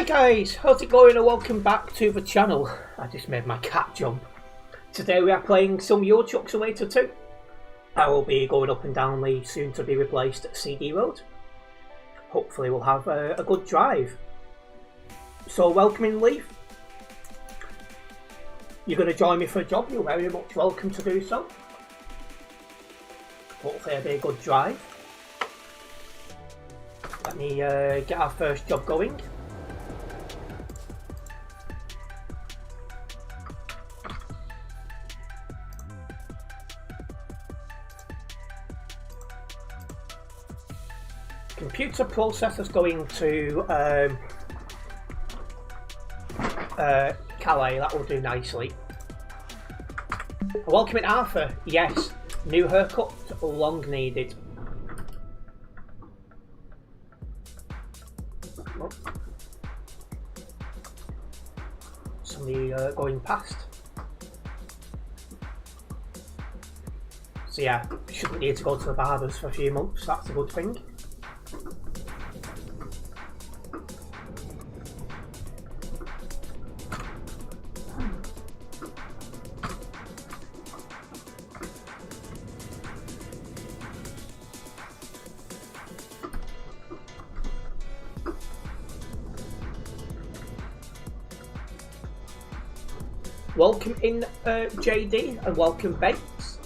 Hi guys, how's it going and welcome back to the channel. I just made my cat jump. Today we are playing some Euro Truck Simulator 2. I will be going up and down the soon to be replaced CD road. Hopefully we'll have a good drive. So welcome in, Leaf. You're going to join me for a job, you're very much welcome to do so. Hopefully it'll be a good drive. Let me get our first job going. Computer processor's going to Calais, that will do nicely. Welcome in, Arthur. Yes, new haircut, long needed. Oh. Somebody going past. So yeah, shouldn't need to go to the barbers for a few months, that's a good thing. Welcome in, JD, and welcome, Bates.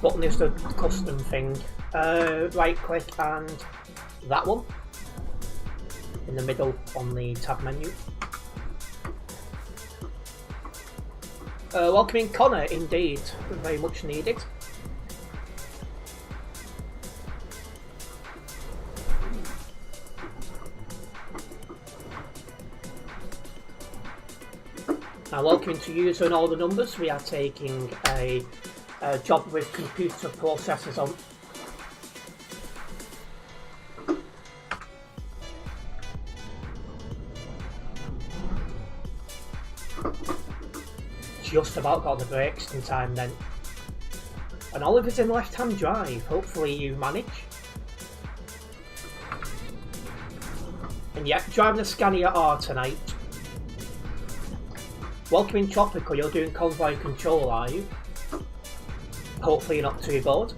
Button is the custom thing. Right click and that one in the middle on the tab menu. Welcome in, Connor, indeed, very much needed. Now, welcome to user and all the numbers. We are taking a job with computer processors on. Just about got the brakes in time then. And Oliver's in left-hand drive. Hopefully you manage. And yeah, driving a Scania R tonight. Welcome in, Tropical, you're doing convoy control, are you? Hopefully you're not too bored.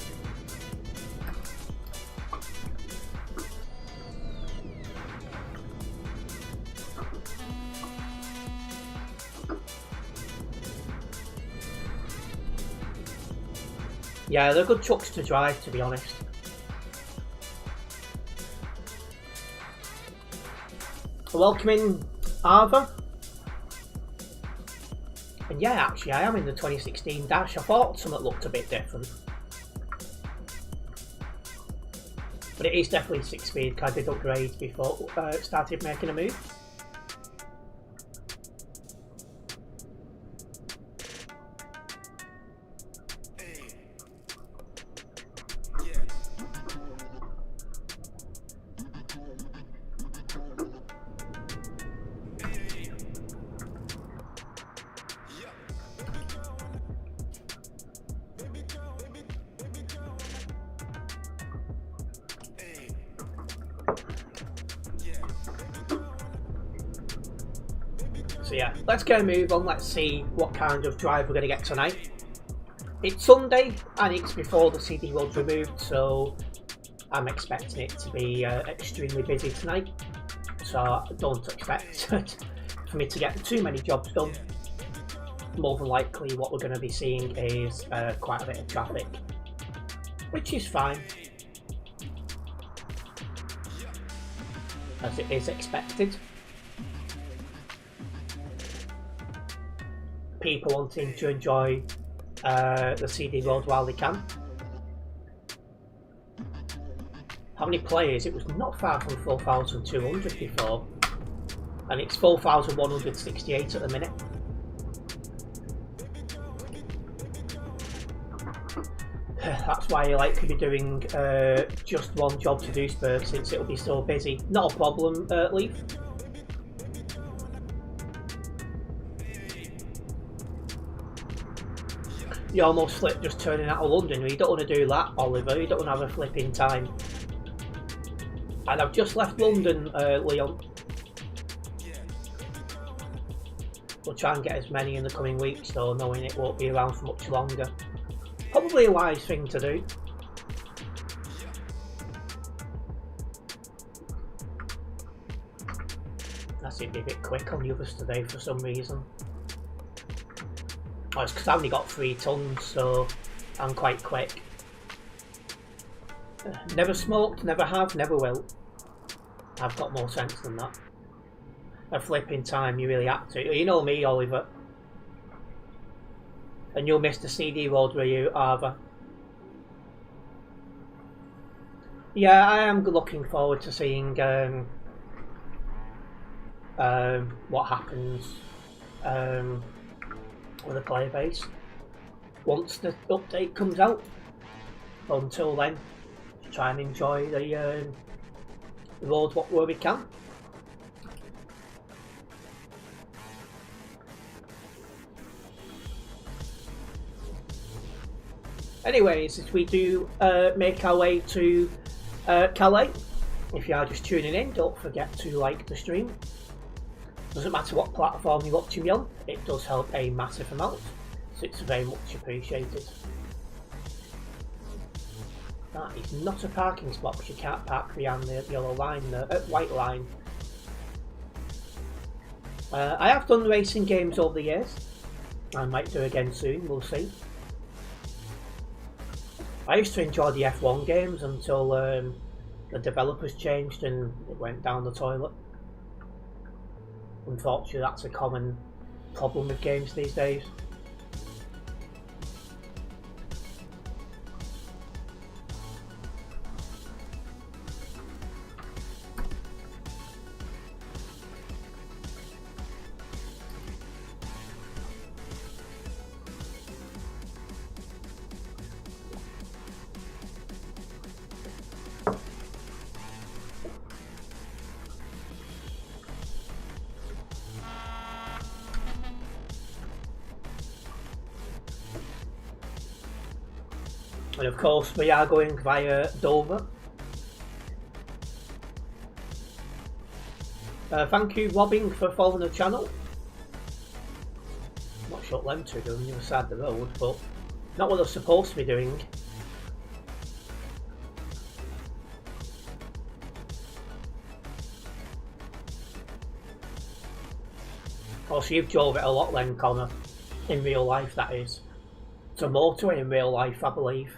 Yeah, they're good trucks to drive, to be honest. Welcome in, Arthur. And yeah, actually I am in the 2016 Dash. I thought something looked a bit different. But it is definitely 6-speed because I did upgrade before it started making a move. So yeah, let's get a move on, let's see what kind of drive we're going to get tonight. It's Sunday and it's before the CD road's removed, so I'm expecting it to be extremely busy tonight. So I don't expect for me to get too many jobs done. More than likely what we're going to be seeing is quite a bit of traffic, which is fine, as it is expected. People wanting to enjoy the CD road while they can. How many players? It was not far from 4,200 before, and it's 4,168 at the minute. That's why I like to be doing just one job to do Spur, since it'll be so busy. Not a problem, Leaf. You almost flipped just turning out of London. You don't want to do that, Oliver. You don't want to have a flipping time. And I've just left London, Leon. We'll try and get as many in the coming weeks though, knowing it won't be around for much longer. Probably a wise thing to do. That seemed to be a bit quick on the others today for some reason. Oh, it's because I only got 3 tons, so I'm quite quick. Never smoked, never have, never will. I've got more sense than that. A flipping time, you really have to. You know me, Oliver. And you'll miss the CD road, will you, Arva? Yeah, I am looking forward to seeing what happens with the player base once the update comes out. But until then, try and enjoy the road where we can. Anyways, if we do make our way to Calais, if you are just tuning in, don't forget to like the stream. Doesn't matter what platform you're watching me on, it does help a massive amount, so it's very much appreciated. That is not a parking spot because you can't park behind the yellow line, white line. I have done racing games over the years. I might do again soon, we'll see. I used to enjoy the F1 games until the developers changed and it went down the toilet. Unfortunately, that's a common problem with games these days. And of course we are going via Dover. Thank you Robbing for following the channel. Not sure what them two are doing on the other side of the road, but not what they're supposed to be doing. Of course you've drove it a lot then, Connor. In real life, that is. It's a motorway in real life, I believe.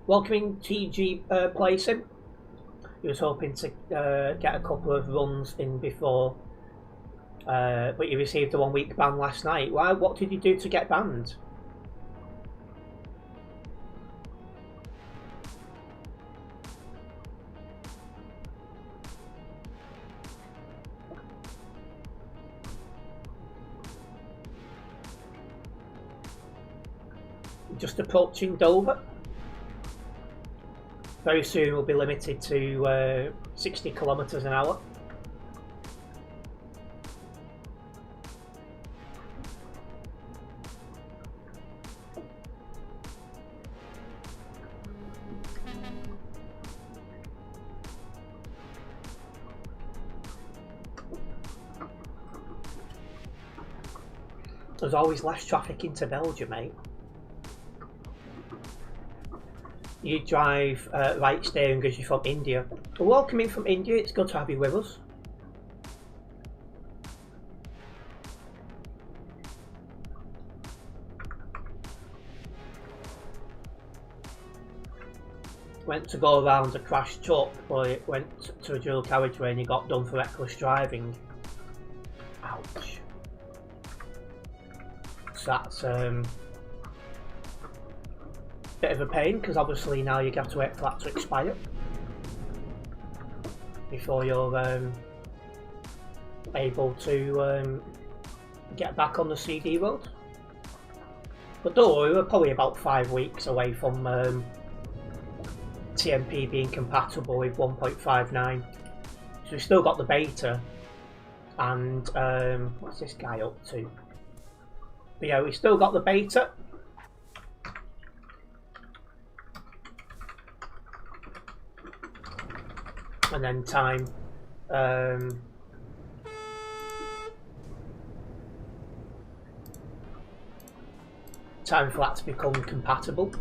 Welcoming TG Placing. He was hoping to get a couple of runs in before, but he received a 1-week ban last night. Why? What did you do to get banned? Just approaching Dover. Very soon we'll be limited to 60 kilometres an hour. There's always less traffic into Belgium, mate. You drive right steering because you're from India. Well, welcoming from India, it's good to have you with us. Went to go around a crashed truck, but it went to a dual carriageway and you got done for reckless driving. Ouch. So that's bit of a pain because obviously now you have to wait for that to expire before you're able to get back on the CD road. But don't worry, we're probably about 5 weeks away from TMP being compatible with 1.59. So we've still got the beta and what's this guy up to? But yeah, we've still got the beta. and then time time for that to become compatible.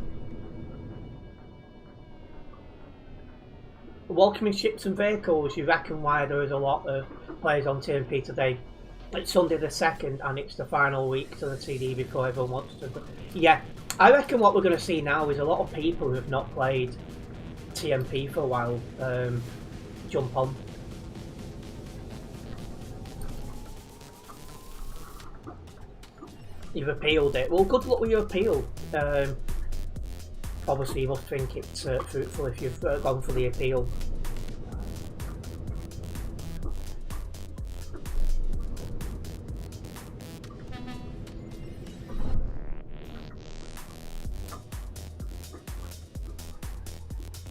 Welcoming ships and vehicles, you reckon why there is a lot of players on TMP today? It's Sunday the 2nd and it's the final week to the TD before everyone wants to... Yeah, I reckon what we're going to see now is a lot of people who have not played TMP for a while jump on. You've appealed it. Well, good luck with your appeal. Obviously, you must think it's fruitful if you've gone for the appeal.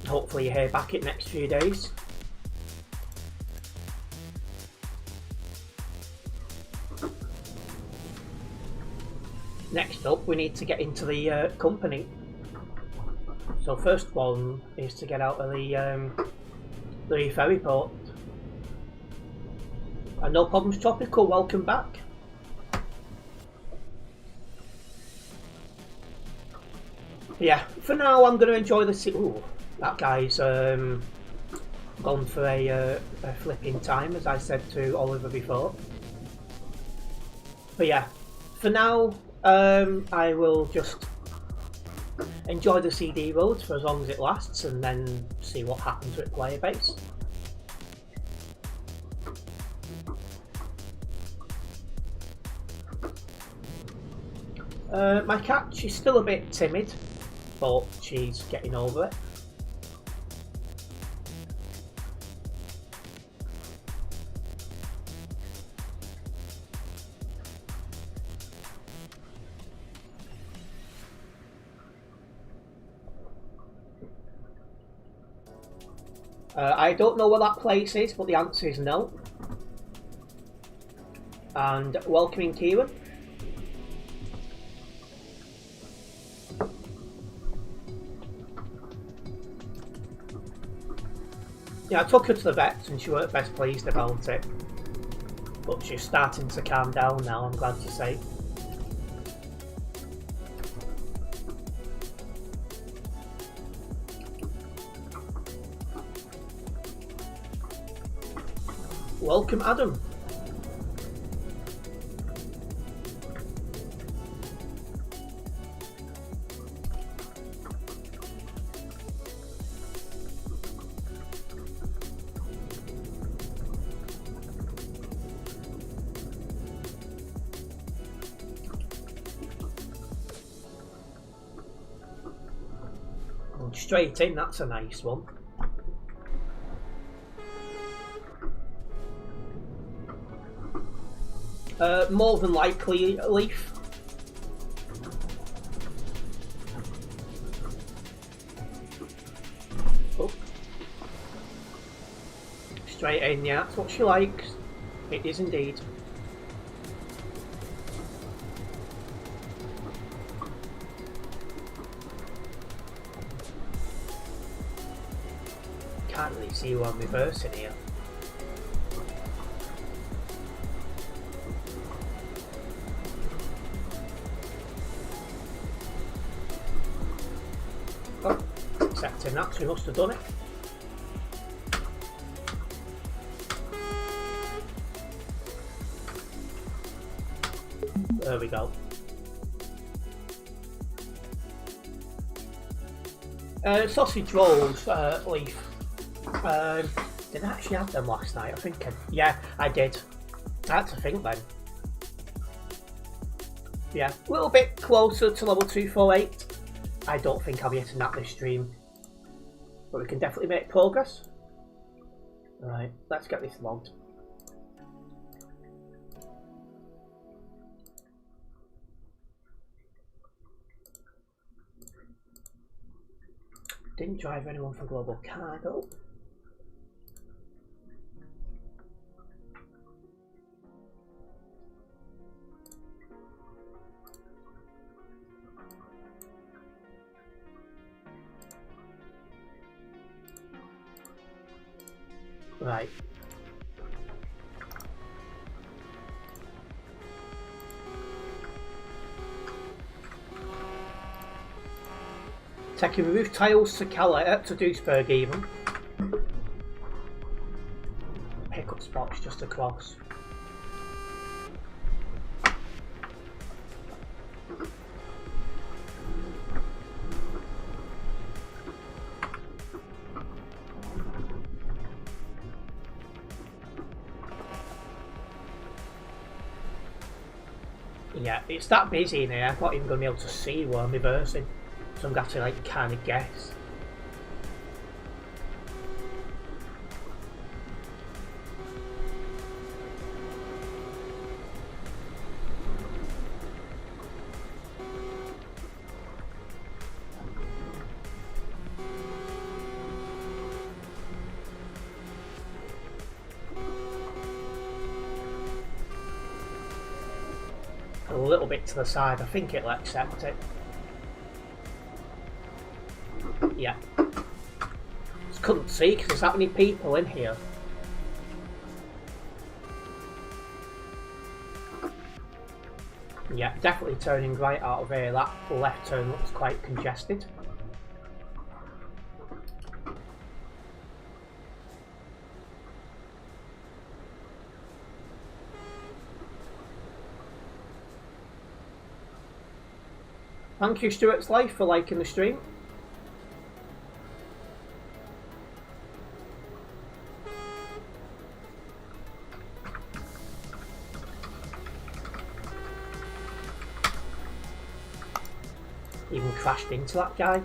Hopefully you hear back in next few days. Next up, we need to get into the company. So first one is to get out of the ferry port. And no problems, Tropical. Welcome back. Yeah, for now I'm going to enjoy the city. Ooh, that guy's gone for a flipping time, as I said to Oliver before. But yeah, for now I will just enjoy the CD roads for as long as it lasts, and then see what happens with player base. My cat, she's still a bit timid, but she's getting over it. I don't know where that place is, but the answer is no. And welcoming Kieran. Yeah, I took her to the vet and she weren't best pleased about it. But she's starting to calm down now, I'm glad to say. Welcome, Adam. Straight in, that's a nice one. More than likely, Leaf. Oh. Straight in, yeah, that's what she likes. It is indeed. Can't really see who I'm reversing here. Oh, accepting that, so we must have done it. There we go. Sausage rolls, Leaf. Did I actually have them last night? I think yeah, I did. I had to think then. Yeah, a little bit closer to level 248. I don't think I'll be hitting that this stream, but we can definitely make progress. Right, let's get this logged. Didn't drive anyone for global cargo. Right. Taking roof tiles to Calala, to Duisburg even. Pickup spots just across. Yeah, it's that busy in here, I'm not even going to be able to see where I'm reversing. So I'm going to like kind of guess. A little bit to the side, I think it'll accept it. Yeah. Just couldn't see because there's that many people in here. Yeah, definitely turning right out of here. That left turn looks quite congested. Thank you, Stuart's Life, for liking the stream. Even crashed into that guy.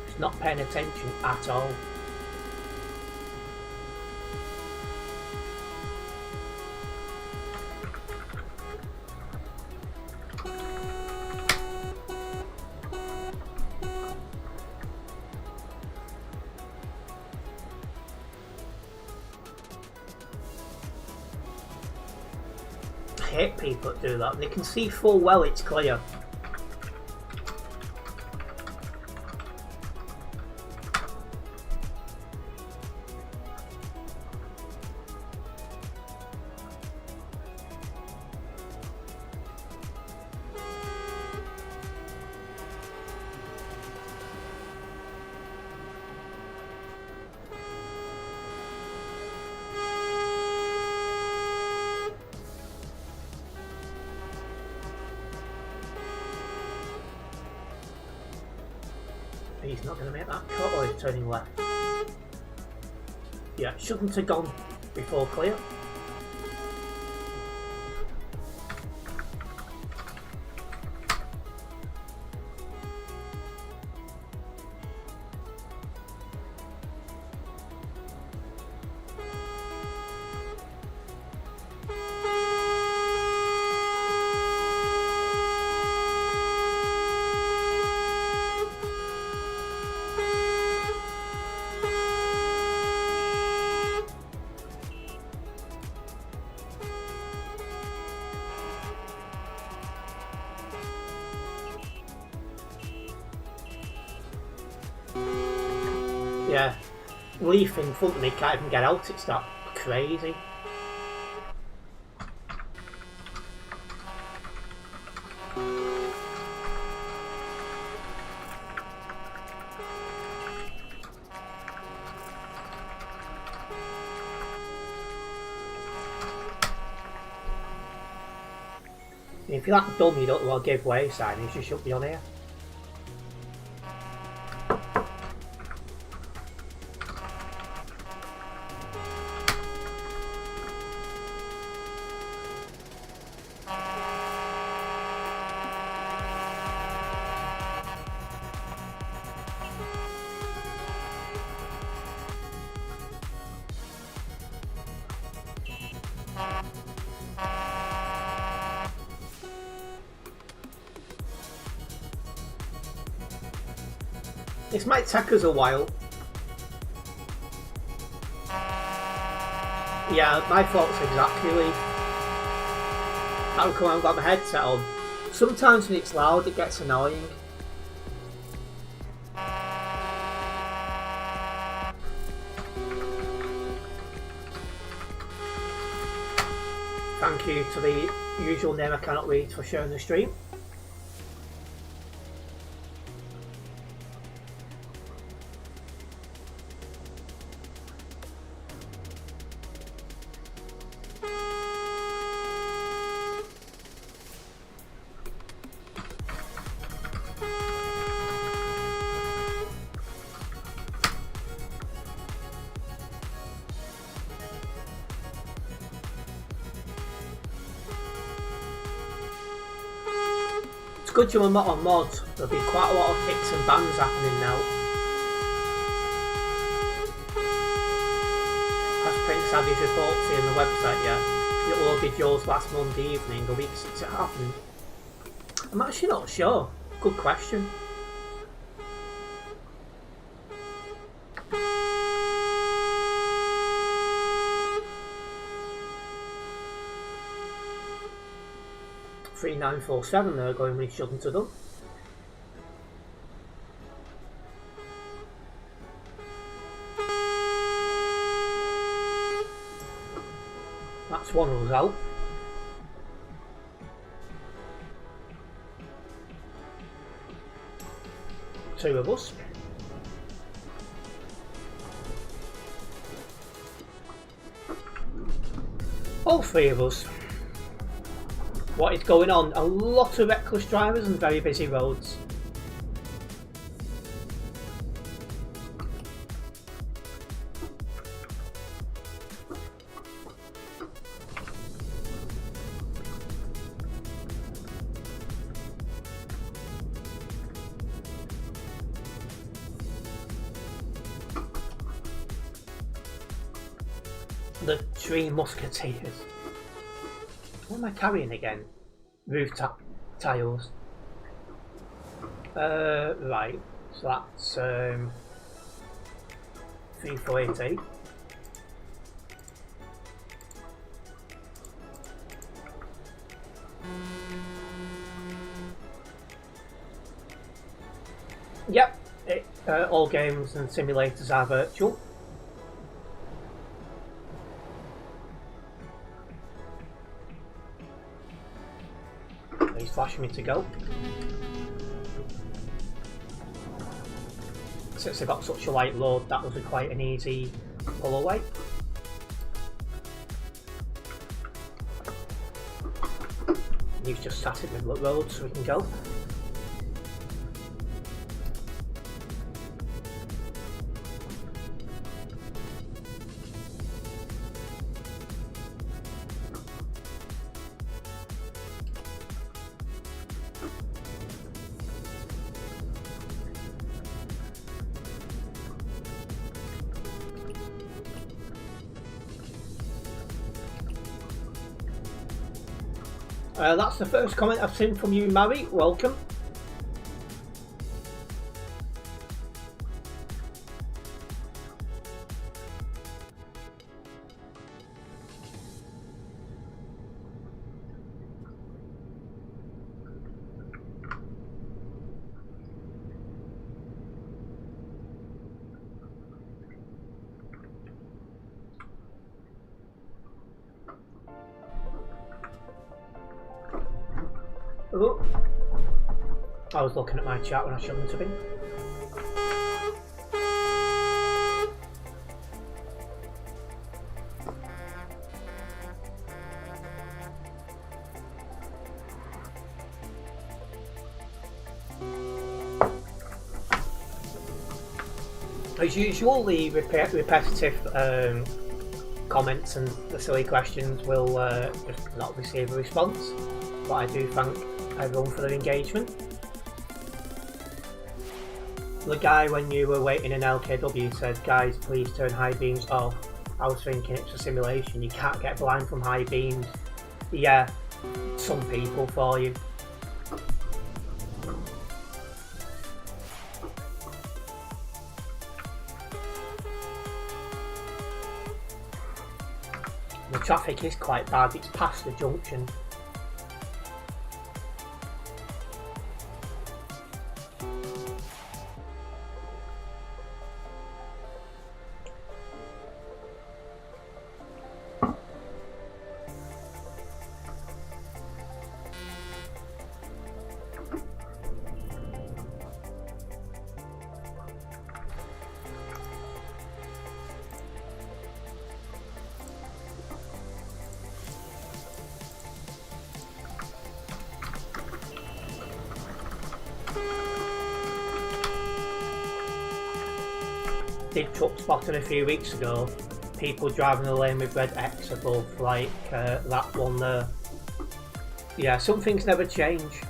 He's not paying attention at all. I hate people that do that. They can see full well it's clear. He's not going to make that cut, or he's turning left. Yeah, shouldn't have gone before clear. Yeah, leaf in front of me can't even get out, it's that crazy. If you're that dumb you don't know what give way sign, you just shouldn't be on here. This might take us a while. Yeah, my thoughts exactly, Leaf. How come I haven't got my headset on? Sometimes when it's loud it gets annoying. Thank you to the usual name I cannot read for sharing the stream. It's good you're not on mod. There'll be quite a lot of hits and bans happening now. As Prince Abby's reports here on the website, yeah. It loaded yours last Monday evening, a week since it happened. I'm actually not sure. Good question. $3947 they're going when he shouldn't have done. That's one of us out. Two of us. All three of us. What is going on? A lot of reckless drivers and very busy roads. The Three Musketeers. What am I carrying again? Rooftop tiles. Right. So that's 3488. Yep. All games and simulators are virtual. He's flashing me to go. Since I got such a light load, that was quite an easy pull away. He's just sat in the middle of the road so we can go. That's the first comment I've seen from you, Mary. Welcome. Oh, I was looking at my chat when I shouldn't have been. As usual, the repetitive comments and the silly questions will just not receive a response, but I do thank everyone for their engagement. The guy, when you were waiting in LKW, said, guys, please turn high beams off. I was thinking it's a simulation, you can't get blind from high beams. Yeah, some people for you. The traffic is quite bad, it's past the junction. did truck spotting a few weeks ago. People driving the lane with red X above, like that one there. Yeah, some things never change.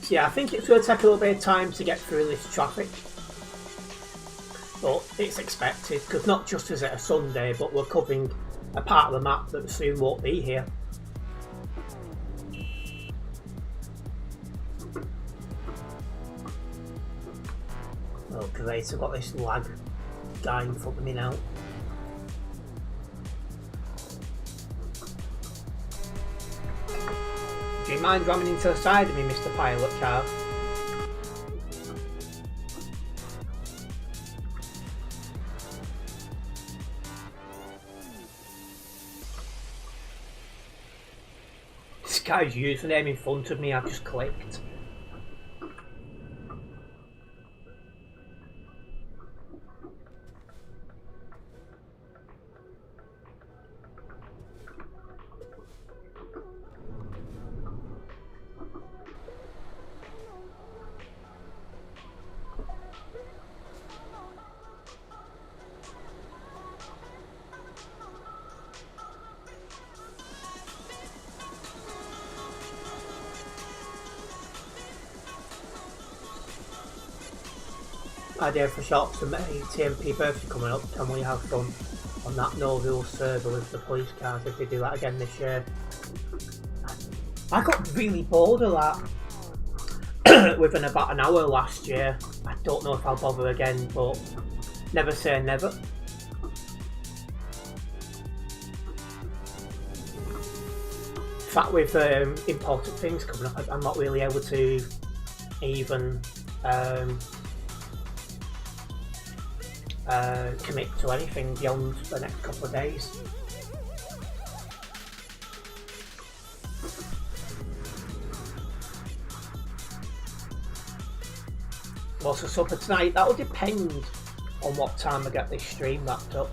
Yeah, I think it's going to take a little bit of time to get through this traffic, but it's expected because not just is it a Sunday, but we're covering a part of the map that soon won't be here. Oh great, I've got this lag guy in front of me now. Do you mind ramming into the side of me, Mr. Pilot Car? This guy's username in front of me, I've just clicked. Idea for shops for my TMP birthday coming up. Can we have fun on that no rules server with the police cars if they do that again this year? I got really bored of that within about an hour last year. I don't know if I'll bother again, but never say never. In fact, with important things coming up, I'm not really able to even commit to anything beyond the next couple of days. What's for supper tonight? That'll depend on what time I get this stream wrapped up.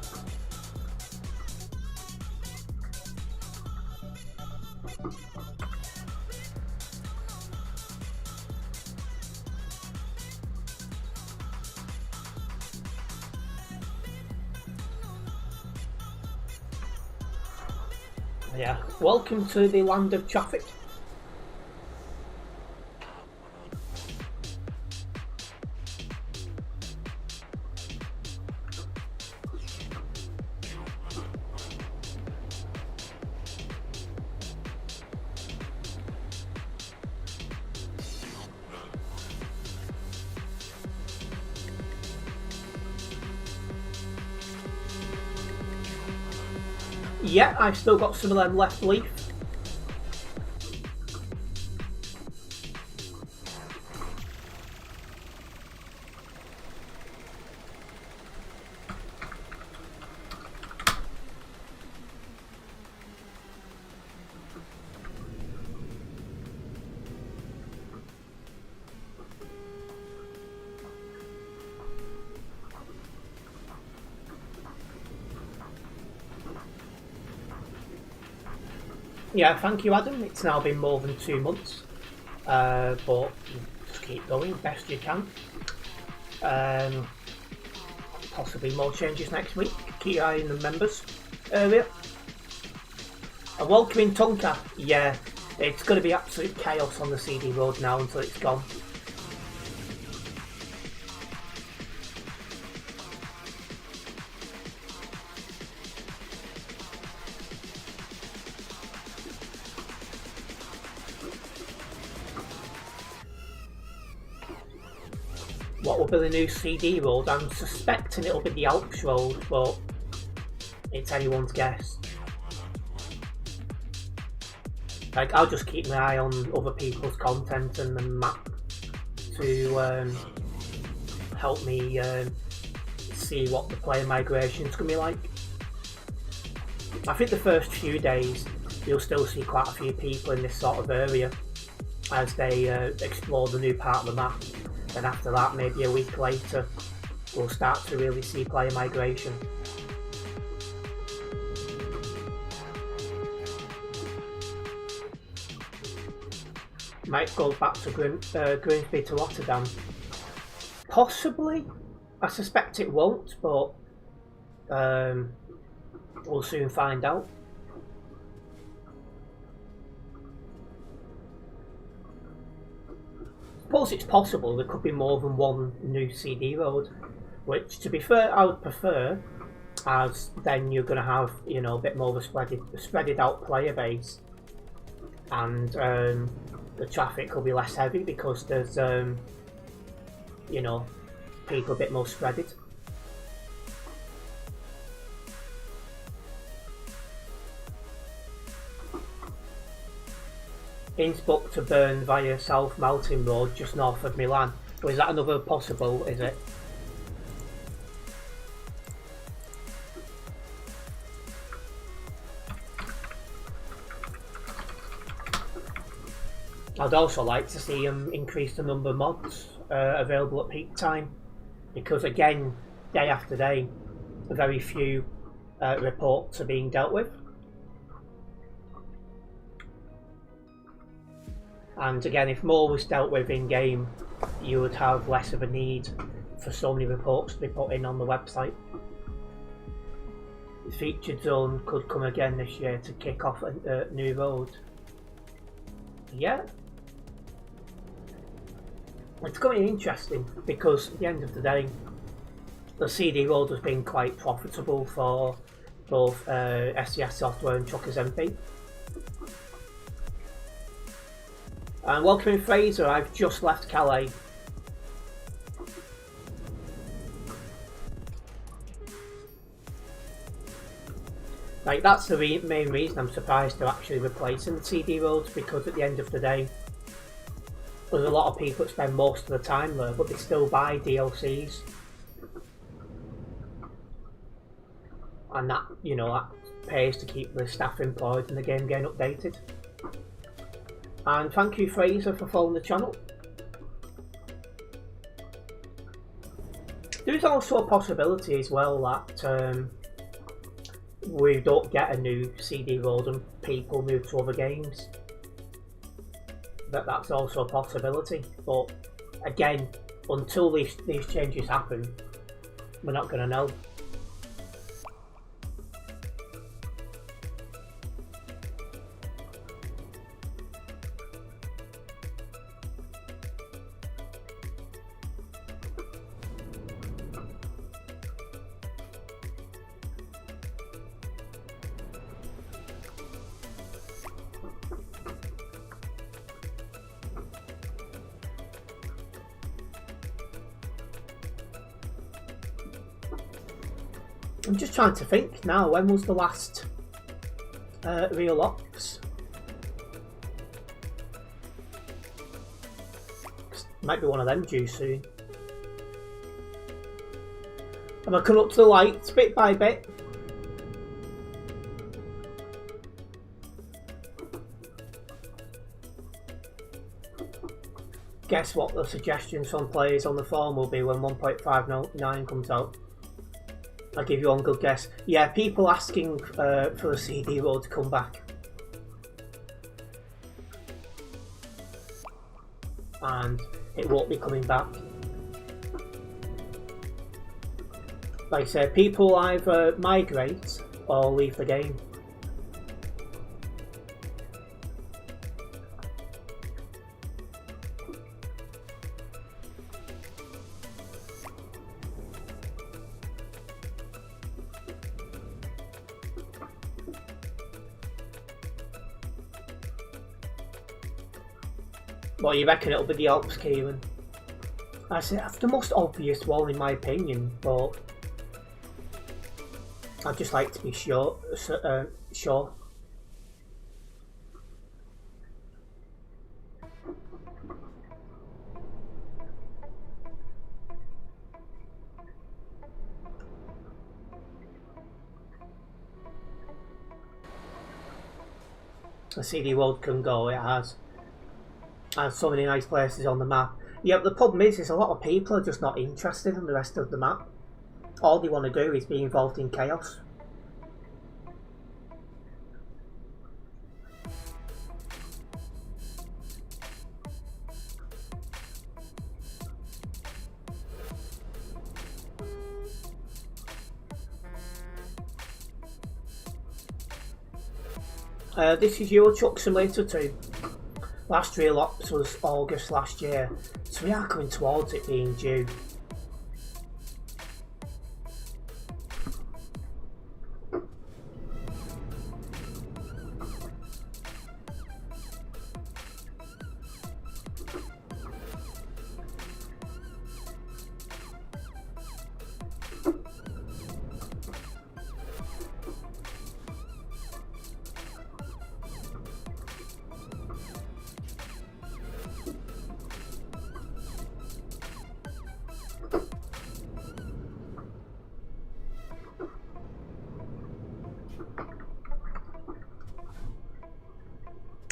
Yeah, welcome to the land of traffic. Yeah, I've still got some of them left leaf. Yeah, thank you, Adam. It's now been more than 2 months, but just keep going best you can. Possibly more changes next week. Keep your eye on the members area. A welcoming Tonka. Yeah, it's going to be absolute chaos on the CD road now until it's gone. what will be the new CD road. I'm suspecting it'll be the Alps road, but it's anyone's guess. Like, I'll just keep my eye on other people's content and the map to help me see what the player migration is going to be like. I think the first few days you'll still see quite a few people in this sort of area as they explore the new part of the map. Then after that, maybe a week later, we'll start to really see player migration. Might go back to Grimsby to Rotterdam. Possibly. I suspect it won't, but we'll soon find out. I suppose it's possible there could be more than one new CD road, which, to be fair, I would prefer, as then you're going to have, you know, a bit more of a spreaded out player base, and the traffic will be less heavy because there's, you know, people a bit more spreaded. Innsbruck to Bern via South Mountain Road just north of Milan. Or is that another possible, is it? I'd also like to see them increase the number of mods available at peak time, because again, day after day, very few reports are being dealt with. And again, if more was dealt with in game, you would have less of a need for so many reports to be put in on the website. The featured zone could come again this year to kick off a new road. Yeah, it's going to be interesting because at the end of the day, the CD road has been quite profitable for both SES Software and Truckers MP. And welcome Fraser, I've just left Calais. Like, that's the main reason I'm surprised they're actually replacing the CD roads, because at the end of the day, there's a lot of people that spend most of the time there, but they still buy DLCs. And that, you know, that pays to keep the staff employed and the game getting updated. And thank you Fraser for following the channel. There's also a possibility as well that we don't get a new CD road and people move to other games. That's also a possibility, but again, until these changes happen, we're not going to know. I'm just trying to think now, when was the last real ops? Might be one of them due soon. Am I coming up to the lights bit by bit? Guess what the suggestions from players on the forum will be when 1.59 comes out. I'll give you one good guess. Yeah, people asking for the CD road to come back. And it won't be coming back. Like I said, people either migrate or leave the game. What, you reckon it'll be the Alps, Kieran? I say that's the most obvious one in my opinion, but I'd just like to be sure. Sure. The CD World can go. It has so many nice places on the map. Yeah, but the problem is a lot of people are just not interested in the rest of the map. All they want to do is be involved in chaos. This is Euro Truck Simulator 2. Last real ops was August last year, so we are coming towards it being due.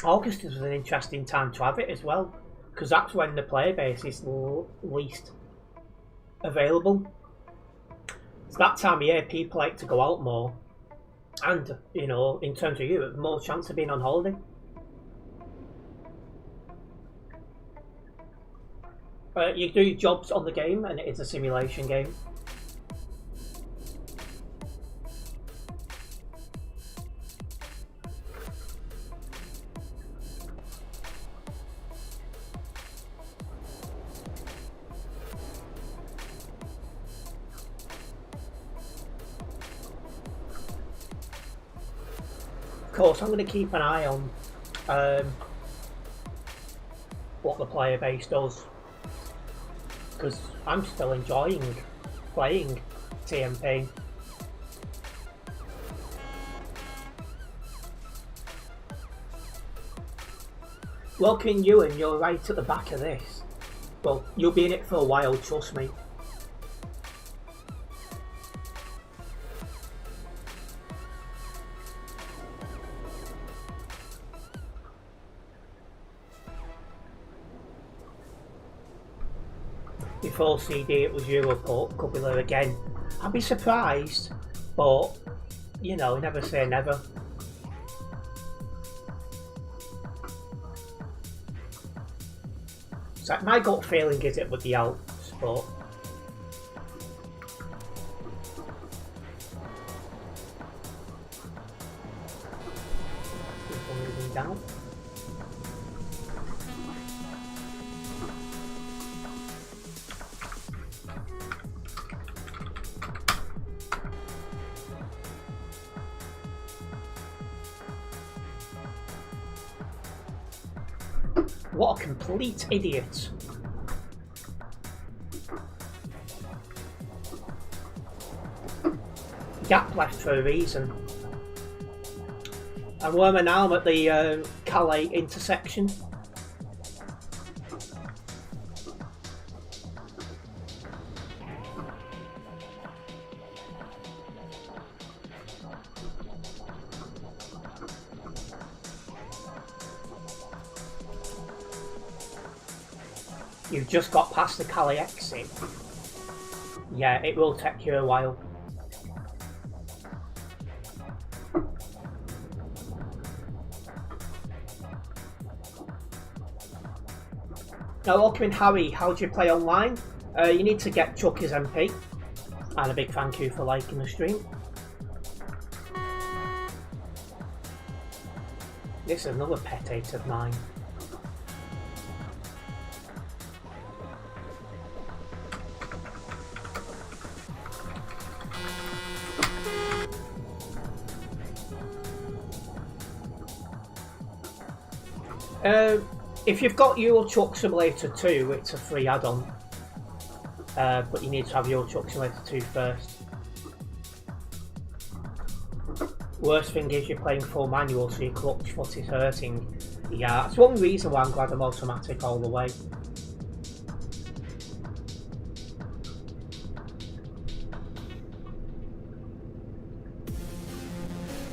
August was an interesting time to have it as well, because that's when the player base is least available. It's that time of year people like to go out more, and you know, in terms of you, have more chance of being on holiday. You do jobs on the game, and it is a simulation game. Of course, I'm going to keep an eye on what the player base does, because I'm still enjoying playing TMP. Welcoming you, and you're right at the back of this. Well, you'll be in it for a while, trust me. Before CD it was Europort, could be there again. I'd be surprised, but you know, never say never. So my gut feeling is it would be Alps, but people moving down. What a complete idiot. Gap left for a reason. And where am I now? I'm at the Calais intersection. You've just got past the Calais exit. Yeah, it will take you a while. Now, welcome in Harry, how do you play online? You need to get Chucky's MP. And a big thank you for liking the stream. This is another pet hate of mine. If you've got Euro Truck Simulator 2, it's a free add-on. but you need to have Euro Truck Simulator 2 first. Worst thing is you're playing full manual, so your clutch foot is hurting. Yeah, that's one reason why I'm glad I'm automatic all the way.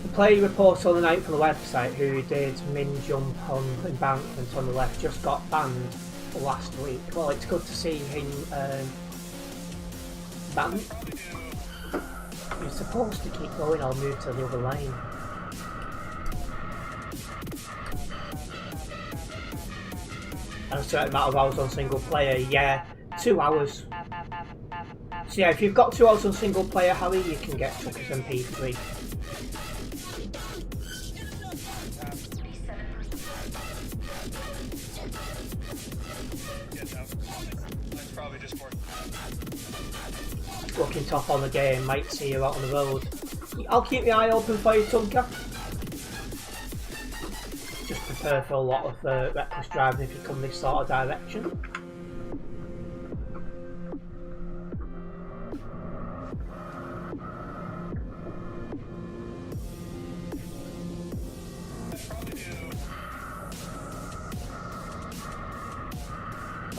The player reports on the night from the website who did min jump on embankment on the left just got banned last week. Well, it's good to see him banned. You're supposed to keep going or move to the other lane. And a certain amount of hours on single player, yeah, 2 hours. So yeah, if you've got 2 hours on single player, Harry, you can get Truckers MP3. Looking tough on the game, might see you out on the road. I'll keep my eye open for you, Tunker. Just prepare for a lot of reckless driving if you come this sort of direction.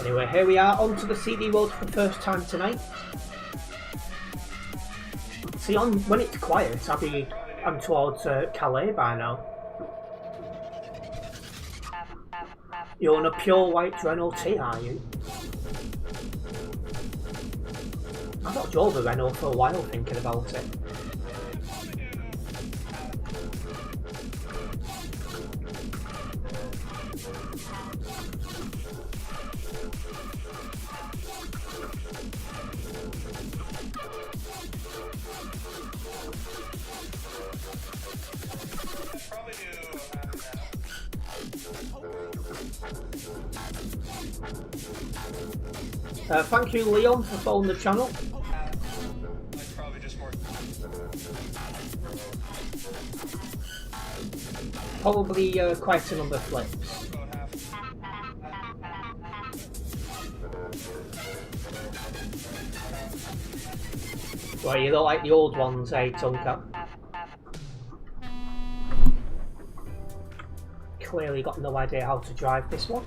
Anyway, here we are onto the CD road for the first time tonight. See, when it's quiet, I'm towards Calais by now. You're on a pure white Renault T, are you? I've not drove a Renault for a while thinking about it. Thank you, Leon, for following the channel. Probably quite a number of flips. Well, you don't like the old ones, eh, Tonka? Clearly got no idea how to drive this one.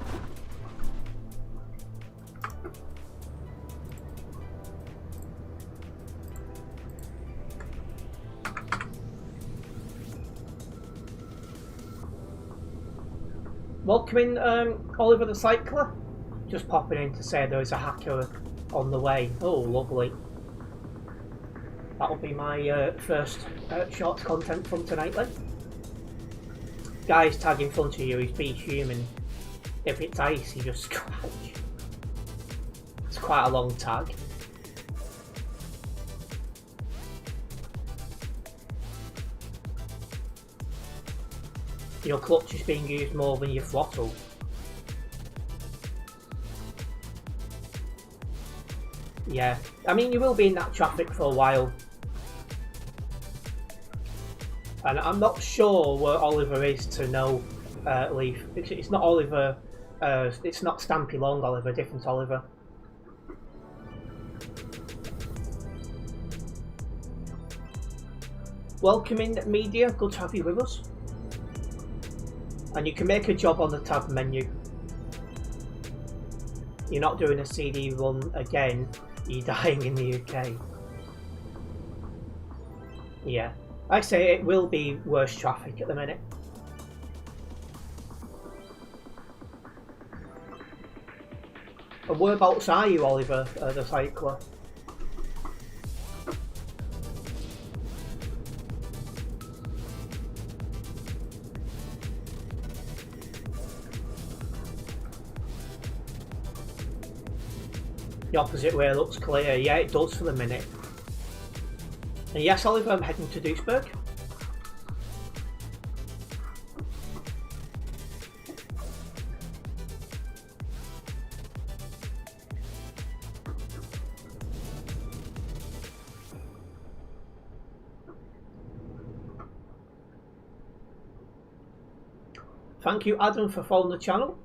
Welcome in, Oliver the Cycler. Just popping in to say there is a hacker on the way. Oh, lovely. That'll be my first short content from tonight then. Guys tag in front of you, he's be human. If it's ice, he just scratch. It's quite a long tag. Your clutch is being used more than your throttle. Yeah, I mean you will be in that traffic for a while. And I'm not sure where Oliver is to know Leaf. It's not Oliver, it's not Stampy Long Oliver, different Oliver. Welcome in media, good to have you with us. And you can make a job on the tab menu. You're not doing a CD run again, you're dying in the UK. Yeah, like I say, it will be worse traffic at the minute. And whereabouts are you, Oliver, the cycler? The opposite way looks clear. Yeah, it does for the minute. And yes, Oliver, I'm heading to Duisburg. Thank you, Adam, for following the channel.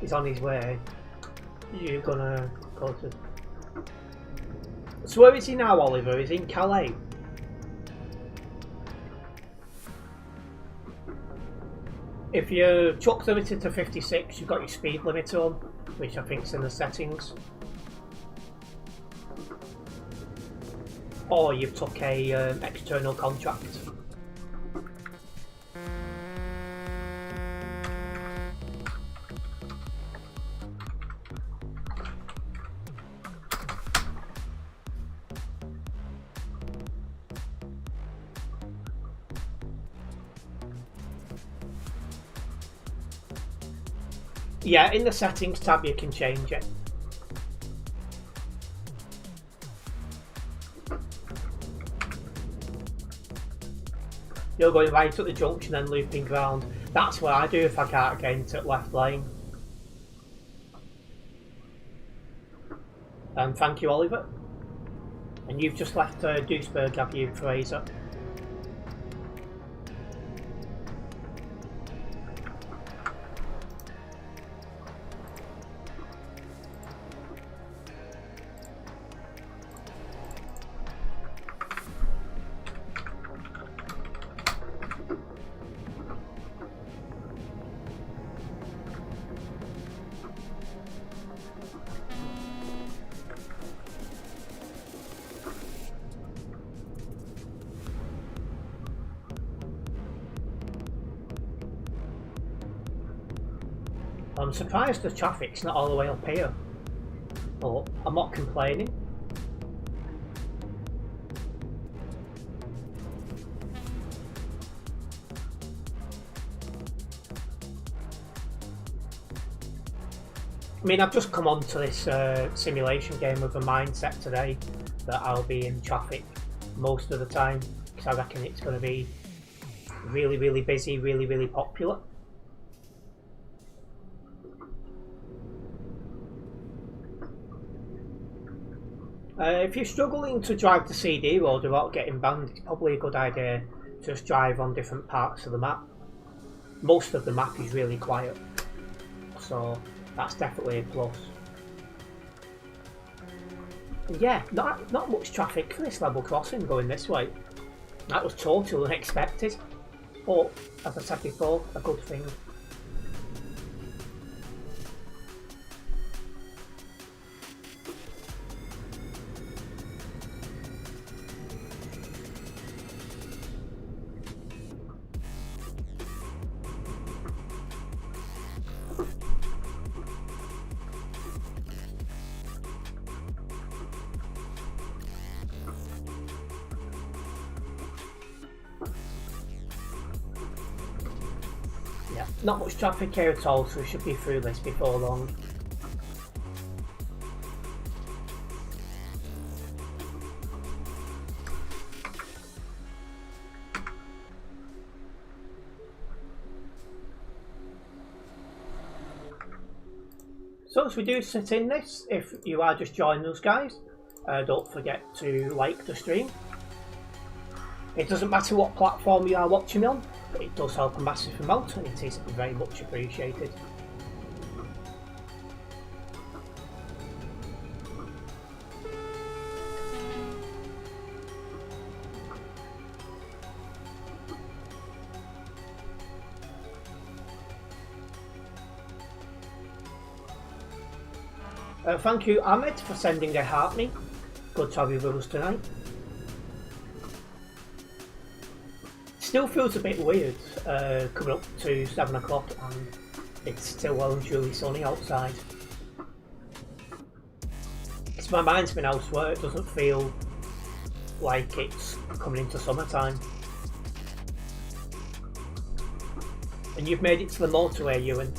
He's on his way. You're gonna go to... So where is he now, Oliver? He's in Calais. If you chuck limited to 56, you've got your speed limit on, which I think's in the settings. Or you've took a external contract. Yeah, in the settings tab you can change it. You're going right at the junction and looping round. That's what I do if I can't get into left lane. Thank you, Oliver. And you've just left Duisburg, have you, Fraser? I'm surprised the traffic's not all the way up here, but I'm not complaining. I mean, I've just come onto this simulation game with a mindset today that I'll be in traffic most of the time, because I reckon it's going to be really, really busy, really, really popular. If you're struggling to drive the CD road without getting banned, it's probably a good idea to just drive on different parts of the map. Most of the map is really quiet, so that's definitely a plus. And yeah, not much traffic for this level crossing going this way. That was totally unexpected, but as I said before, a good thing. Yeah, not much traffic here at all, so we should be through this before long. So as we do sit in this, if you are just joining us guys, don't forget to like the stream. It doesn't matter what platform you are watching on, but it does help a massive amount and it is very much appreciated. Thank you Ahmed for sending a heart me. Good to have you with us tonight. Still feels a bit weird coming up to 7 o'clock and it's still well and truly sunny outside. It's my mind's been elsewhere, it doesn't feel like it's coming into summertime. And you've made it to the motorway, Ewan.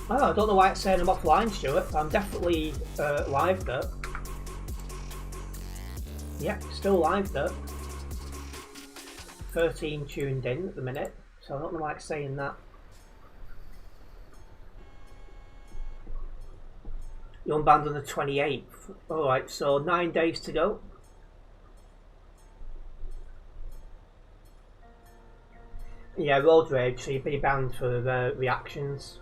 Oh, I don't know why it's saying I'm offline, Stuart. I'm definitely live there. Yeah, still live there. 13 tuned in at the minute, so I don't know why it's saying that. You're unbanned on the 28th. Alright, so 9 days to go. Yeah, road rage, so you'd be banned for reactions.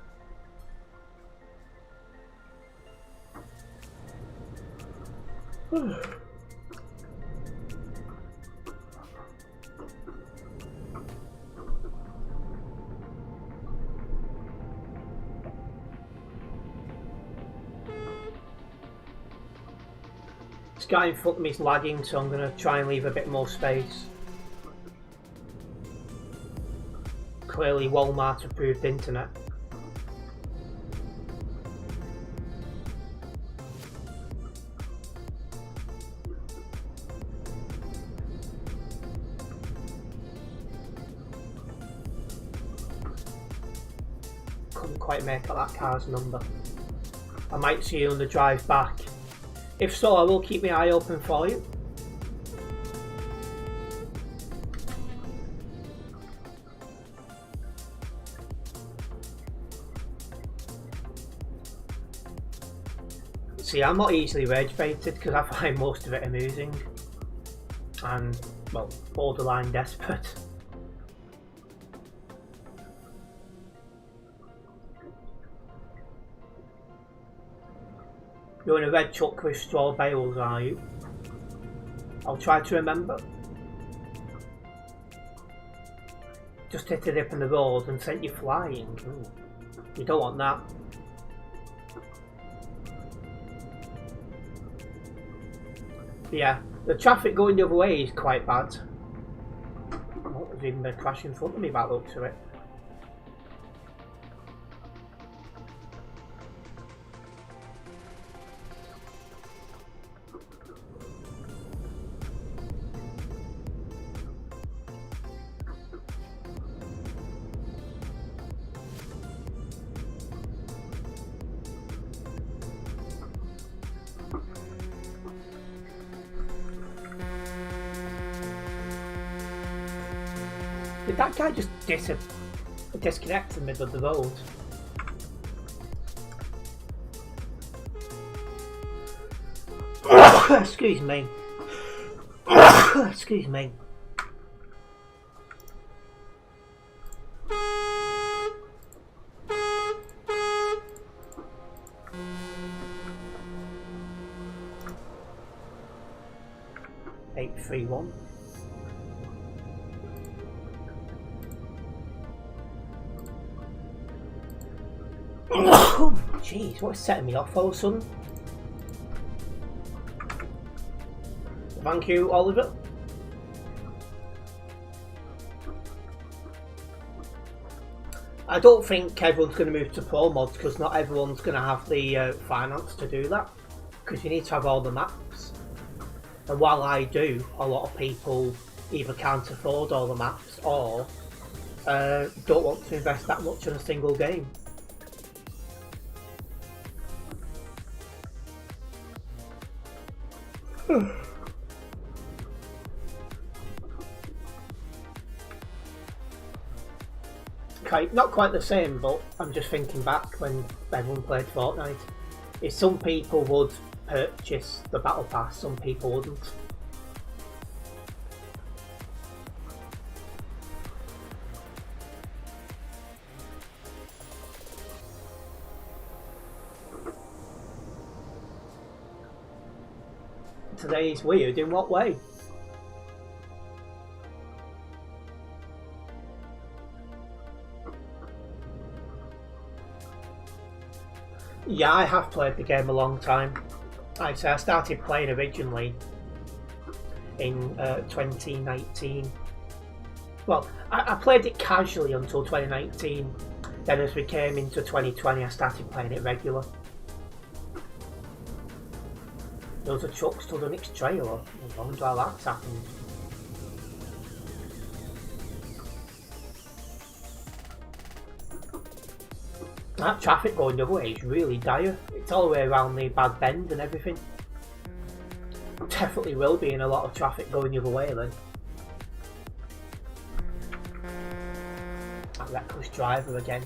This guy in front of me is lagging, so I'm going to try and leave a bit more space. Clearly Walmart approved internet. Couldn't quite make out that car's number. I might see you on the drive back. If so, I will keep my eye open for you. See, I'm not easily rage baited because I find most of it amusing and, well, borderline desperate. You're in a red truck with straw bales, are you? I'll try to remember. Just hit a dip in the road and sent you flying. Ooh. You don't want that. Yeah, the traffic going the other way is quite bad. Oh, there's even a crash in front of me by the looks of it. Did that guy just disconnect in the middle of the road? Excuse me. Excuse me. Eight, 3, 1. Oh, jeez, what's setting me off all of a sudden? Thank you, Oliver. I don't think everyone's going to move to Pro Mods because not everyone's going to have the finance to do that. Because you need to have all the maps. And while I do, a lot of people either can't afford all the maps or don't want to invest that much in a single game. Not quite the same, but I'm just thinking back when everyone played Fortnite. If some people would purchase the Battle Pass, some people wouldn't. Today's weird in what way? Yeah, I have played the game a long time. Like I say, I started playing originally in 2019. Well, I played it casually until 2019. Then as we came into 2020, I started playing it regular. There was a truck stood on its trailer. I wonder how that's happened. That traffic going the other way is really dire. It's all the way around the bad bend and everything. Definitely will be in a lot of traffic going the other way then. That reckless driver again.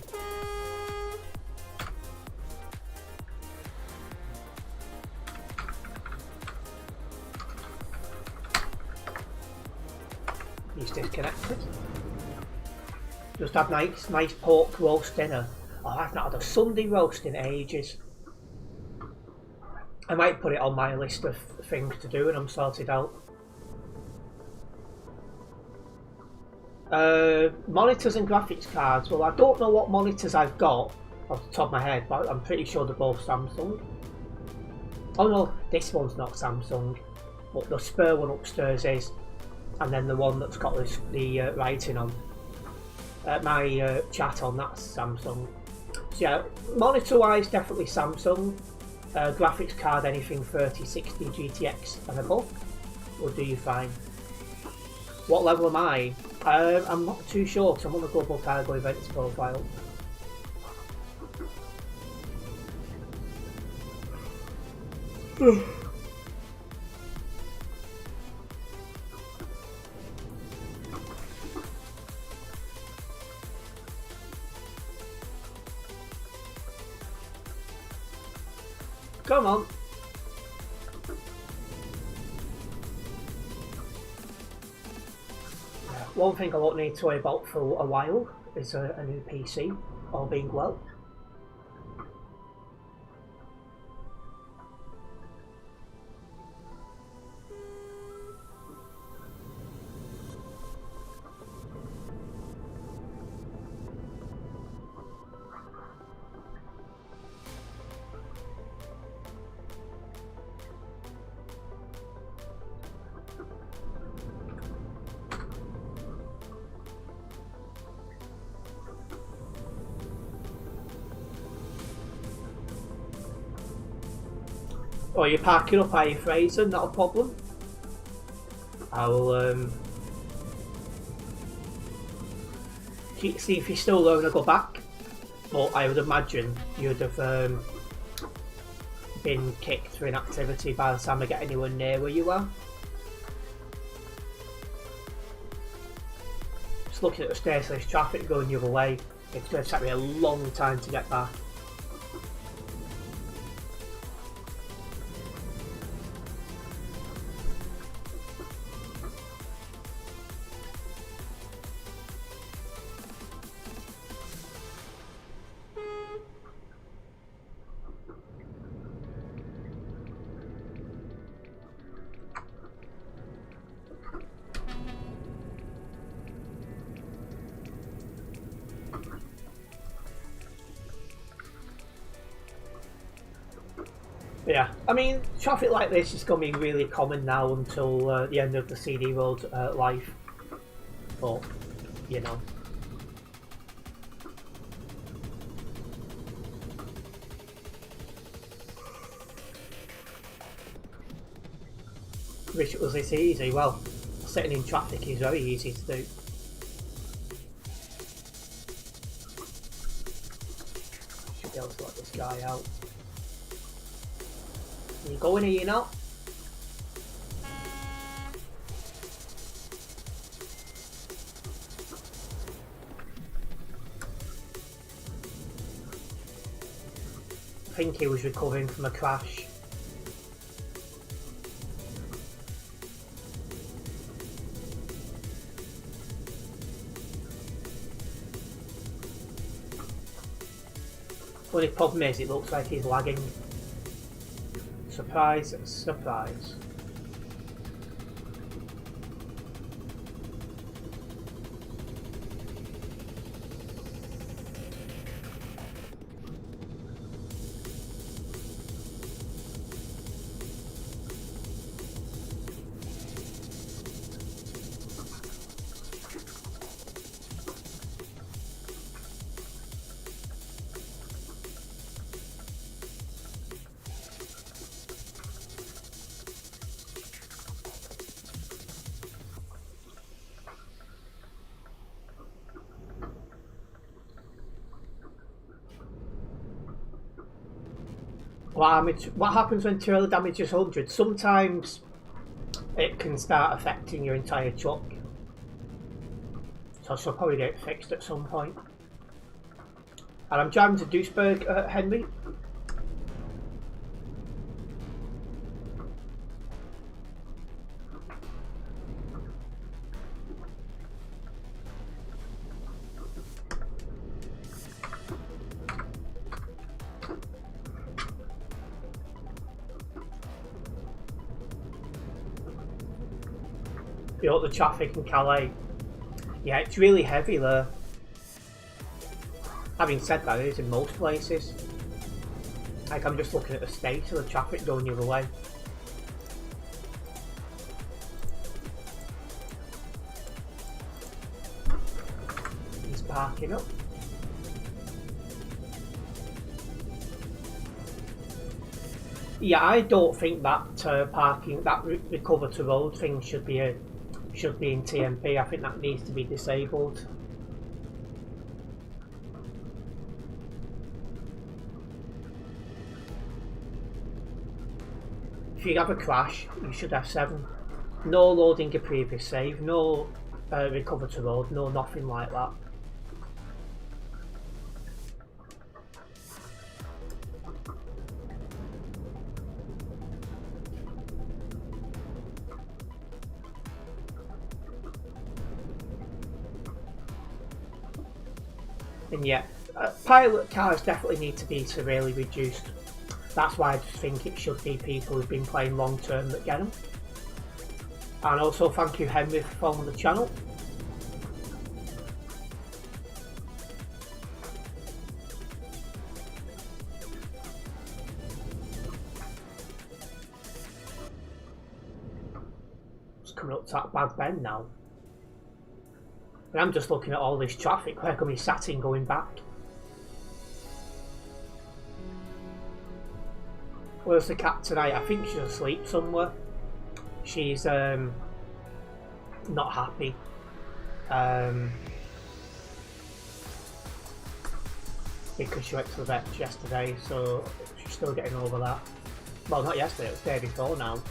He's disconnected. Just had nice pork roast dinner. Oh, I've not had a Sunday roast in ages. I might put it on my list of things to do when I'm sorted out. Monitors and graphics cards. Well, I don't know what monitors I've got off the top of my head, but I'm pretty sure they're both Samsung. Oh no, this one's not Samsung, but the spare one upstairs is, and then the one that's got the writing on. My chat on, that's Samsung. So yeah, monitor-wise, definitely Samsung. Graphics card, anything 3060 GTX and above will do you fine. What level am I? I'm not too sure because I'm on the Global Cargo Events profile. Come on. One thing I won't need to worry about for a while is a new PC, all being well. Oh, you're parking up, are you, Fraser? Not a problem. I will see if you're still there when I go back. But I would imagine you'd have been kicked for inactivity by the time I get anywhere near where you are. Just looking at the stairs, there's traffic going the other way. It's going to take me a long time to get back. Yeah, I mean, traffic like this is going to be really common now until the end of the CD Road life. But, you know. Wish it was this easy. Well, sitting in traffic is very easy to do. Should be able to let this guy out. You going or you not? I think he was recovering from a crash. Only problem is it looks like he's lagging. Surprise, surprise. What happens when trailer damage is 100? Sometimes it can start affecting your entire truck. So I'll probably get it fixed at some point. And I'm driving to Duisburg, Henry. built the traffic in Calais. Yeah, it's really heavy there. Having said that, it is in most places. Like, I'm just looking at the state of the traffic going the other way. He's parking up. Yeah, I don't think that parking, that recover to road thing should be in TMP. I think that needs to be disabled. If you have a crash, you should have 7. No loading a previous save, no recover to road, no nothing like that. And yeah, pilot cars definitely need to be severely reduced. That's why I just think it should be people who've been playing long term that get them. And also thank you Henry for following the channel. It's coming up to that bad bend now. And I'm just looking at all this traffic. Where can we sat in going back? Where's the cat tonight? I think she's asleep somewhere. She's not happy. Because she went to the vet yesterday, so she's still getting over that. Well, not yesterday, it was the day before now.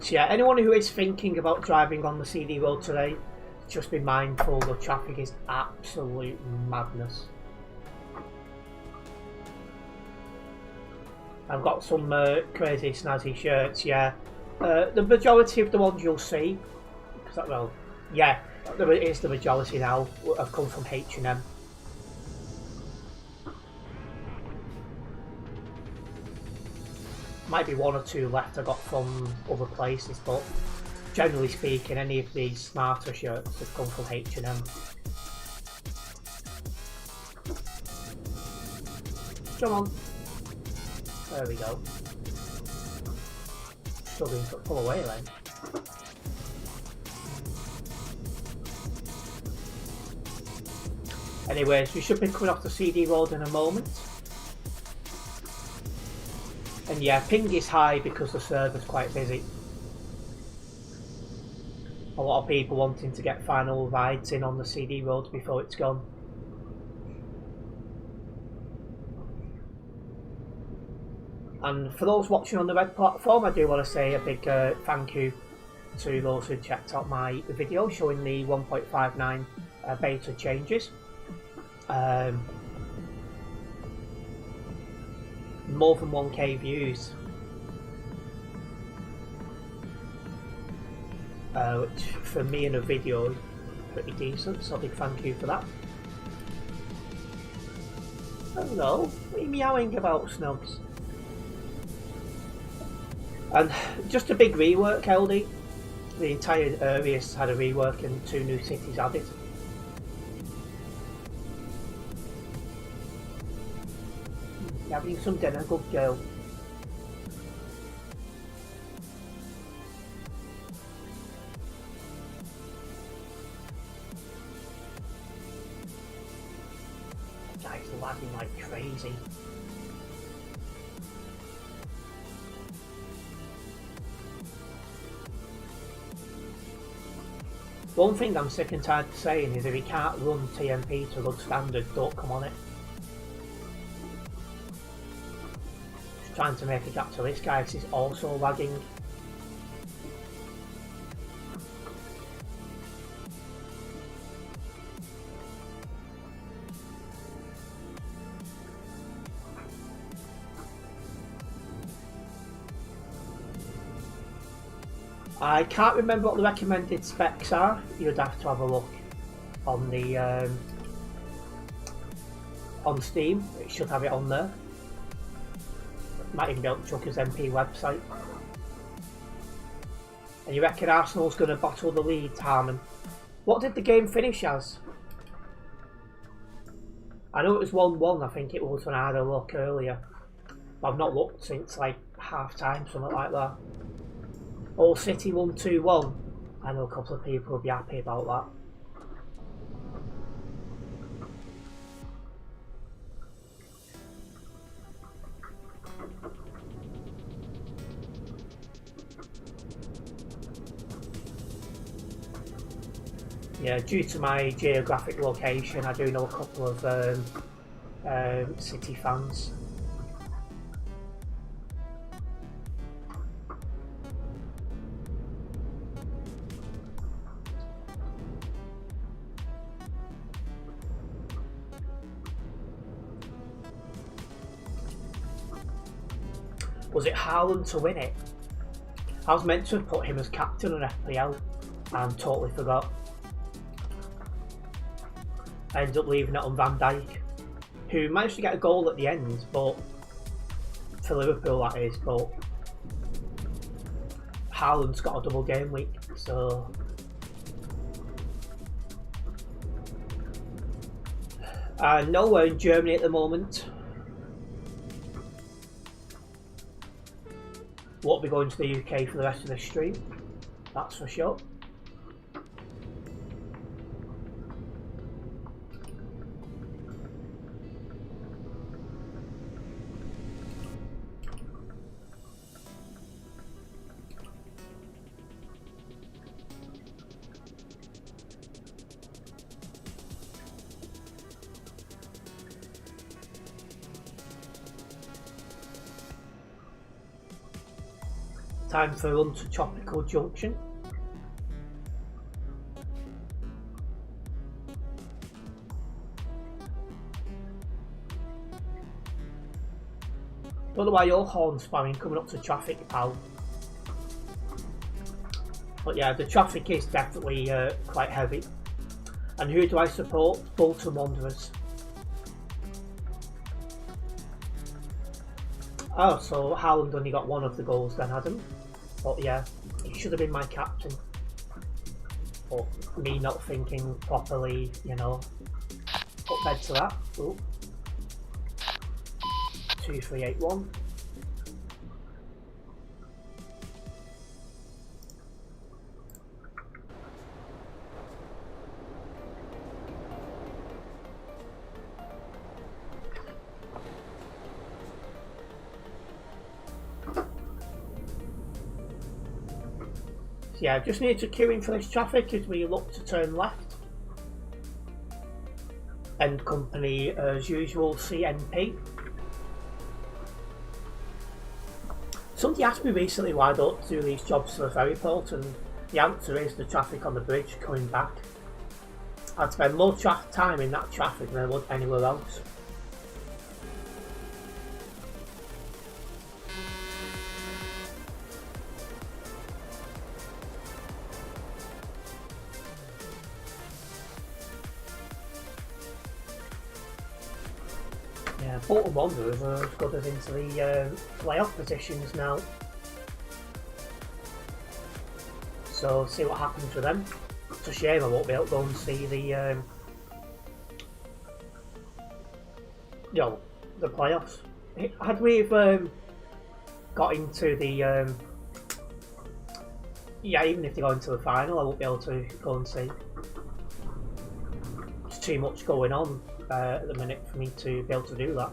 So yeah, anyone who is thinking about driving on the CD road today, just be mindful the traffic is absolute madness. I've got some crazy snazzy shirts, yeah. The majority of the ones you'll see, well, yeah, it is the majority now, have come from H&M. Might be 1 or 2 left I got from other places, but generally speaking, any of these smarter shirts have come from H&M. Come on. There we go. Struggling to pull away then. Anyways, we should be coming off the CD road in a moment. And yeah, ping is high because the server's quite busy. A lot of people wanting to get final rides in on the CD road before it's gone. And for those watching on the red platform, I do want to say a big thank you to those who checked out my video showing the 1.59 beta changes. More than 1k views, which for me in a video is pretty decent, so a big thank you for that. Hello, what are you meowing about, Snubs? And just a big rework, LD. The entire area's had a rework and 2 new cities added. Having some dinner, good girl. Guys lagging like crazy. One thing I'm sick and tired of saying is if you can't run TMP to good standard, don't come on it. trying to make a gap to this guy. This is also lagging. I can't remember what the recommended specs are. You'd have to have a look on the on Steam. It should have it on there. Might even be able to chuck his MP website. And you reckon Arsenal's going to bottle the lead, Harmon? What did the game finish as? I know it was 1-1, I think it was when I had a look earlier. But I've not looked since like half time, something like that. All City won 2-1. I know a couple of people will be happy about that. Yeah, due to my geographic location, I do know a couple of City fans. Was it Haaland to win it? I was meant to have put him as captain on FPL and totally forgot. I ended up leaving it on Van Dijk, who managed to get a goal at the end, but for Liverpool that is, but Haaland's got a double game week, so no, we're in Germany at the moment. Won't be going to the UK for the rest of the stream, that's for sure. Time for a run to Tropical Junction. Don't know why you're horn spamming coming up to traffic, pal. But yeah, the traffic is definitely quite heavy. And who do I support? Bolton Wanderers. Oh, so Haaland only got one of the goals then, Adam. But yeah, he should have been my captain. But me not thinking properly, you know, put bed to that. Ooh. 2-3-8-1. Yeah, just need to queue in for this traffic as we look to turn left. End company as usual, CNP. Somebody asked me recently why I don't do these jobs for the ferry port, and the answer is the traffic on the bridge coming back. I'd spend more time in that traffic than I would anywhere else. Yeah, Bolton Wanderers have got us into the playoff positions now. So see what happens with them. It's a shame I won't be able to go and see the the playoffs. Had we got into the even if they go into the final, I won't be able to go and see. There's too much going on at the minute for me to be able to do that.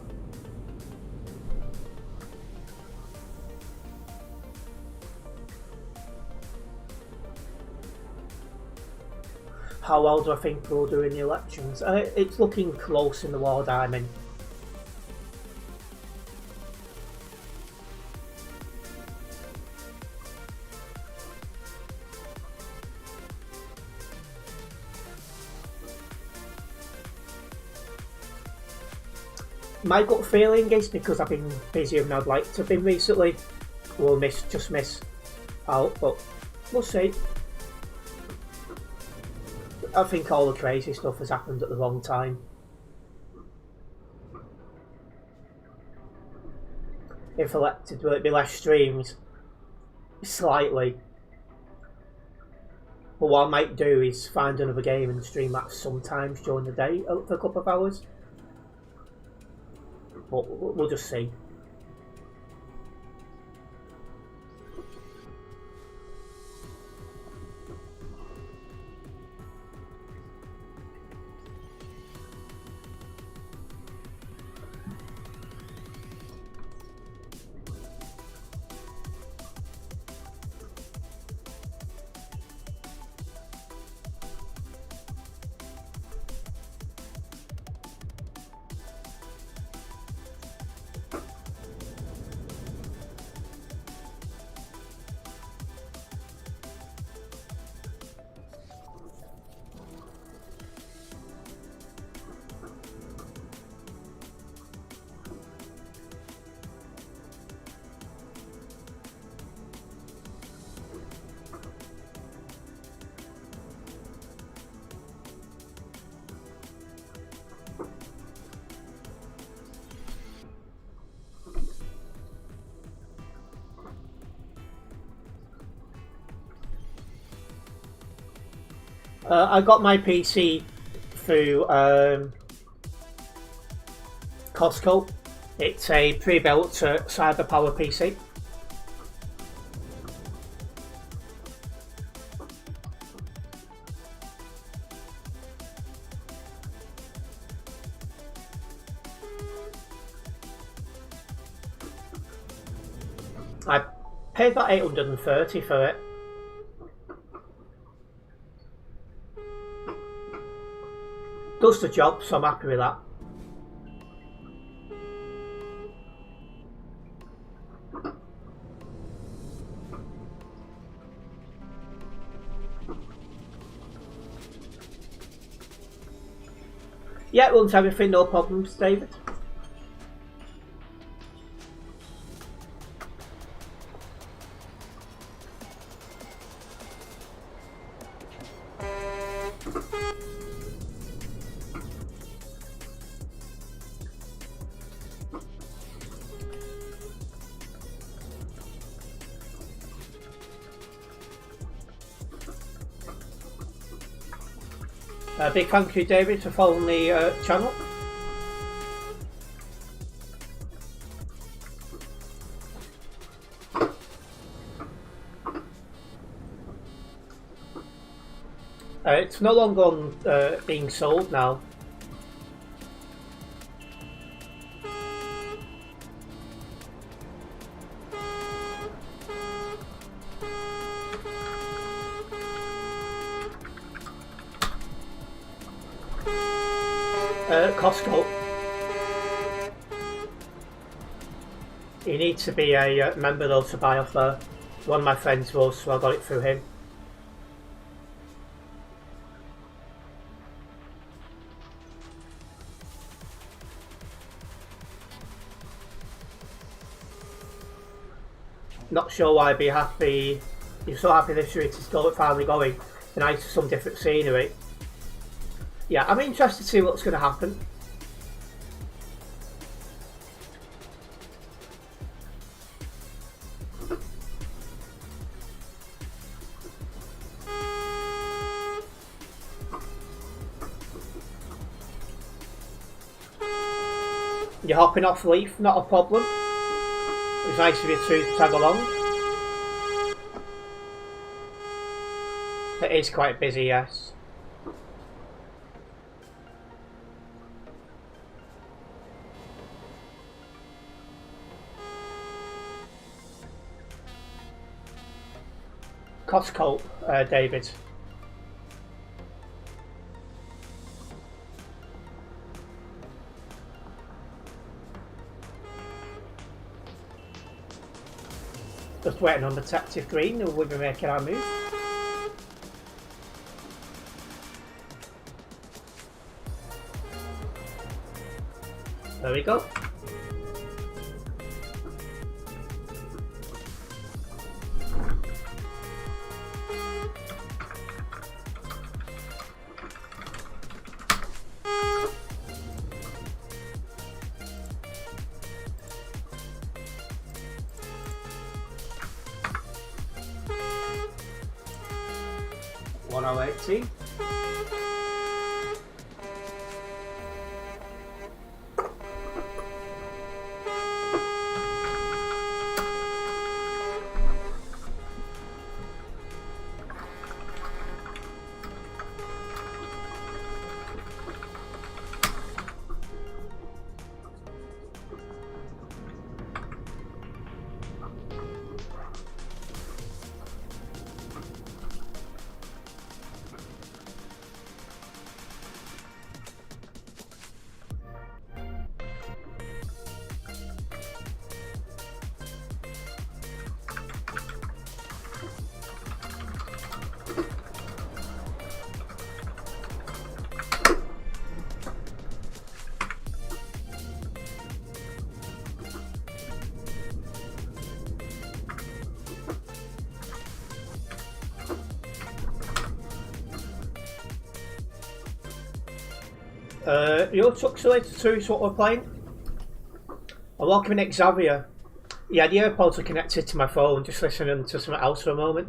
How well do I think we'll do in the elections? It's looking close in the ward I'm in. My gut feeling is because I've been busier than I'd like to have been recently, we'll just miss out, but we'll see. I think all the crazy stuff has happened at the wrong time. If elected, will it be less streams? Slightly. But what I might do is find another game and stream that sometimes during the day for a couple of hours. But we'll just see. I got my PC through Costco. It's a pre-built CyberPower PC. I paid about $830 for it. Does the job, so I'm happy with that. Yeah, runs everything, no problems, David. Big thank you, David, for following the channel. It's no longer on, being sold now. Costco. You need to be a member though to buy off there. One of my friends was, so I got it through him. Not sure why I'd be happy. You're so happy this route is finally going. Nice, some different scenery. Yeah, I'm interested to see what's going to happen. You're hopping off Leaf, not a problem. It was nice of you to tag along. It is quite busy, yes. Costco, David. Just waiting on Detective Green, and we'll be making our move. There we go. One oh 80. Your truck's related to what we're playing. I'm welcoming Nick Xavier. Yeah, the AirPods are connected to my phone, just listening to something else for a moment.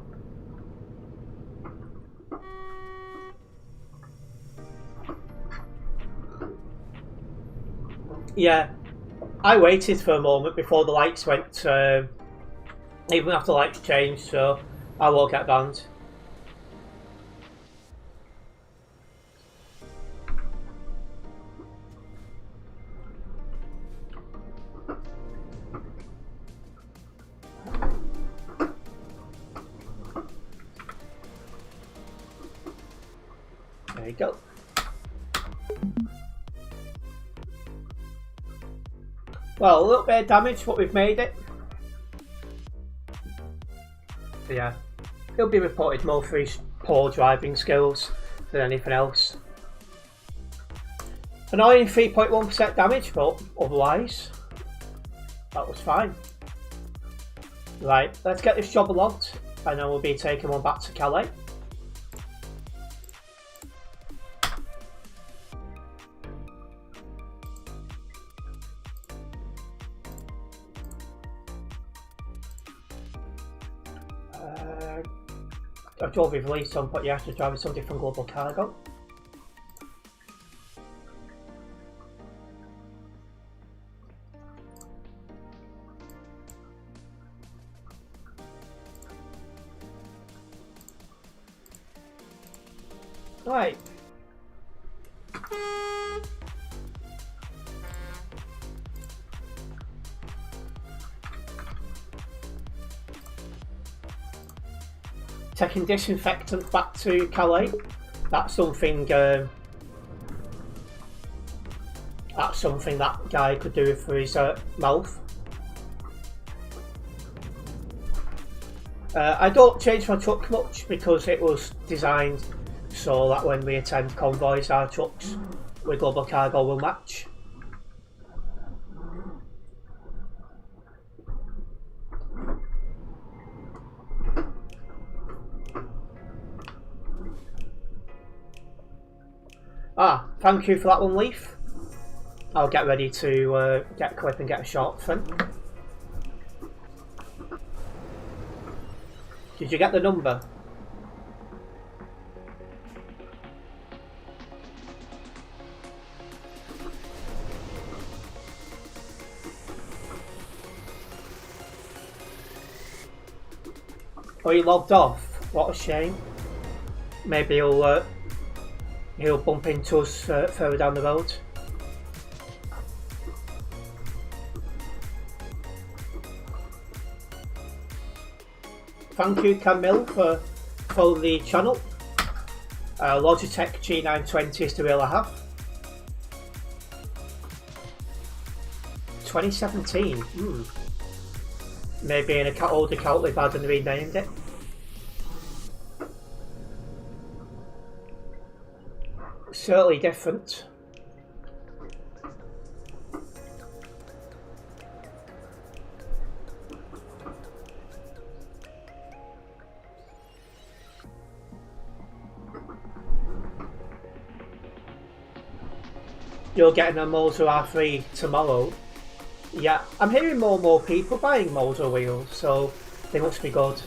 Yeah, I waited for a moment before the lights went, even after the lights changed, so I won't get banned. There you go. Well, a little bit of damage, but we've made it. So yeah, he'll be reported more for his poor driving skills than anything else. Annoying 3.1% damage, but otherwise, that was fine. Right, let's get this job logged, and then we'll be taking one back to Calais. I drove with Lee some, but you have to drive with some different global cargo. Right. Taking disinfectant back to Calais. That's something. That's something that guy could do for his mouth. I don't change my truck much because it was designed so that when we attend convoys, our trucks with global cargo will match. Ah, thank you for that one, Leaf. I'll get ready to get a clip and get a shot then. Did you get the number? Oh, he logged off. What a shame. Maybe he'll bump into us further down the road. Thank you, Camille, for following the channel. Logitech G920 is the wheel I have. 2017. Maybe in an older account they've had and renamed it. Certainly different. you're getting a Moser R3 tomorrow. Yeah, I'm hearing more and more people buying Moser wheels, so they must be good.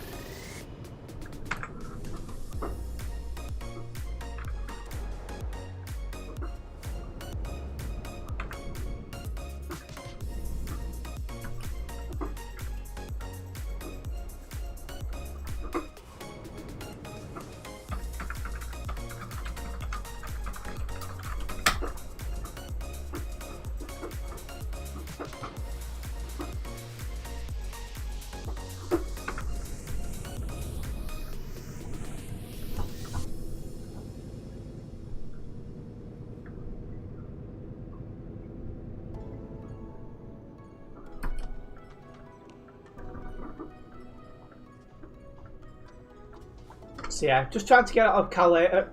So yeah, just trying to get out of Calala,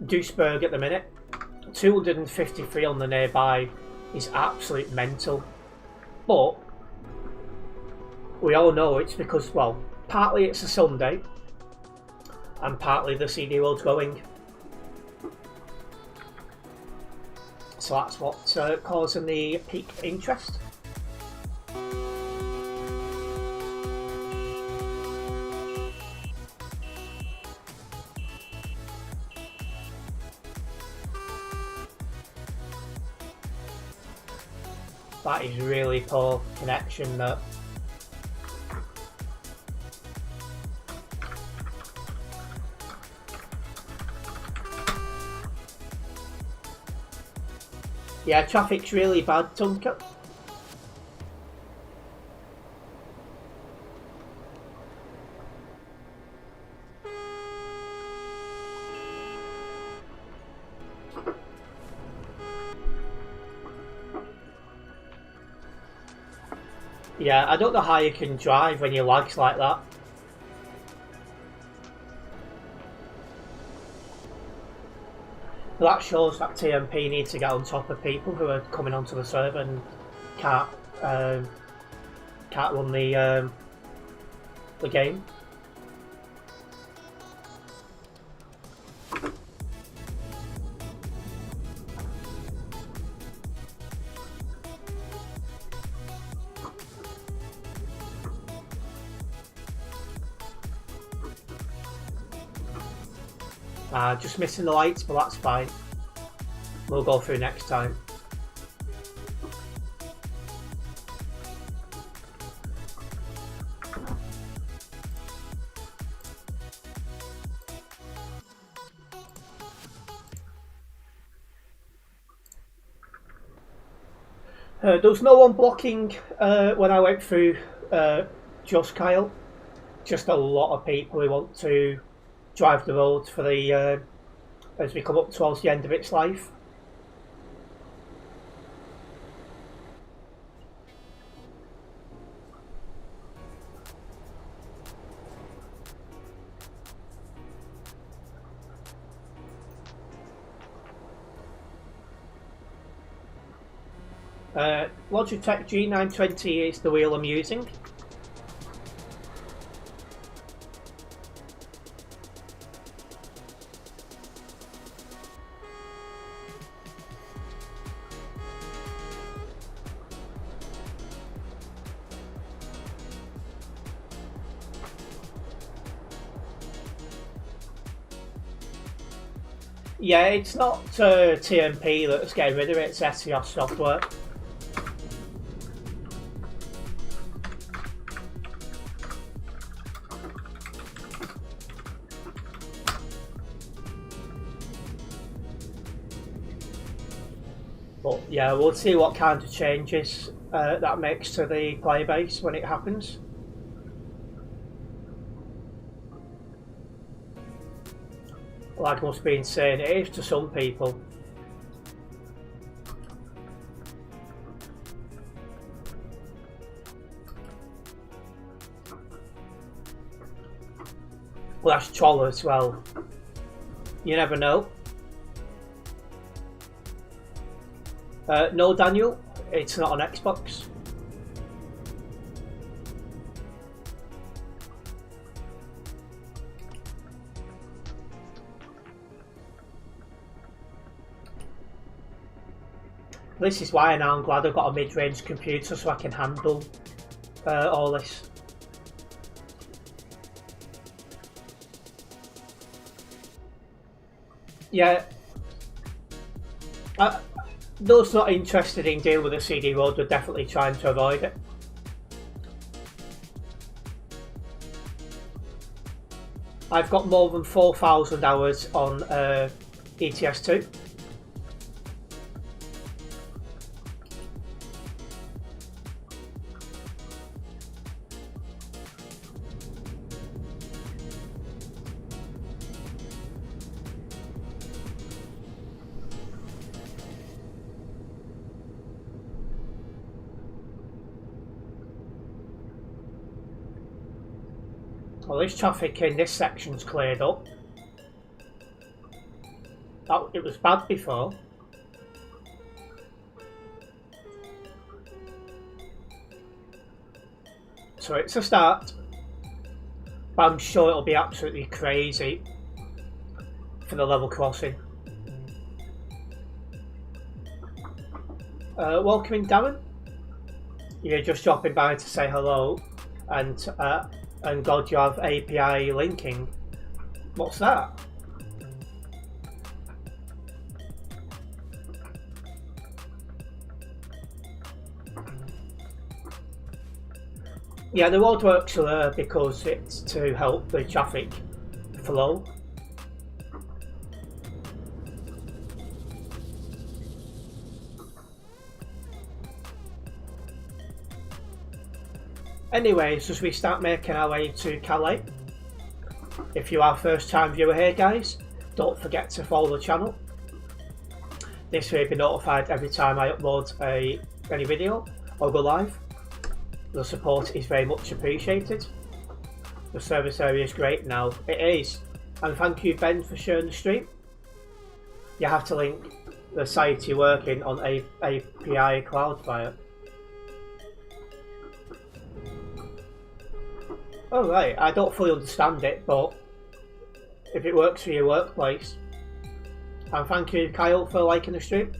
Duisburg at the minute. 253 on the nearby is absolute mental. But we all know it's because, well, partly it's a Sunday and partly the CD World's going. So that's what's causing the peak interest. That is really poor connection, that. Yeah, traffic's really bad, Tunker. Yeah, I don't know how you can drive when you lags like that. But that shows that TMP need to get on top of people who are coming onto the server and can't run the game. Just missing the lights, but that's fine. We'll go through next time. There was no one blocking when I went through Just Kyle. Just a lot of people who want to drive the road for the as we come up towards the end of its life. Logitech G920 is the wheel I'm using. Yeah, it's not TMP that's getting rid of it, it's SEOS software. But yeah, we'll see what kind of changes that makes to the player base when it happens. Lag must be insane. It is to some people. Well, that's troll as well. You never know. No, Daniel, it's not on Xbox. This is why now I'm glad I've got a mid-range computer so I can handle all this. Yeah. Those not interested in dealing with the CD road are definitely trying to avoid it. I've got more than 4,000 hours on ETS2. Well, this traffic in this section's cleared up. It was bad before. So it's a start. But I'm sure it'll be absolutely crazy for the level crossing. Welcome in, Darren. You're just dropping by to say hello, and God, you have API linking. What's that? Yeah, the roadworks are there because it's to help the traffic flow. Anyways, as we start making our way to Calais, if you are a first time viewer here guys, don't forget to follow the channel. This way you'll be notified every time I upload any video or go live. The support is very much appreciated. The service area is great now, it is. And thank you Ben for sharing the stream. You have to link the site you're working on API Cloud via. Oh right, I don't fully understand it, but if it works for your workplace. And thank you Kyle for liking the stream.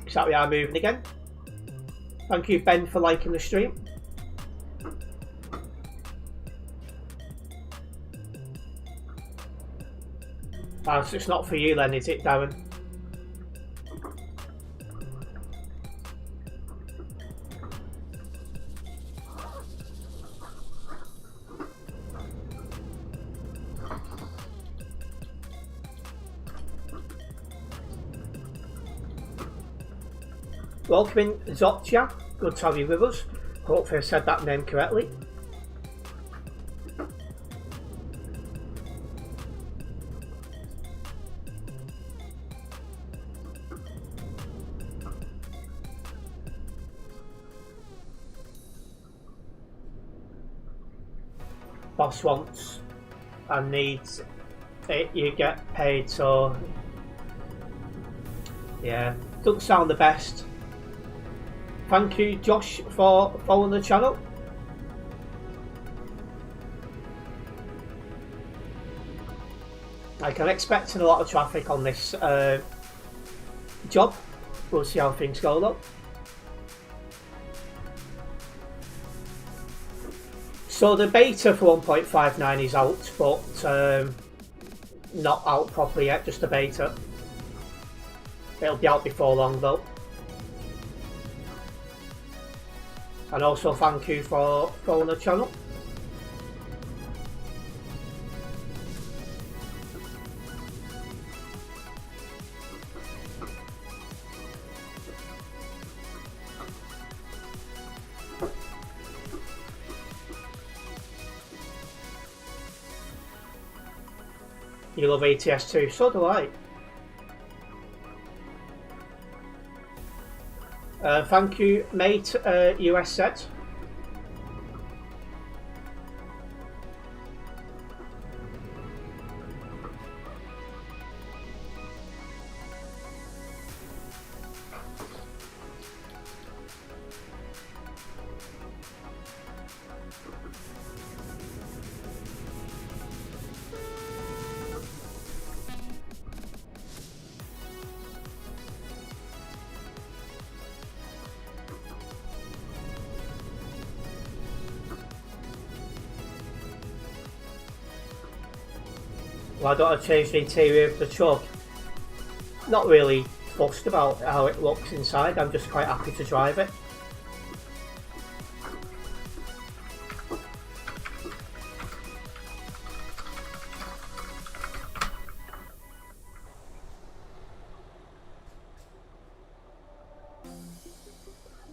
So we are moving again. Thank you Ben for liking the stream. So it's not for you then, is it, Darren? Welcome in, Zotja. Good to have you with us. Hopefully I said that name correctly. Boss wants and needs it, you get paid, so yeah, doesn't sound the best. Thank you Josh for following the channel. Like, I'm expecting a lot of traffic on this job. We'll see how things go though. So the beta for 1.59 is out, but not out properly yet, just a beta. It'll be out before long though. And also thank you for following the channel. You love ATS too, so do I. Thank you, mate, US set. Why don't I change the interior of the truck? Not really fussed about how it looks inside, I'm just quite happy to drive it.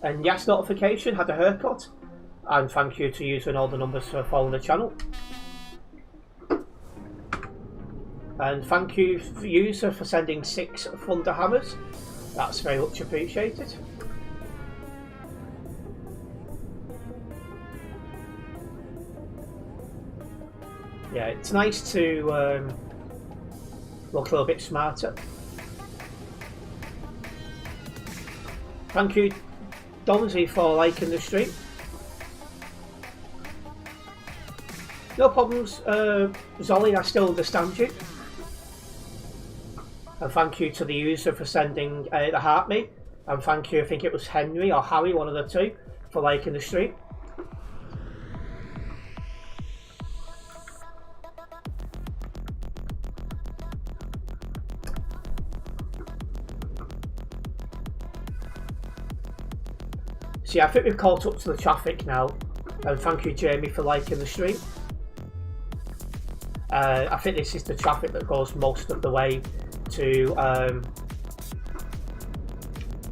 And yes, notification, had a haircut. And thank you to using all the numbers for following the channel. And thank you, user, for sending 6 Thunder Hammers. That's very much appreciated. Yeah, it's nice to look a little bit smarter. Thank you, Donzy, for liking the stream. No problems, Zolly, I still understand you. And thank you to the user for sending the heart me. And thank you, I think it was Henry or Harry, one of the two, for liking the stream. So yeah, I think we've caught up to the traffic now. And thank you, Jamie, for liking the stream. I think this is the traffic that goes most of the way to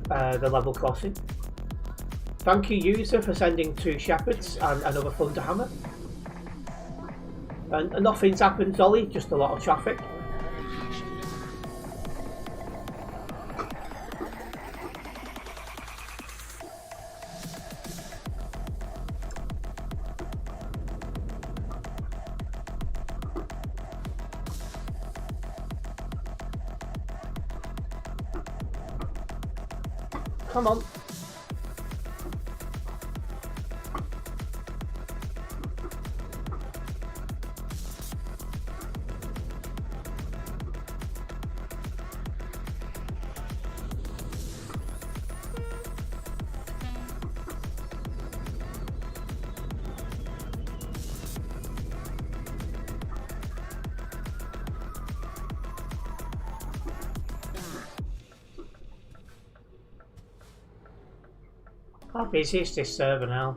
the level crossing. Thank you, user, for sending 2 shepherds and another thunder hammer. And nothing's happened, Zolly, just a lot of traffic. Come on. How busy is this server now?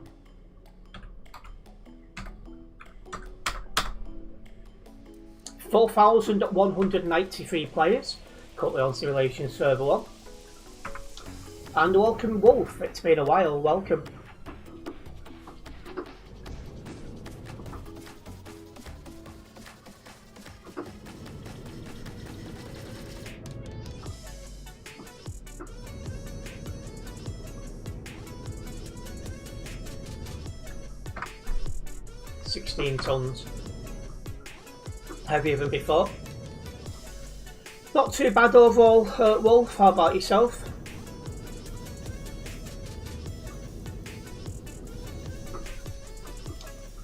(4,193 players currently on Simulation Server 1. And welcome, Wolf. It's been a while. Welcome. Tons heavier than before. Not too bad overall, Wolf. How about yourself?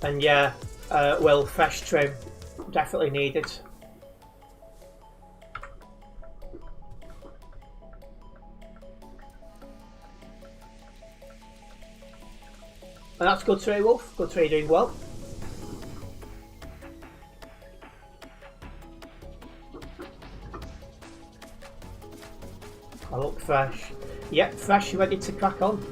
And yeah, well, fresh trim definitely needed. And that's good to hear, Wolf. Good to hear you're doing well. I look fresh. Yep, fresh, ready to crack on.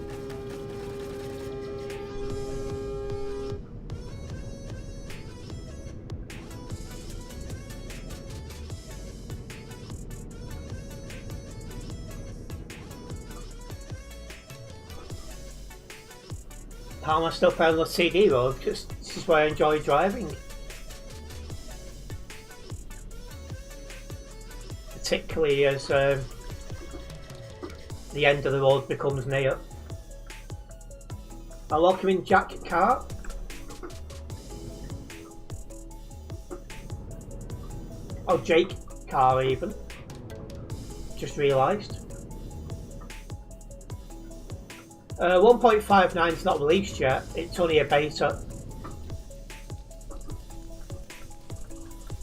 How am I still playing on the CD road? Because this is where I enjoy driving. Particularly as the end of the road becomes near. I welcome in Jack Carr. Oh, Jake Carr even. Just realised. 1.59 is not released yet. It's only a beta.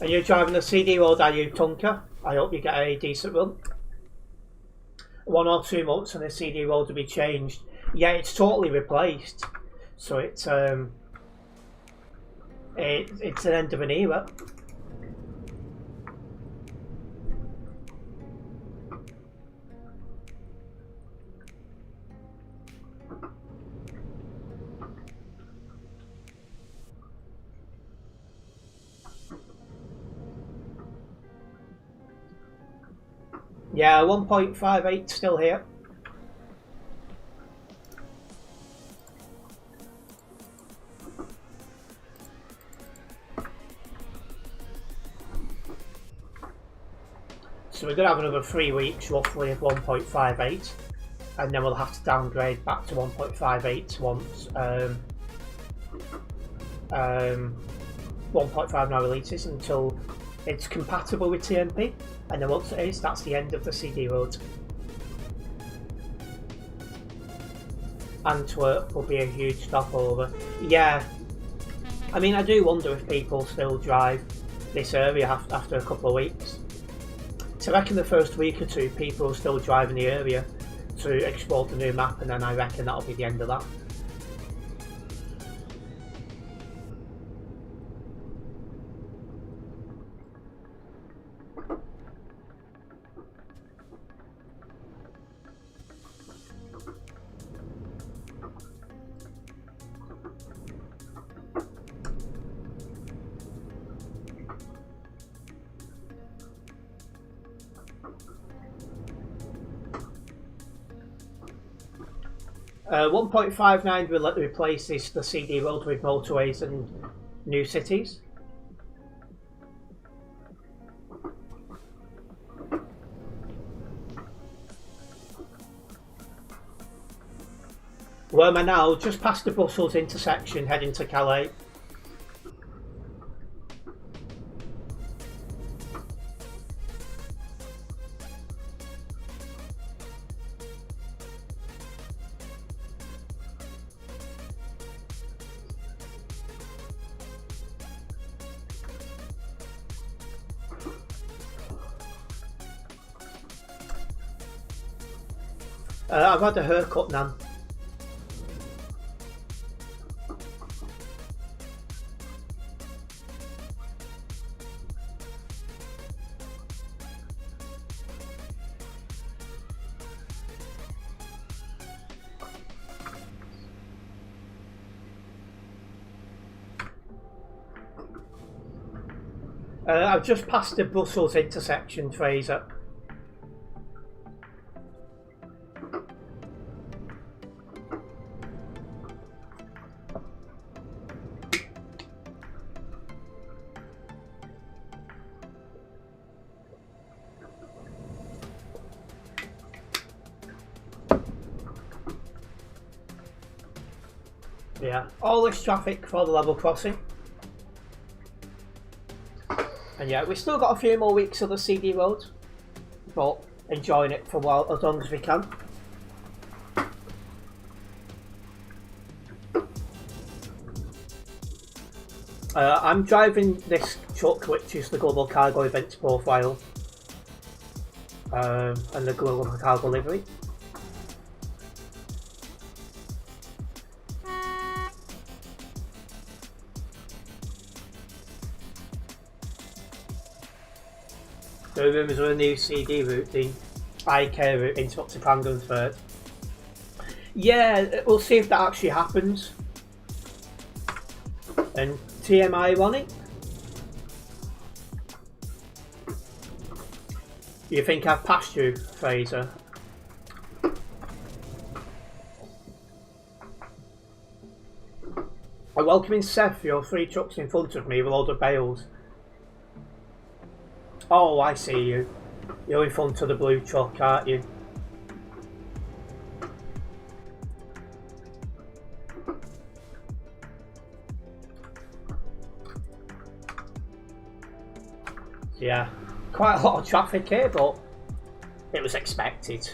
And you're driving the CD road, are you, Tunker? I hope you get a decent run. 1 or 2 months and the CD road will be changed. Yeah, it's totally replaced. So it's an end of an era. Yeah, 1.58 still here. So we're going to have another 3 weeks roughly of 1.58, and then we'll have to downgrade back to 1.58 once 1.5 releases until it's compatible with TMP, and then once it is, that's the end of the CD road. Antwerp will be a huge stopover. Yeah, I mean, I do wonder if people still drive this area after a couple of weeks. So I reckon the first week or two people will still drive in the area to explore the new map, and then I reckon that'll be the end of that. 1.59 replaces the CD road with motorways and new cities. Where am I now? Just past the Brussels intersection, heading to Calais. I've had a haircut, Nan. I've just passed the Brussels intersection, Fraser. Yeah, all this traffic for the level crossing. And yeah, we've still got a few more weeks of the CD road, but enjoying it for a while, as long as we can. I'm driving this truck, which is the Global Cargo Events Profile, and the Global Cargo Livery. The rumours of a new CD route, the IK route into up to Pangundsford. Yeah, we'll see if that actually happens. And TMI on it. You think I've passed you, Fraser? I'm welcoming Seth, your 3 trucks in front of me with a load of bales. Oh, I see you. You're in front of the blue truck, aren't you? Yeah, quite a lot of traffic here, but it was expected.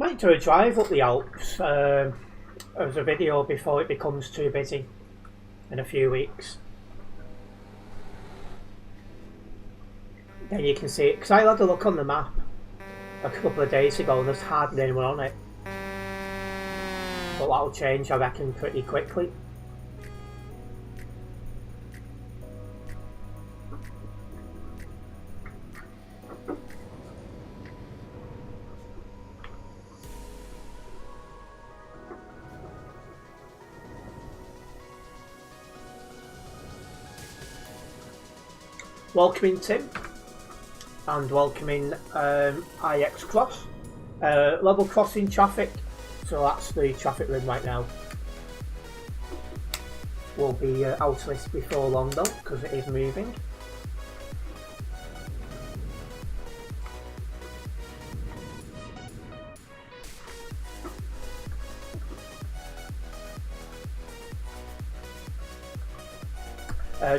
Might do a drive up the Alps as a video before it becomes too busy in a few weeks. Then you can see it, because I had a look on the map a couple of days ago and there's hardly anyone on it. But that'll change, I reckon, pretty quickly. Welcoming Tim, and welcoming IX Cross. Level crossing traffic, so that's the traffic rim right now. Will be out of this before long though, because it is moving.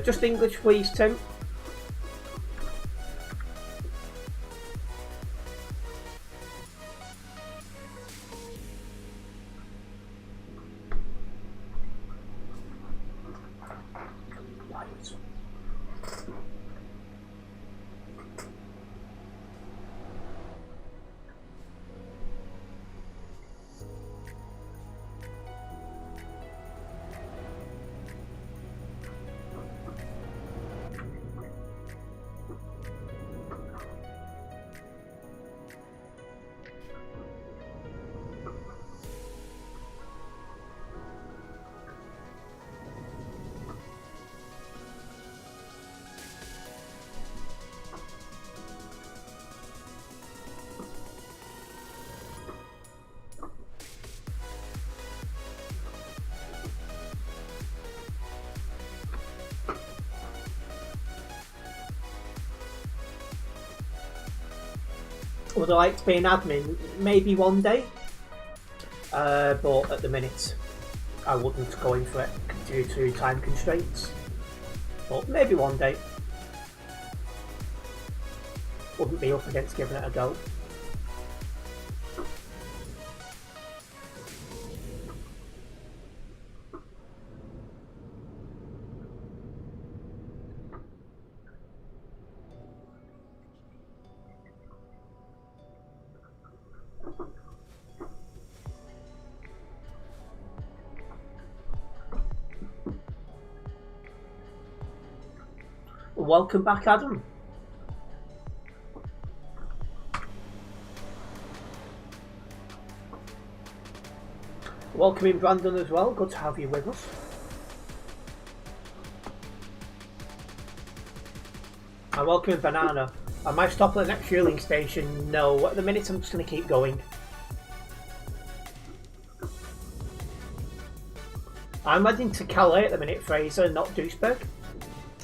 Just English please, Tim. Would I like to be an admin? Maybe one day, but at the minute I wouldn't go in for it due to time constraints. But maybe one day. Wouldn't be up against giving it a go. Welcome back, Adam. Welcoming Brandon as well. Good to have you with us. And welcoming Banana. I might stop at the next fueling station. No, at the minute I'm just going to keep going. I'm heading to Calais at the minute, Fraser, not Duisburg.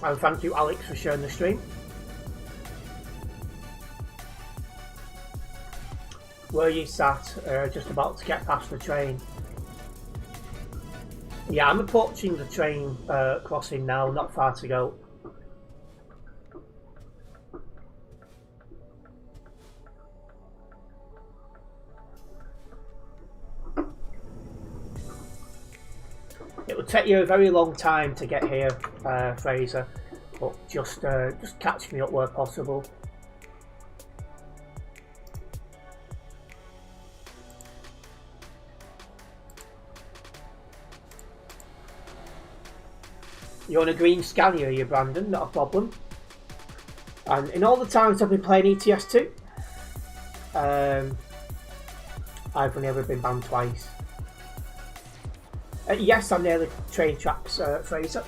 And thank you, Alex, for sharing the stream. Where you sat, just about to get past the train. Yeah, I'm approaching the train crossing now, not far to go. It will take you a very long time to get here, Fraser, but just catch me up where possible. You're on a green Scania, you Brandon, not a problem. And in all the times I've been playing ETS2, I've only ever been banned twice. Yes, I'm near the train tracks, Fraser.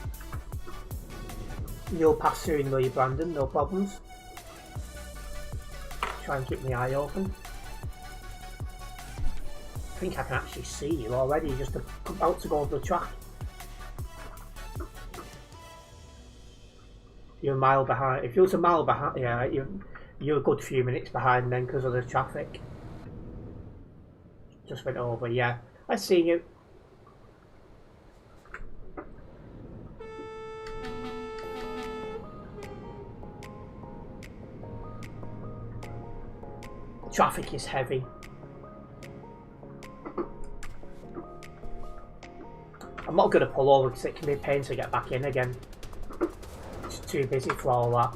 You'll pass soon, will you, Brandon? No problems. Try and keep my eye open. I think I can actually see you already, just about to go over the track. You're a mile behind. If you was a mile behind, yeah, you're a good few minutes behind then because of the traffic. Just went over, yeah. I see you. Traffic is heavy. I'm not going to pull over because it can be a pain to get back in again. It's too busy for all that.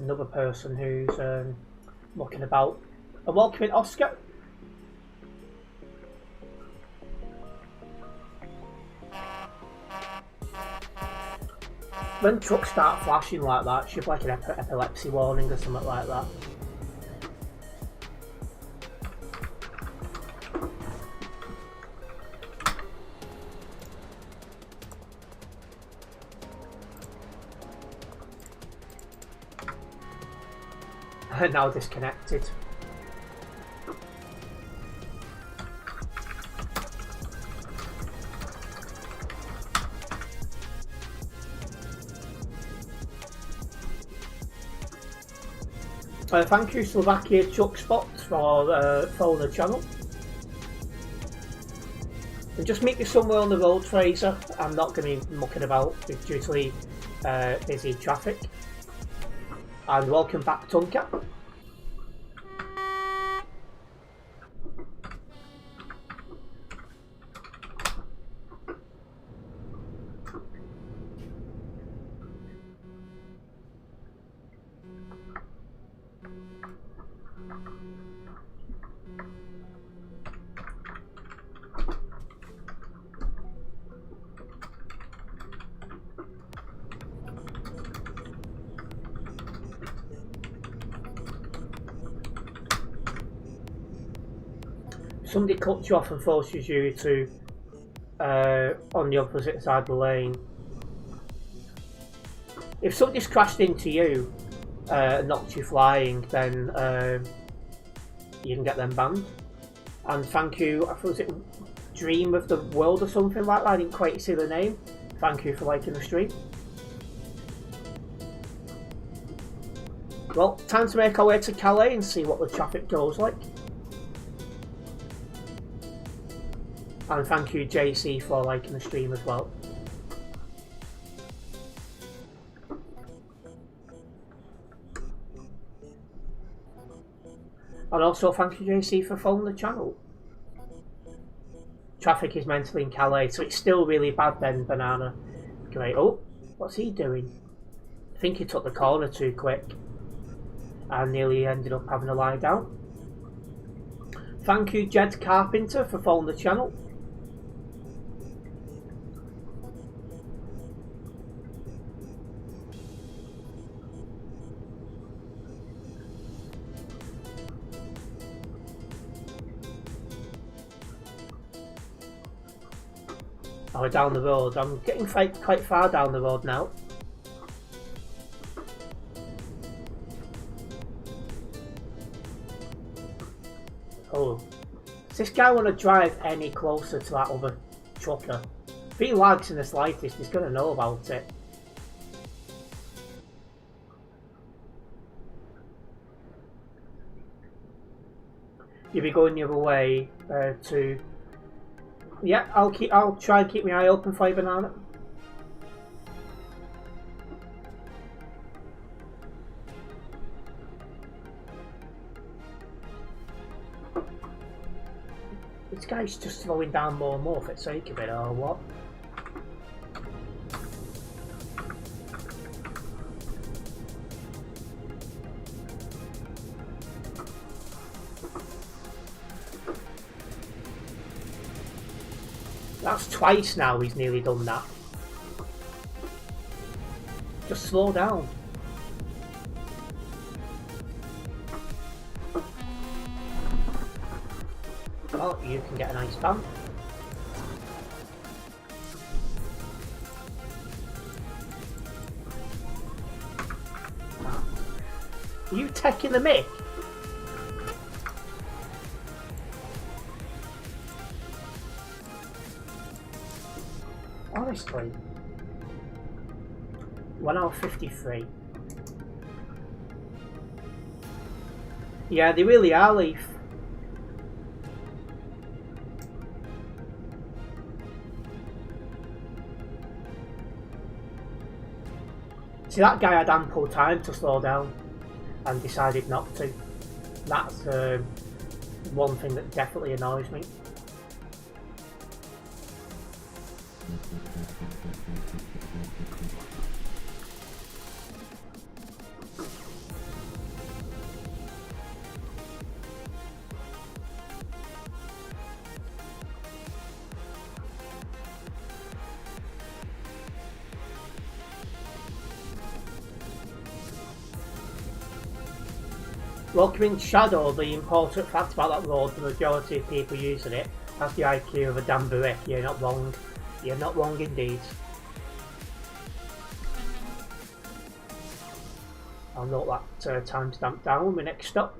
Another person who's looking about. And welcome Oscar. When trucks start flashing like that, it should be like an epilepsy warning or something like that. Now disconnected. Thank you Slovakia Chuck Spot for following the channel. And just meet me somewhere on the road, Fraser. I'm not going to be mucking about due to busy traffic. And welcome back, Tunka. Somebody cuts you off and forces you to on the opposite side of the lane. If somebody's crashed into you and knocked you flying, then you can get them banned. And thank you, I thought was it Dream of the World or something like that, I didn't quite see the name. Thank you for liking the stream. Well, time to make our way to Calais and see what the traffic goes like. And thank you JC for liking the stream as well. And also thank you JC for following the channel. Traffic is mentally in Calais, so it's still really bad then, Banana. Great. Oh, what's he doing? I think he took the corner too quick and nearly ended up having a lie down. Thank you Jed Carpenter for following the channel. Oh, we're down the road. I'm getting quite far down the road now. Oh, does this guy want to drive any closer to that other trucker? If he lags in the slightest, he's going to know about it. You'll be going the other way to... Yeah, I'll try and keep my eye open for you, Banana. This guy's just slowing down more and more for the sake of it, or what? That's twice now he's nearly done that. Just slow down. Well, you can get a nice ban. Are you taking the mic? Honestly. 1 hour 53. Yeah, they really are, Leaf. See, that guy had ample time to slow down and decided not to. That's one thing that definitely annoys me. Welcoming Shadow, the important fact about that road, the majority of people using it has the IQ of a damn brick. You're not wrong. You're not wrong indeed. I'll note that timestamp down my next stop.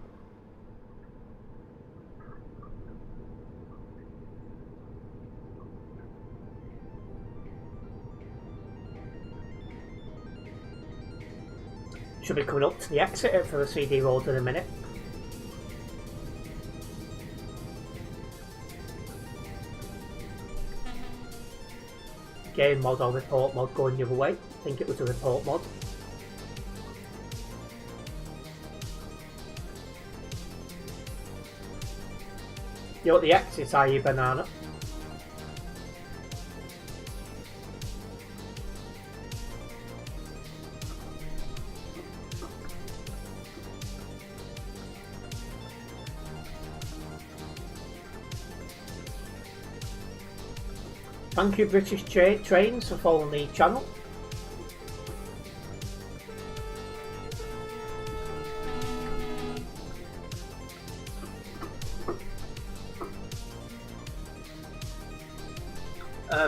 Should be coming up to the exit for the CD road in a minute. Game mod or report mod going the other way. I think it was a report mod. You're at the exit, are you, Banana? Thank you, British Trains, for following the channel.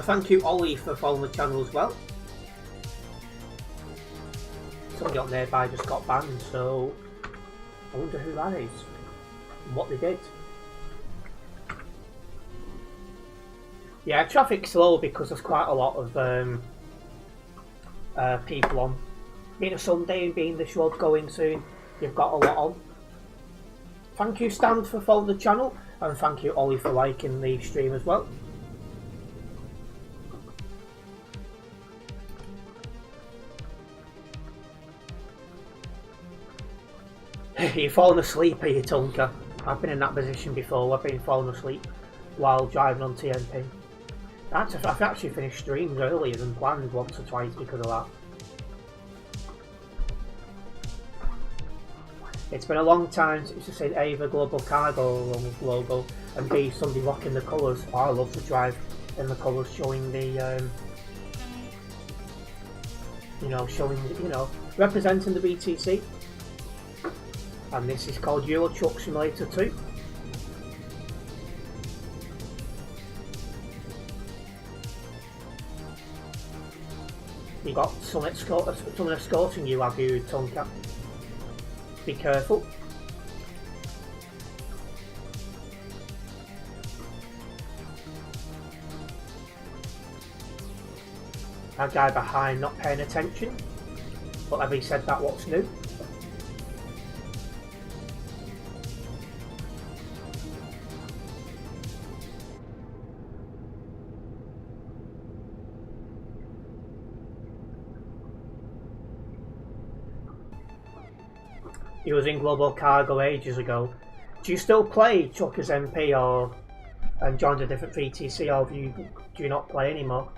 Thank you, Ollie, for following the channel as well. Somebody up nearby just got banned, so I wonder who that is and what they did. Yeah, traffic's slow because there's quite a lot of people on. Being a Sunday and being this road going soon, you've got a lot on. Thank you, Stan, for following the channel, and thank you, Ollie, for liking the stream as well. You're falling asleep, are you, Tonka? I've been in that position before. I've been falling asleep while driving on TNP. I've actually finished streams earlier than planned once or twice because of that. It's been a long time since you've seen A, the Global Cargo logo, and B, somebody rocking the colours. Oh, I love to drive in the colours, showing the, representing the BTC. And this is called Euro Truck Simulator 2. You got someone escorting you, have you, Tonka? Be careful. That guy behind not paying attention. But having said that, what's new? He was in Global Cargo ages ago. Do you still play Truckers MP and joined a different VTC, or do you not play anymore?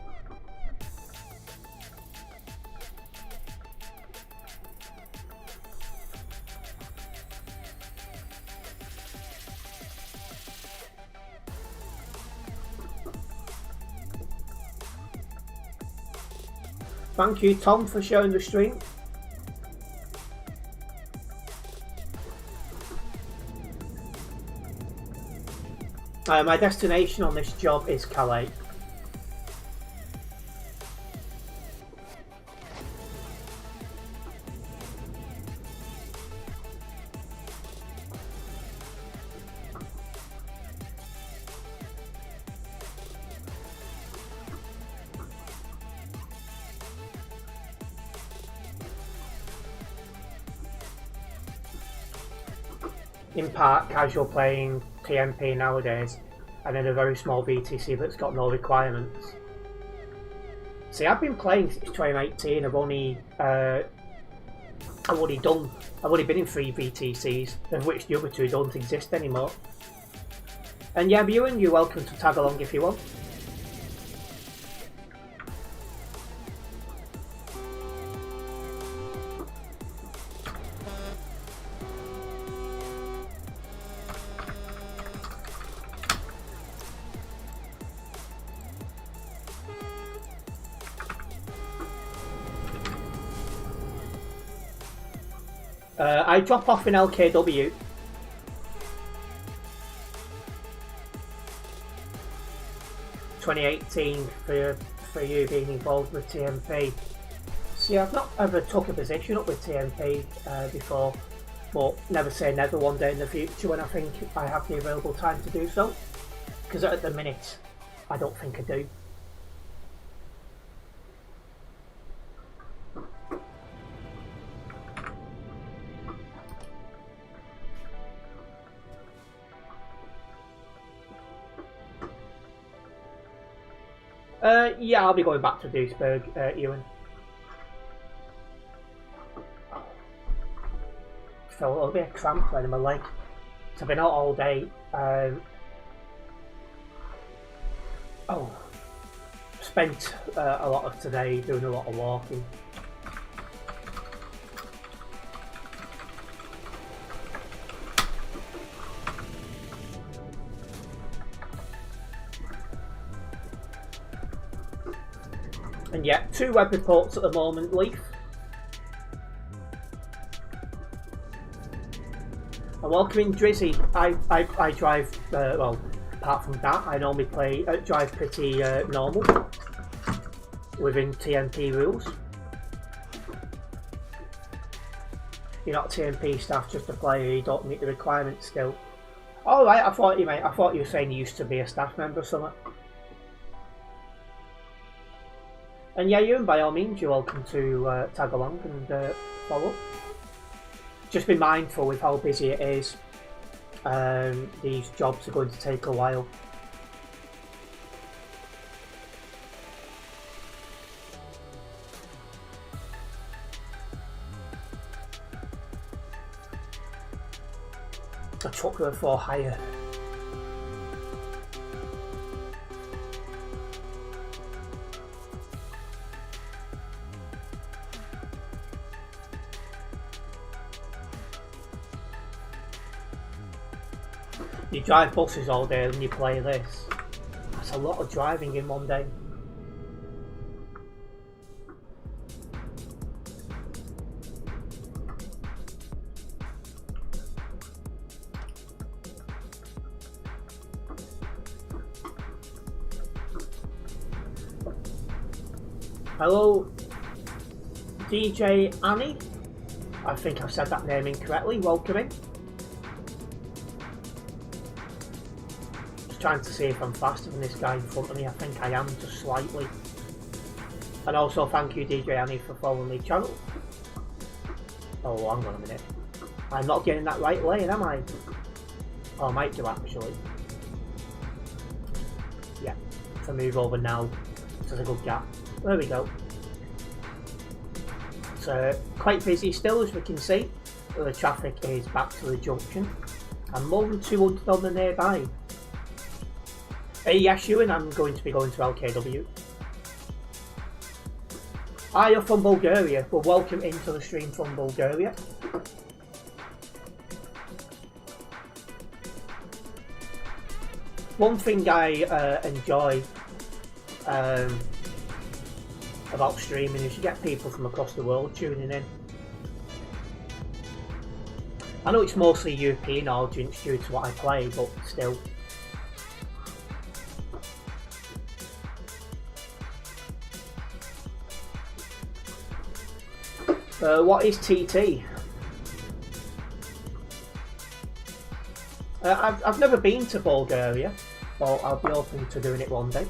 Thank you, Tom, for sharing the stream. My destination on this job is Calais. in part casual playing TMP nowadays, and then a very small VTC that's got no requirements. See, I've been playing since 2018. I've only been in 3 VTCs, of which the other 2 don't exist anymore. And yeah, Ewan, you're welcome to tag along if you want. I drop off in LKW. (2018) for you being involved with TMP. See, I've not ever took a position up with TMP before, but never say never. One day in the future when I think I have the available time to do so, because at the minute I don't think I do. Yeah, I'll be going back to Duisburg, Ewan. Felt a little bit of cramp then in my leg. So I've been out all day. Spent a lot of today doing a lot of walking. And yeah, 2 web reports at the moment, Leaf. I'm welcoming Drizzy. I drive, well, apart from that, I normally drive pretty normal within TMP rules. You're not TMP staff, just a player, you don't meet the requirements still. Alright, I thought you were saying you used to be a staff member or something. And yeah, Ewan, by all means, you're welcome to tag along and follow. Just be mindful with how busy it is. These jobs are going to take a while. A trucker for hire. You drive buses all day and you play this. That's a lot of driving in one day. Hello, DJ Annie. I think I've said that name incorrectly. Welcome in. Trying to see if I'm faster than this guy in front of me. I think I am, just slightly. And also thank you, DJ Annie, for following the channel. Oh, hang on a minute. I'm not getting that right lane, am I? Oh, I might do actually. Yeah, if I move over now, there's a good gap. There we go. So, quite busy still, as we can see. The traffic is back to the junction. And more than 200 on the nearby. Yes, Ewan, I'm going to be going to LKW. You're from Bulgaria. Well, welcome into the stream from Bulgaria. One thing I enjoy about streaming is you get people from across the world tuning in. I know it's mostly European audience due to what I play, but still. What is TT? I've never been to Bulgaria, but I'll be open to doing it one day.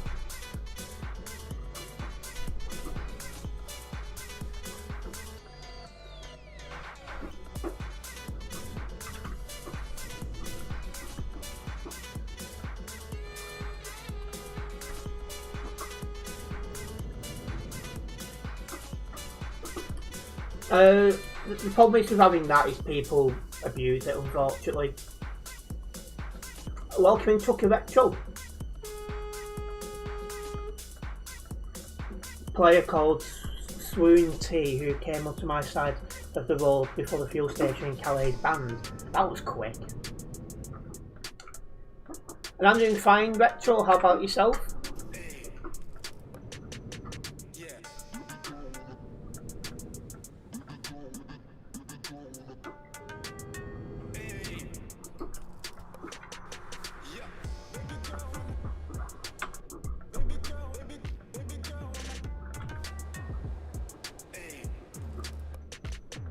The problem is with having that is people abuse it, unfortunately. Welcome in Tucker Retro. Player called Swoon T, who came onto my side of the road before the fuel station in Calais banned. That was quick. And I'm doing fine, Retro. How about yourself?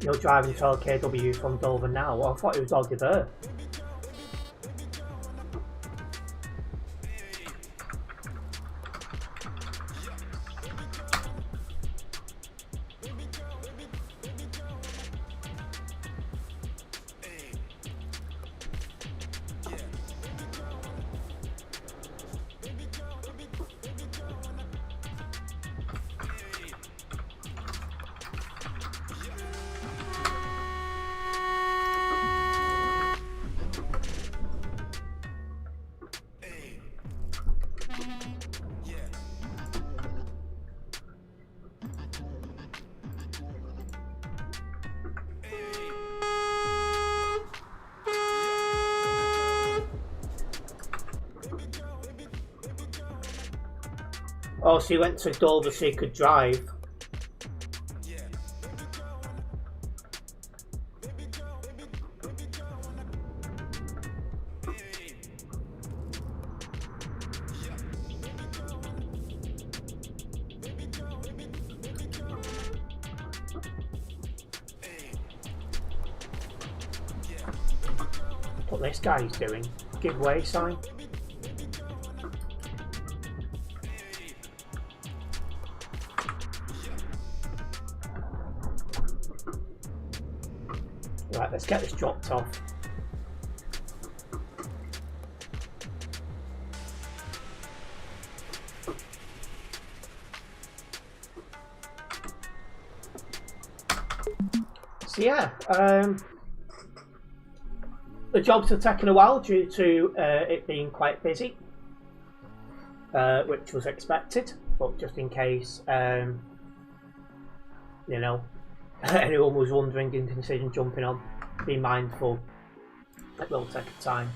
You're driving to LKW from Dover now? Well, I thought it was already there. Oh, so you went to Dover so you could drive? What this guy's doing? Giveaway sign? Right, let's get this dropped off. So yeah, the jobs are taking a while due to it being quite busy, which was expected, but just in case, you know, anyone was wondering and considering jumping on, be mindful, it will take time.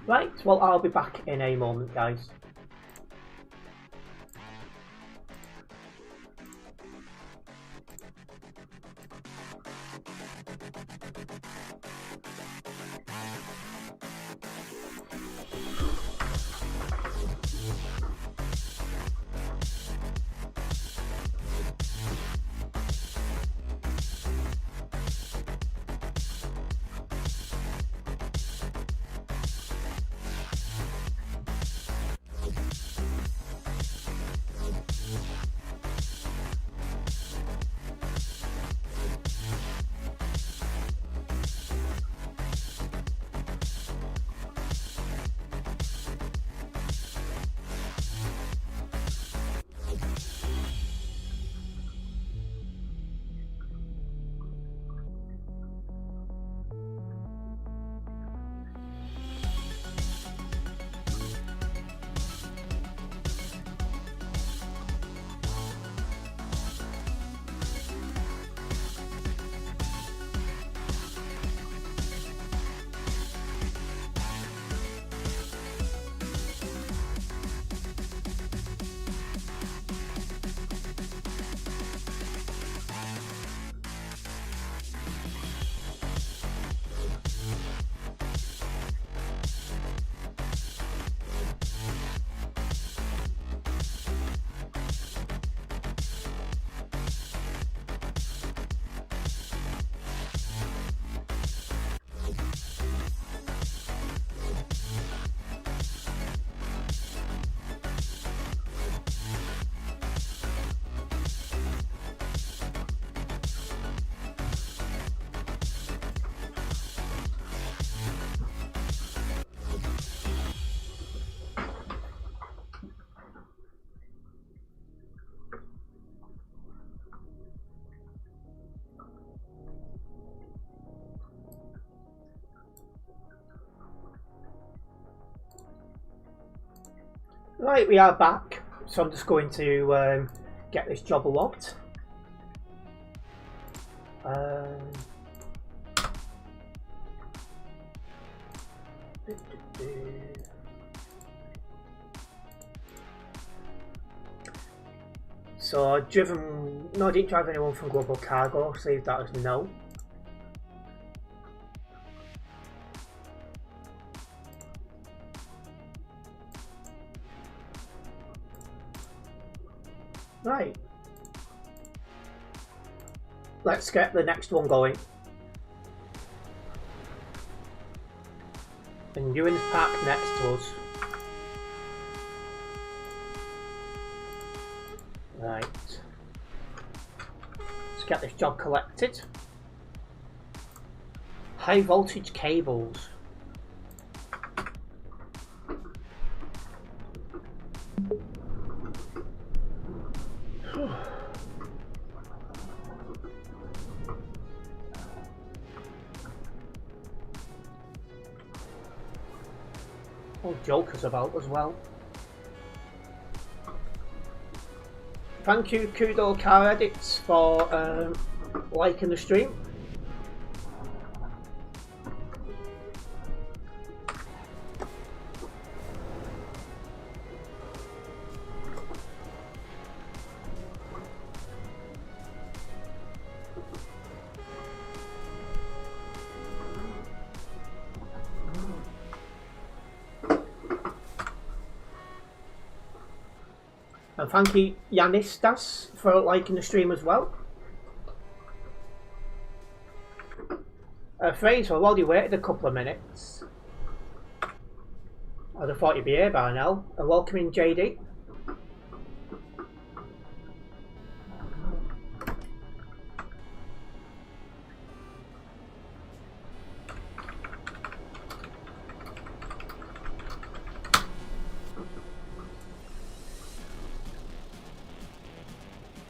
Right, well, I'll be back in a moment, guys. Right, we are back. So I'm just going to get this job unlocked. So I've driven. No, I didn't drive anyone from Global Cargo. Save that as no. Right. Let's get the next one going. And you're in the park next to us. Right. Let's get this job collected. High voltage cables. Oh, Joker's about as well. Thank you, Kudo Car Edits, for liking the stream. And thank you, Yanistas, for liking the stream as well. Fraser, I've already waited a couple of minutes. I'd have thought you'd be here by now. And welcome in, JD.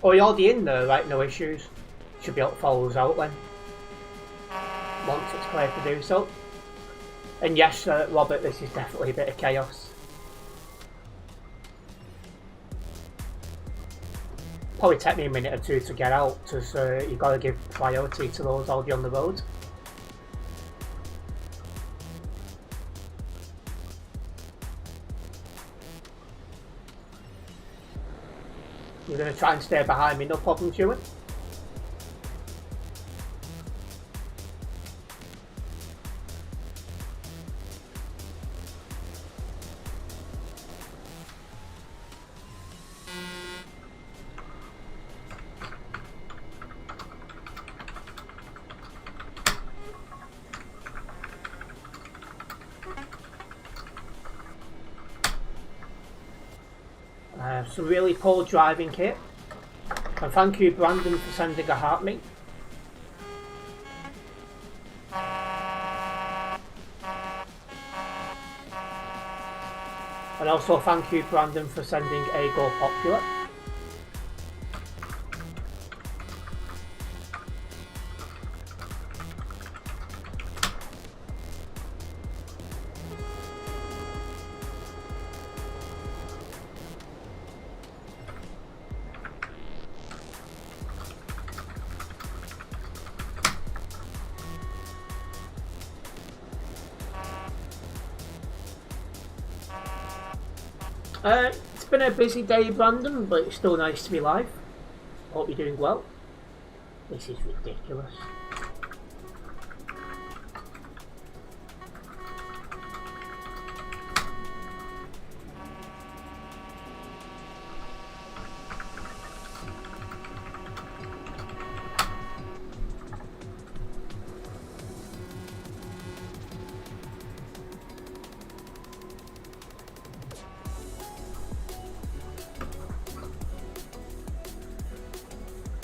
Oh, you're already in there, right? No issues. Should be able to follow us out then. Once it's clear to do so. And yes, Robert, this is definitely a bit of chaos. Probably take me a minute or two to get out, because you've got to give priority to those already on the road. You're going to try and stay behind me, no problem, Chewan. Some really poor driving kit. And thank you, Brandon, for sending a heart me. And also thank you, Brandon, for sending a Go Popular. It's been a busy day, Brandon, but it's still nice to be live. Hope you're doing well. This is ridiculous.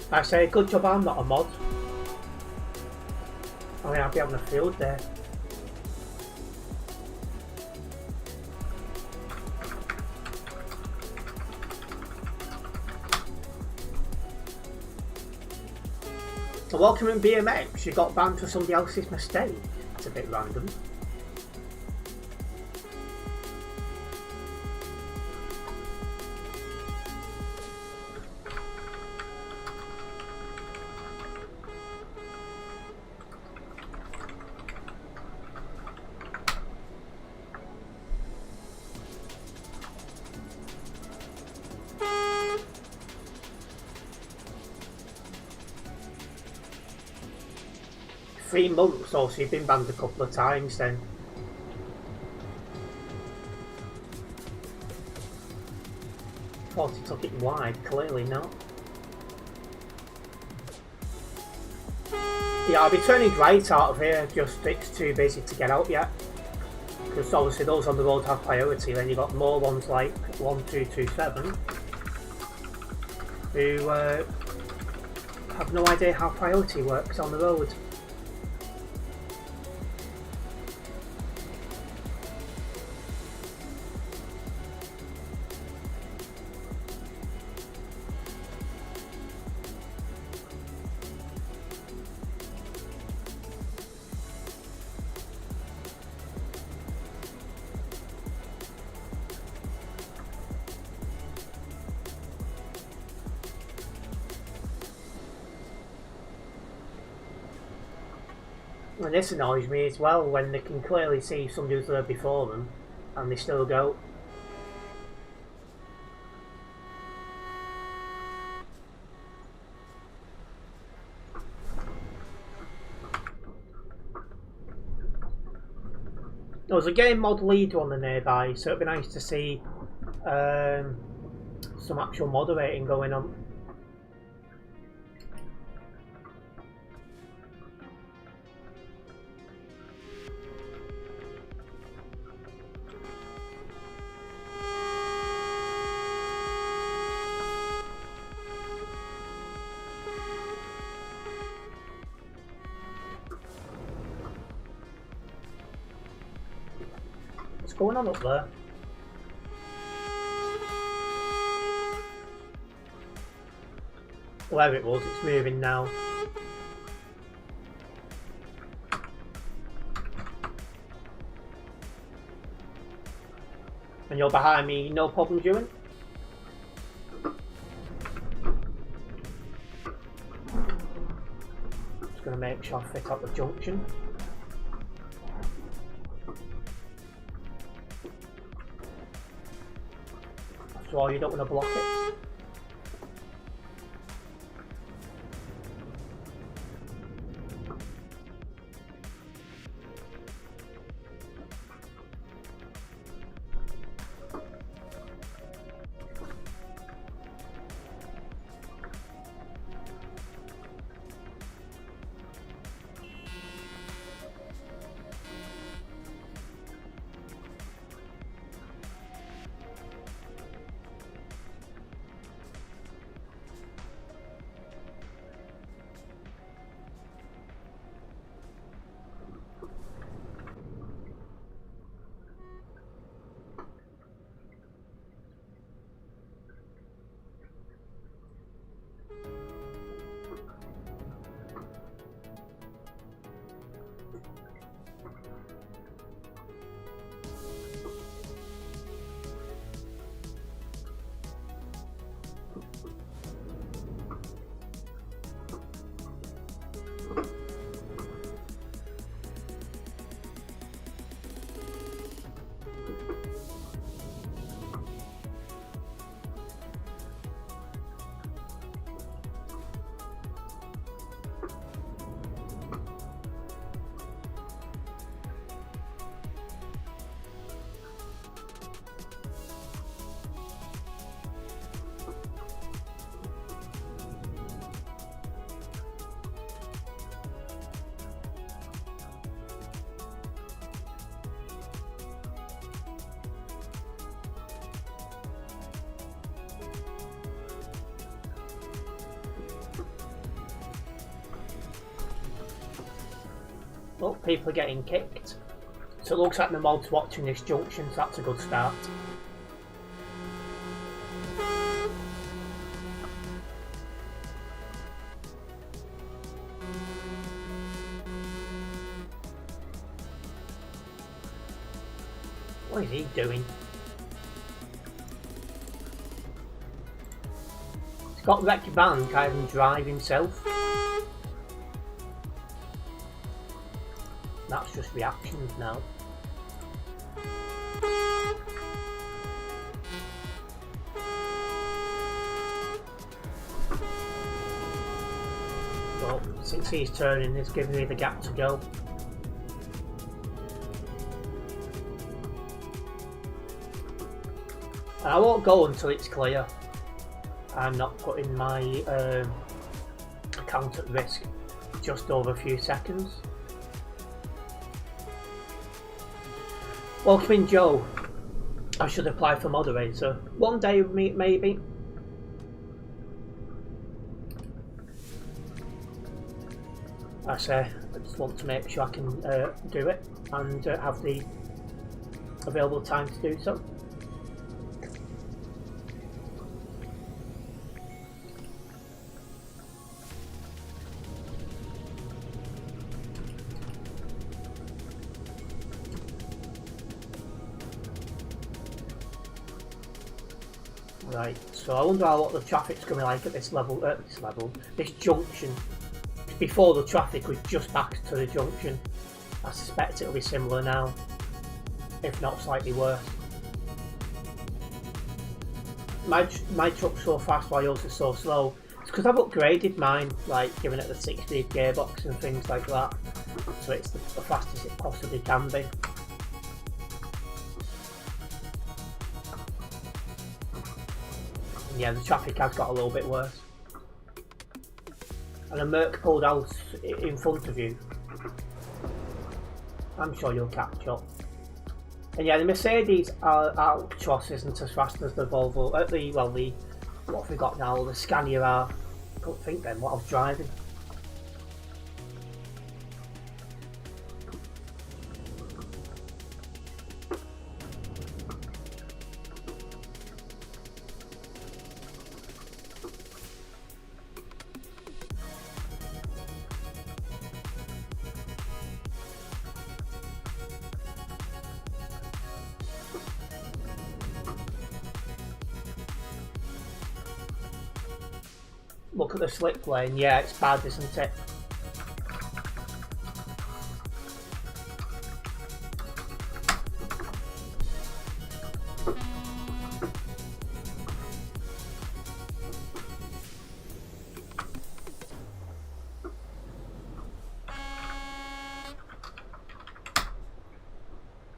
I say, good job I'm not a mod. I mean, I'll be having a field there. So welcome in BMX, you got banned for somebody else's mistake. It's a bit random. 3 months, or so you've been banned a couple of times then. Thought he took it wide, clearly not. Yeah, I'll be turning right out of here, just it's too busy to get out yet. Because obviously those on the road have priority, then you've got more ones like 1227 who have no idea how priority works on the road. And this annoys me as well, when they can clearly see somebody who's there before them and they still go. There was a game mod leader on the nearby, so it'd be nice to see some actual moderating going on. What's going on up there? Where it was, it's moving now. And you're behind me, no problem, Ewan? Just gonna make sure I fit up the junction. After all, you don't want to block it. Oh, people are getting kicked. So it looks like the mod's watching this junction, so that's a good start. What is he doing? He's got wrecked van, can't even drive himself. That's just reactions now. now, since he's turning, he's giving me the gap to go. And I won't go until it's clear. I'm not putting my account at risk just over a few seconds. Welcome in, Joe. I should apply for moderator. One day maybe. I say, I just want to make sure I can do it and have the available time to do so. Right, so I wonder what the traffic's going to be like at this junction. Before the traffic was just back to the junction. I suspect it'll be similar now, if not slightly worse. My truck's so fast while yours is so slow. It's because I've upgraded mine, like giving it the 6-speed gearbox and things like that, so it's the fastest it possibly can be. Yeah, the traffic has got a little bit worse. And a Merc pulled out in front of you. I'm sure you'll catch up. And yeah, the Mercedes Alcross isn't as fast as the Volvo. What have we got now? The Scania are. I couldn't think then what I was driving. Look at the slip lane, yeah, it's bad, isn't it?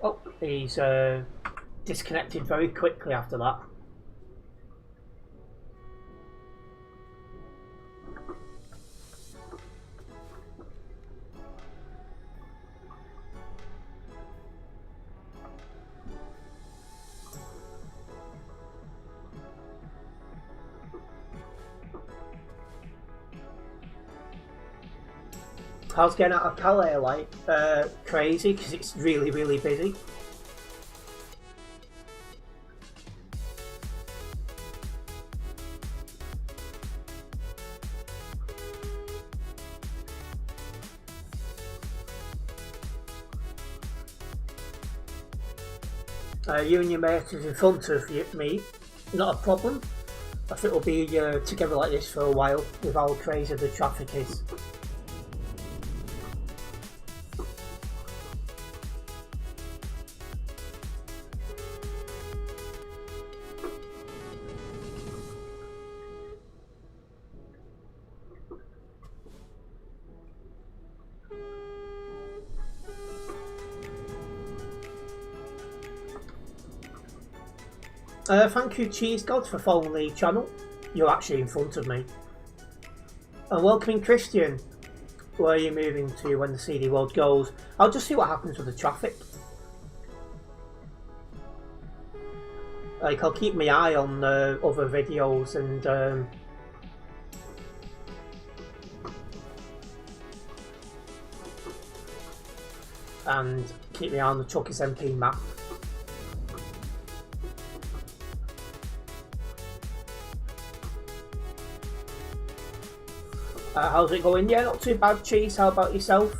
Oh, he's disconnected very quickly after that. I was getting out of Calala like crazy because it's really, really busy. You and your mate is in front of me, not a problem. I think we'll be together like this for a while with how crazy the traffic is. Thank you, Cheese God, for following the channel. You're actually in front of me. And welcoming Christian. Where are you moving to when the CD world goes? I'll just see what happens with the traffic. Like, I'll keep my eye on other videos and keep my eye on the Chucky's MP map. How's it going? Yeah, not too bad, Cheese. How about yourself?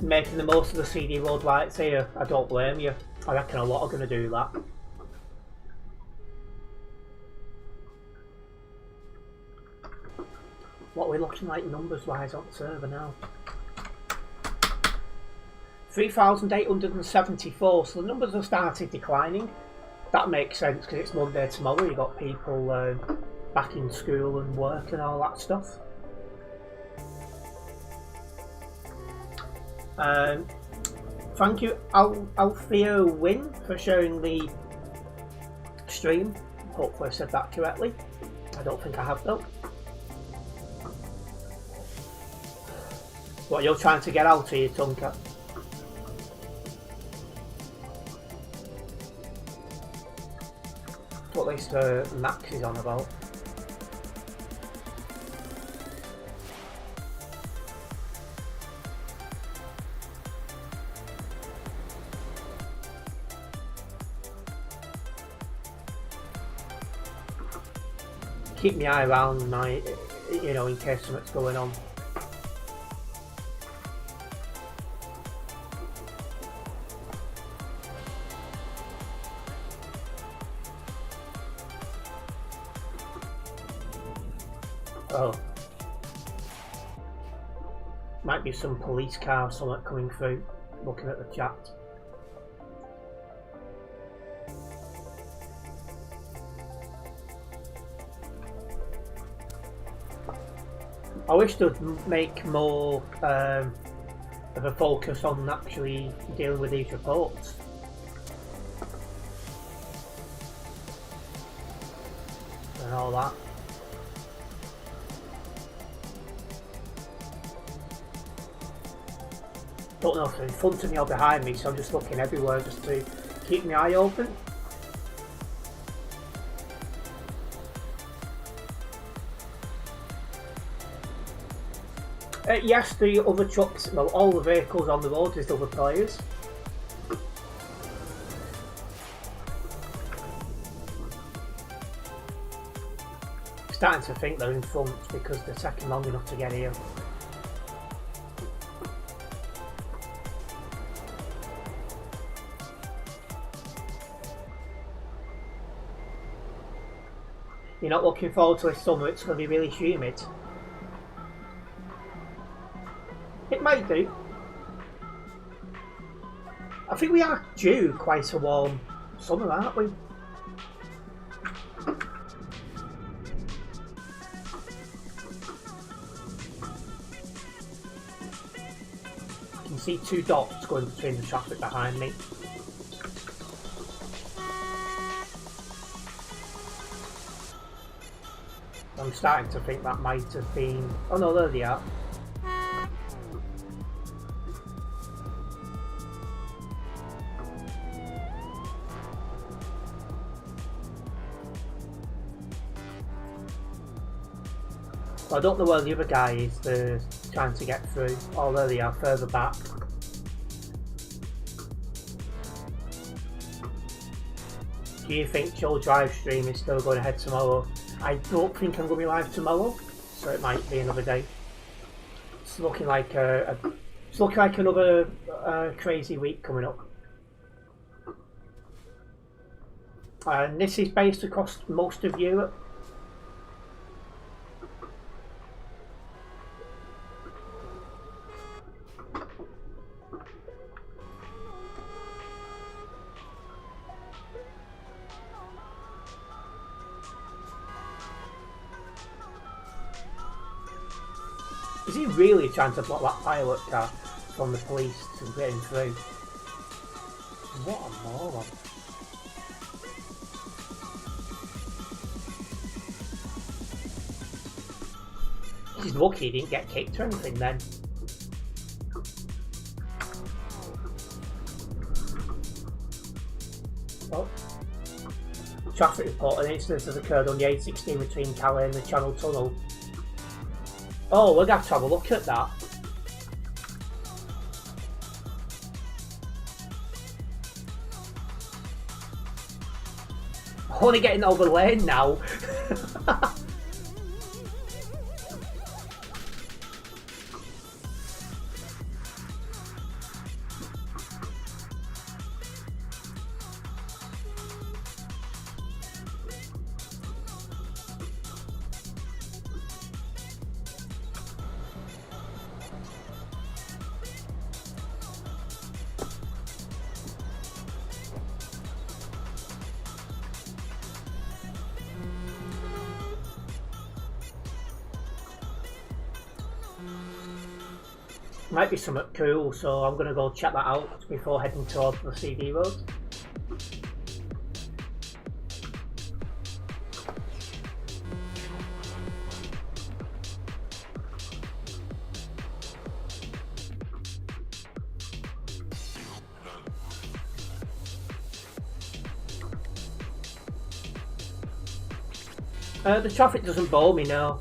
making the most of the CD World lights here. I don't blame you. I reckon a lot are going to do that. What are we looking like numbers wise on the server now? 3,874, so the numbers have started declining. That makes sense because it's Monday tomorrow, you've got people back in school and work and all that stuff. Thank you Alfio Win for sharing the stream. Hopefully I said that correctly. I don't think I have though. What, you're trying to get out of here, Tunka? What at least Max is on about. Keep my eye around my, you know, in case something's going on. Oh. Might be some police car or something coming through, looking at the chat. I wish they'd make more of a focus on actually dealing with these reports. And all that. Don't know if it's in front of me or behind me, so I'm just looking everywhere just to keep my eye open. Yes, the other trucks, well, all the vehicles on the road is other players. Starting to think they're in front because they're taking long enough to get here. You're not looking forward to this summer, it's going to be really humid. It might do. I think we are due quite a warm summer, aren't we? I can see two dots going between the traffic behind me. I'm starting to think that might have been... Oh no, there they are. I don't know where the other guy is, they're trying to get through. Oh, there they are, further back. Do you think Joe Drive stream is still going ahead tomorrow? I don't think I'm going to be live tomorrow, so it might be another day. It's looking like another crazy week coming up. And this is based across most of Europe. Is he really trying to block that pilot car from the police to get him through? What a moron. He's lucky he didn't get kicked or anything then. Oh. Traffic report, an incident has occurred on the A16 between Calais and the Channel Tunnel. Oh, we're going to have to have a look at that. Only getting over the lane now. Might be something cool, so I'm going to go check that out before heading towards the CD road. The traffic doesn't bore me, no.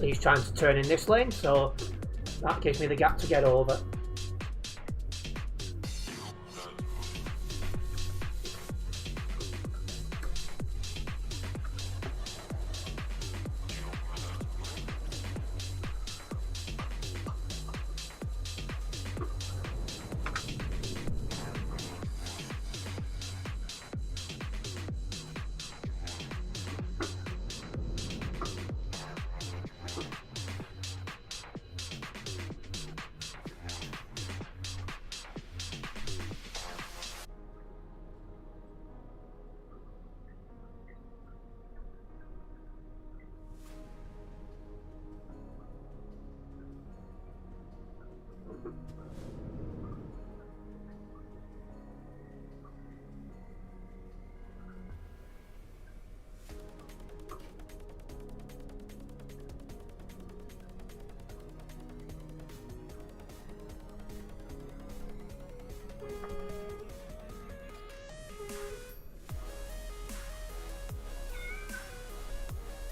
He's trying to turn in this lane, so that gives me the gap to get over.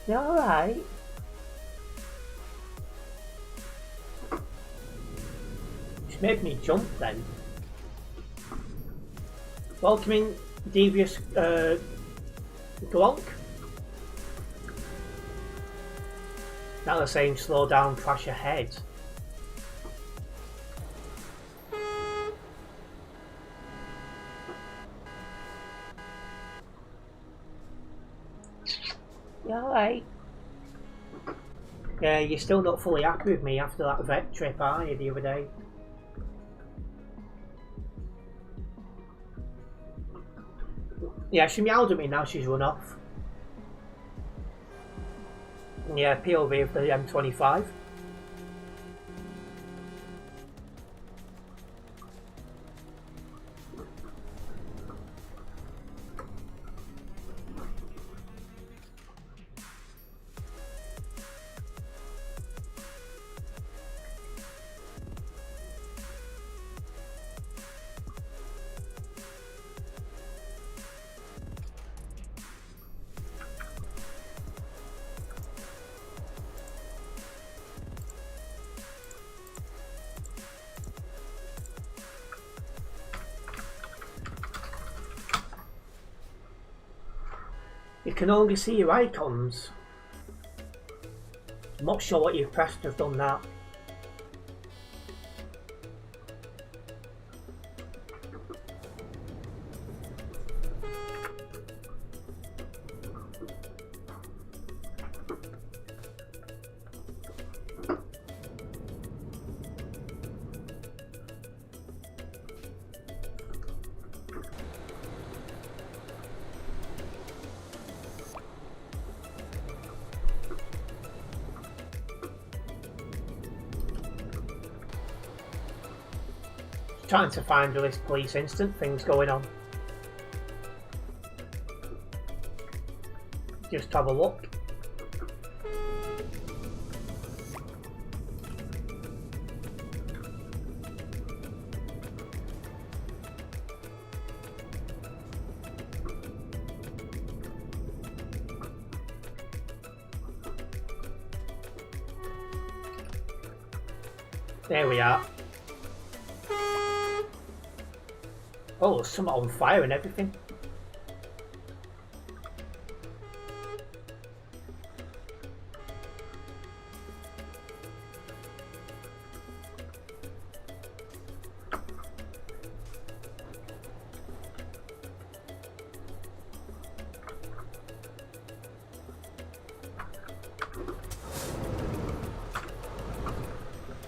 You alright? Which made me jump then. Welcoming devious Glonk. Now they're saying slow down, crash ahead. You alright? Yeah, you're still not fully happy with me after that vet trip, are you, the other day? Yeah, she meowed at me, now she's run off. Yeah, POV of the M25. You can only see your icons. I'm not sure what you've pressed to have done that. trying to find this police instant things going on. Just have a look. There we are. Oh, there's something on fire and everything.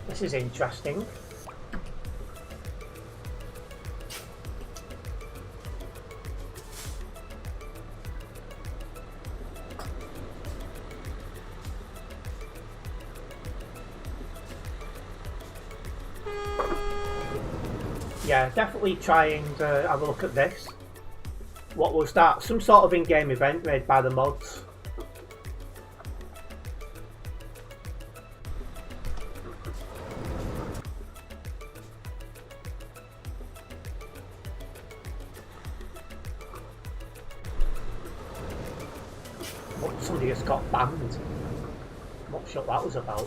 This is interesting. Yeah, definitely try and have a look at this. What was that? Some sort of in-game event made by the mods. Somebody just got banned. I'm not sure what that was about.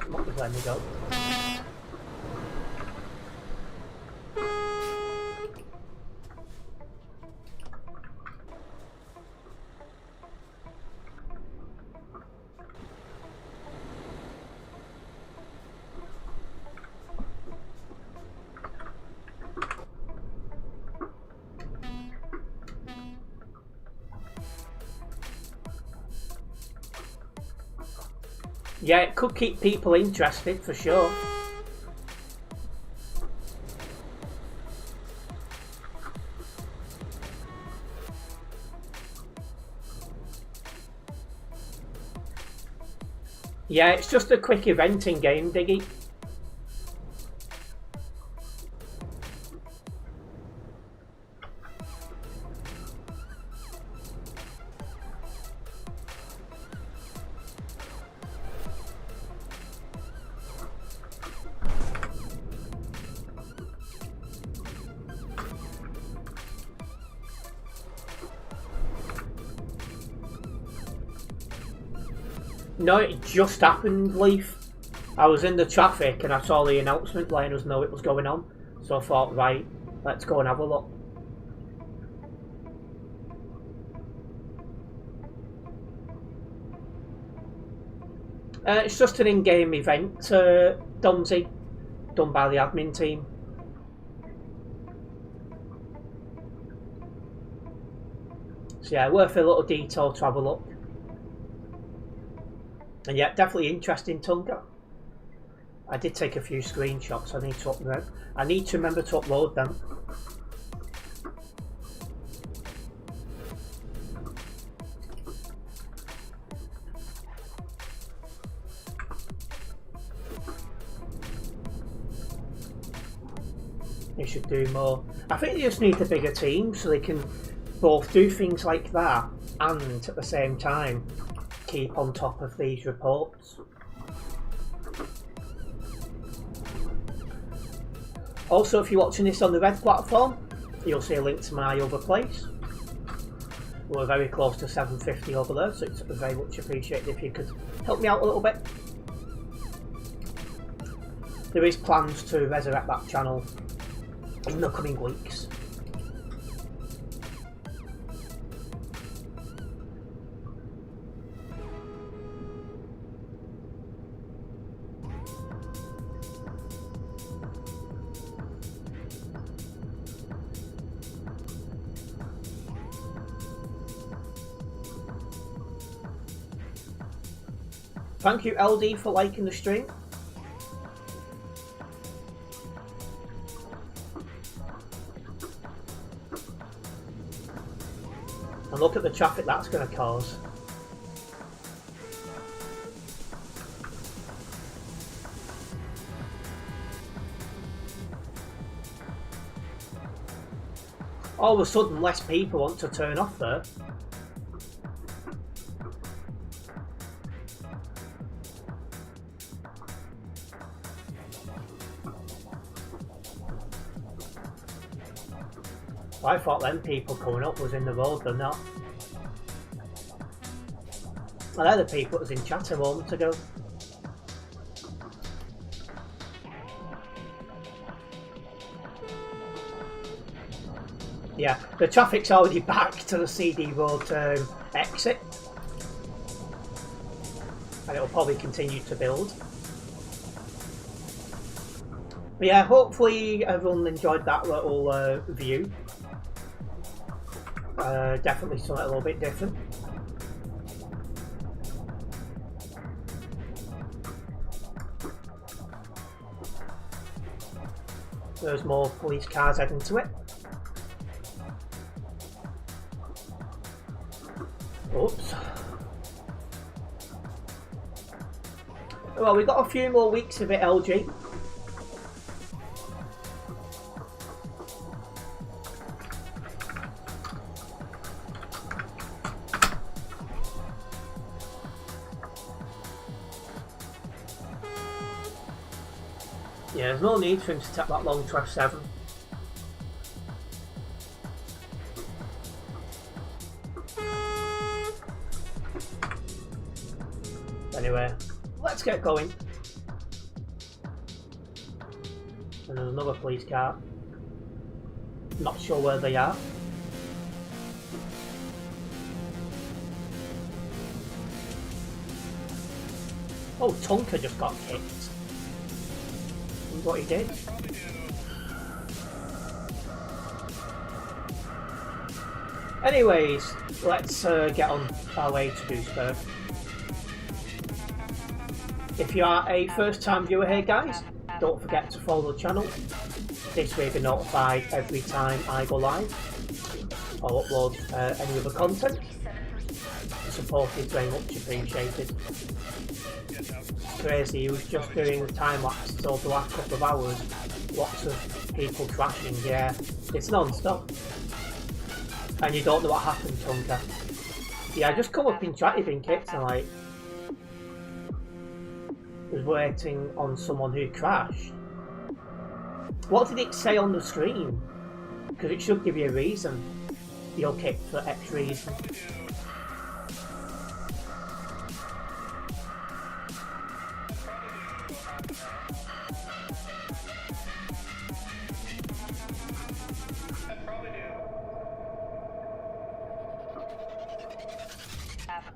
What was letting me go? Yeah, it could keep people interested for sure. Yeah, it's just a quick event in game, Diggy. No, it just happened, Leaf. I was in the traffic and I saw the announcement letting us know it was going on. So I thought, right, let's go and have a look. It's just an in-game event, Donzy, done by the admin team. So yeah, worth a little detour to have a look. And yeah, definitely interesting, Tunga. I did take a few screenshots. I need to remember to upload them. They should do more. I think they just need a bigger team so they can both do things like that and at the same time keep on top of these reports. Also, if you're watching this on the red platform, you'll see a link to my other place. We're very close to 750 over there, so it's very much appreciated if you could help me out a little bit. There is plans to resurrect that channel in the coming weeks. Thank you, LD, for liking the stream. And look at the traffic that's going to cause. all of a sudden less people want to turn off there. I thought them people coming up was in the road, they're not. And they're the people that was in chat a moment ago. Yeah, the traffic's already back to the CD Road exit. And it'll probably continue to build. But yeah, hopefully everyone enjoyed that little view. Definitely something a little bit different. There's more police cars heading to it. Oops. Well, we've got a few more weeks of it, LG. Yeah, there's no need for him to take that long to F7. Anyway, let's get going. And there's another police car. Not sure where they are. Oh, Tonka just got kicked. What he did. Anyways, let's get on our way to Duisburg. If you are a first time viewer here, guys, don't forget to follow the channel. This way you'll be notified every time I go live or upload any other content. The support is very much appreciated. Crazy, he was just doing the time lapses over the last couple of hours. Lots of people crashing, yeah. It's non-stop. And you don't know what happened, Tonka. Yeah, I just come up in chat, you've been kicked, and like was waiting on someone who crashed. What did it say on the screen? Because it should give you a reason. You're kicked for X reason.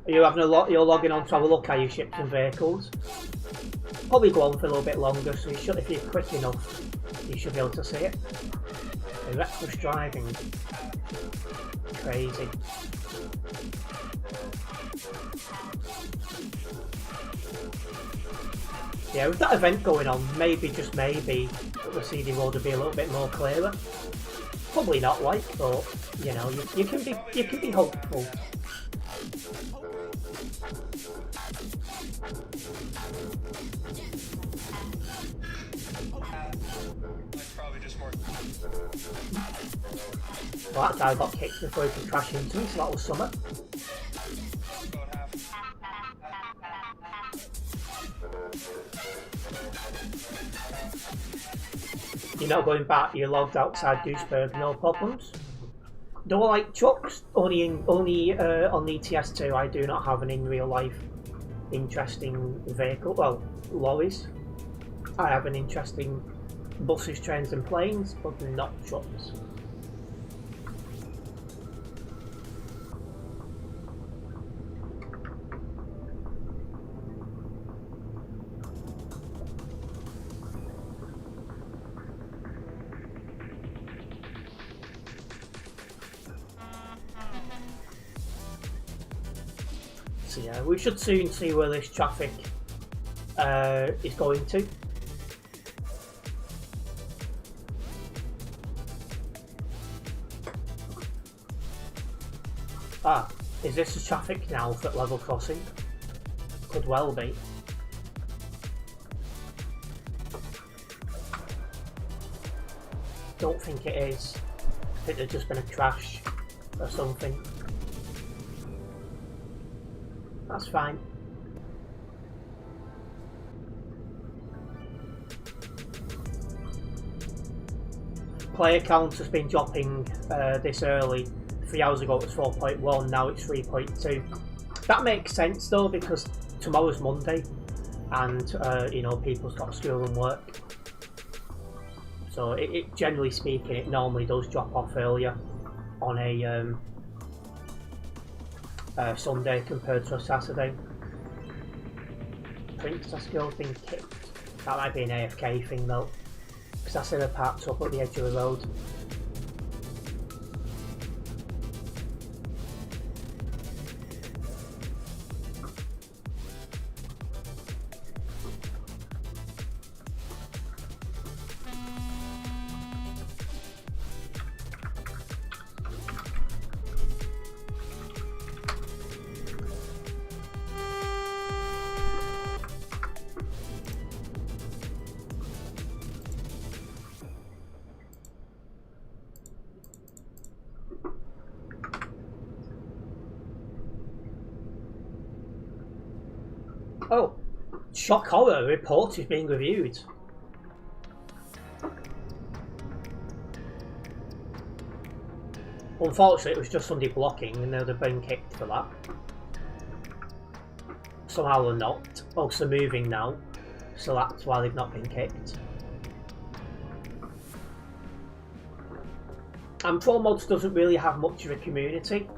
Are you having you're logging on to have a look at your ships and vehicles? Probably go on for a little bit longer, so you should, if you're quick enough, you should be able to see it. Okay, reckless driving. Crazy. Yeah, with that event going on, maybe, just maybe, the CD road would be a little bit more clearer. Probably not like, but you know, you can be hopeful. Well, that guy got kicked before he could crash into me, so that was summer. You're not going back, you're logged outside Duisburg, no problems. Do I like trucks? Only on the ETS2 I do not have an in real life interesting vehicle. Well, lorries. I have an interesting buses, trains and planes, but not trucks. So yeah, we should soon see where this traffic is going to. Ah, is this the traffic now for level crossing? Could well be. Don't think it is. I think there's just been a crash or something. That's fine. Player count has been dropping this early. 3 hours ago it was 4.1, now it's 3.2. That makes sense though, because tomorrow's Monday and you know, people's got school and work. So it generally speaking, it normally does drop off earlier on a Sunday compared to a Saturday. Princess Girl's been kicked. That might be an AFK thing though, because I see her parked up at the edge of the road. Oh, shock horror, report is being reviewed. Unfortunately, it was just somebody blocking and they'd have been kicked for that. Somehow they're not. Also moving now, so that's why they've not been kicked. And Pro Mods doesn't really have much of a community.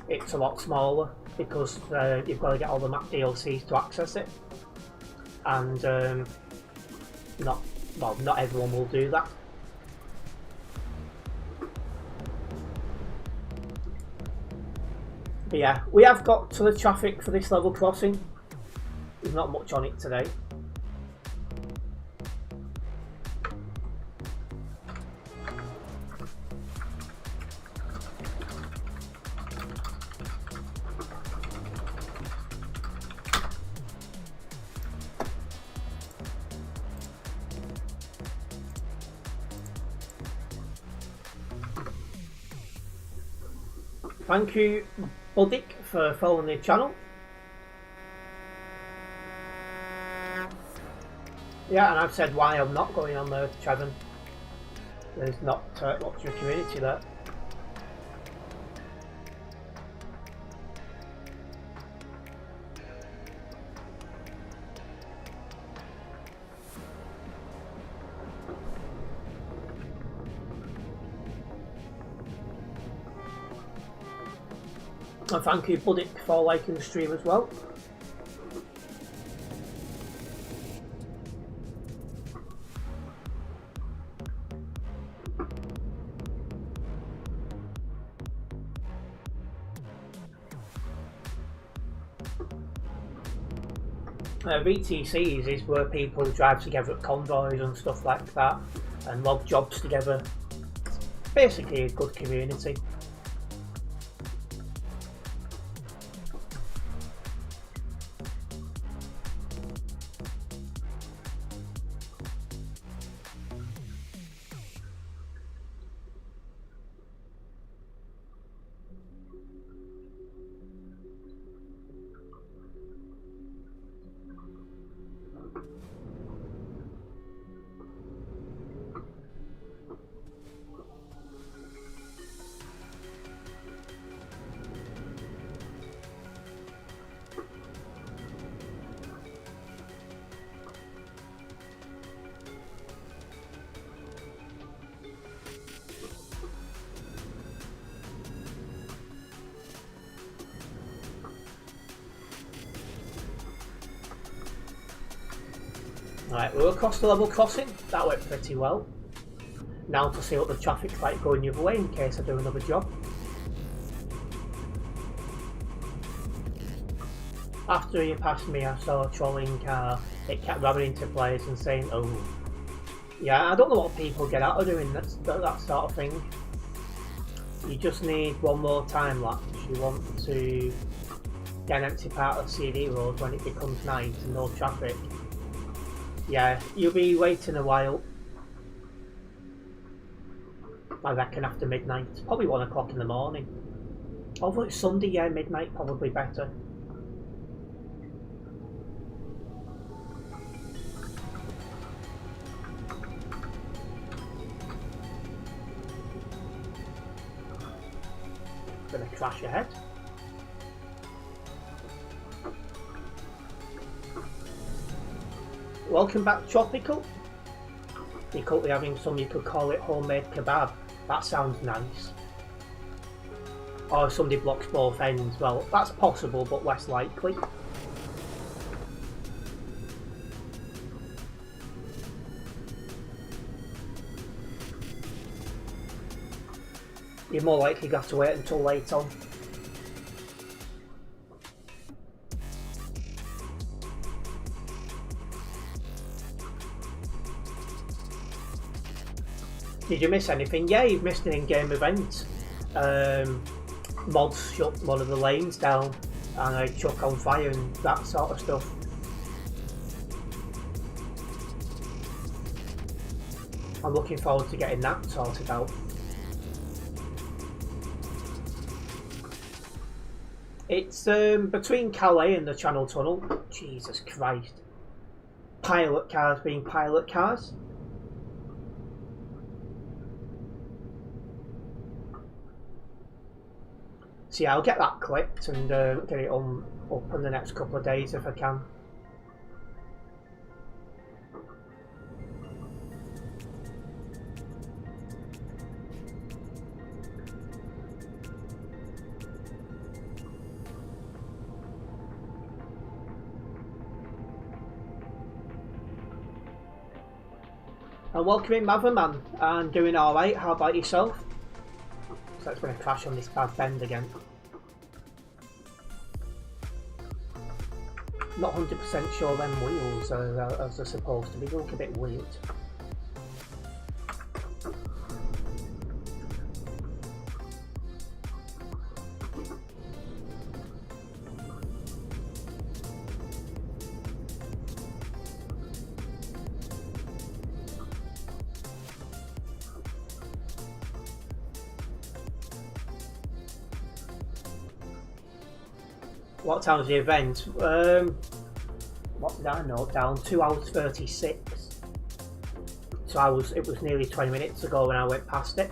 It's a lot smaller because you've got to get all the map DLCs to access it, and not everyone will do that. But yeah, we have got to the traffic for this level crossing. There's not much on it today. Thank you, Buddick, for following the channel. Yeah, and I've said why I'm not going on the Trevon. There's not much of a community there. And thank you, Buddick, for liking the stream as well. VTCs is where people drive together at convoys and stuff like that and log jobs together. Basically a good community. Right, we're across the level crossing. That went pretty well. Now to see what the traffic's like going the other way in case I do another job. After he passed me, I saw a trolling car. It kept ramming into players and saying, "Oh." Yeah, I don't know what people get out of doing that sort of thing. You just need one more time lapse. You want to get an empty part of CD road when it becomes night and no traffic. Yeah, you'll be waiting a while. I reckon after midnight. Probably 1 o'clock in the morning. Although it's Sunday, yeah, midnight probably better. Gonna crash ahead. Welcome back, Tropical. You could be having some, you could call it homemade kebab. That sounds nice. Or if somebody blocks both ends, well, that's possible, but less likely. You're more likely to have to wait until late on. Did you miss anything? Yeah, you've missed an in-game event. Mods shut one of the lanes down and I chuck on fire and that sort of stuff. I'm looking forward to getting that sorted out. It's between Calais and the Channel Tunnel. Jesus Christ. Pilot cars being pilot cars. So yeah, I'll get that clipped and get it up in the next couple of days if I can. And welcoming Motherman and doing alright. How about yourself? So it's going to crash on this bad bend again. Not 100% sure them wheels are as they're supposed to be. They look a bit weird. What time's the event? What did I note down? 2 hours 36. So it was nearly 20 minutes ago when I went past it.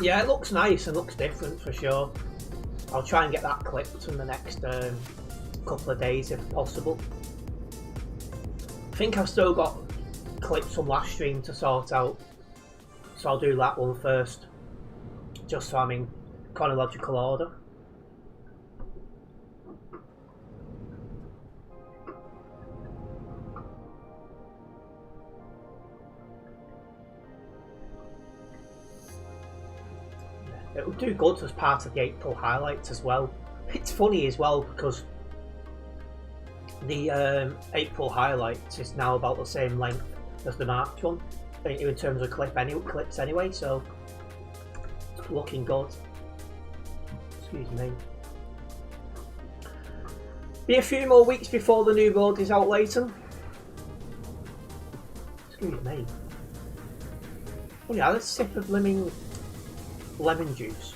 Yeah, it looks nice and looks different for sure. I'll try and get that clipped in the next couple of days if possible. I think I've still got clips from last stream to sort out, so I'll do that one first, just so I'm in chronological order. It would do good as part of the April highlights as well. It's funny as well because the April highlights is now about the same length as the March one in terms of clips anyway, so it's looking good. Excuse me. Be a few more weeks before the new road is out, Leighton. Excuse me. Oh yeah, let's sip of lemon juice.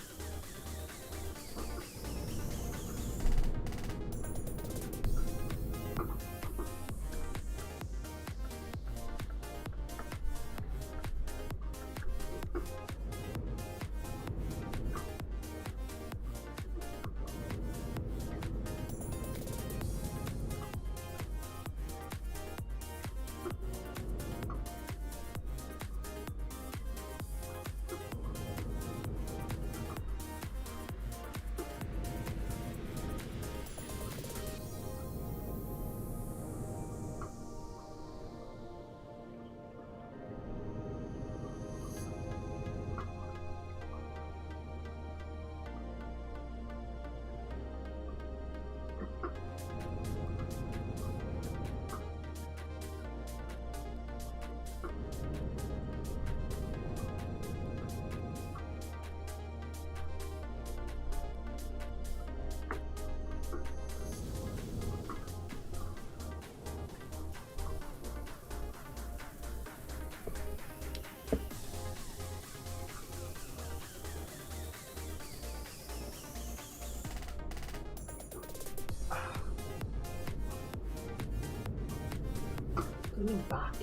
Leaning back.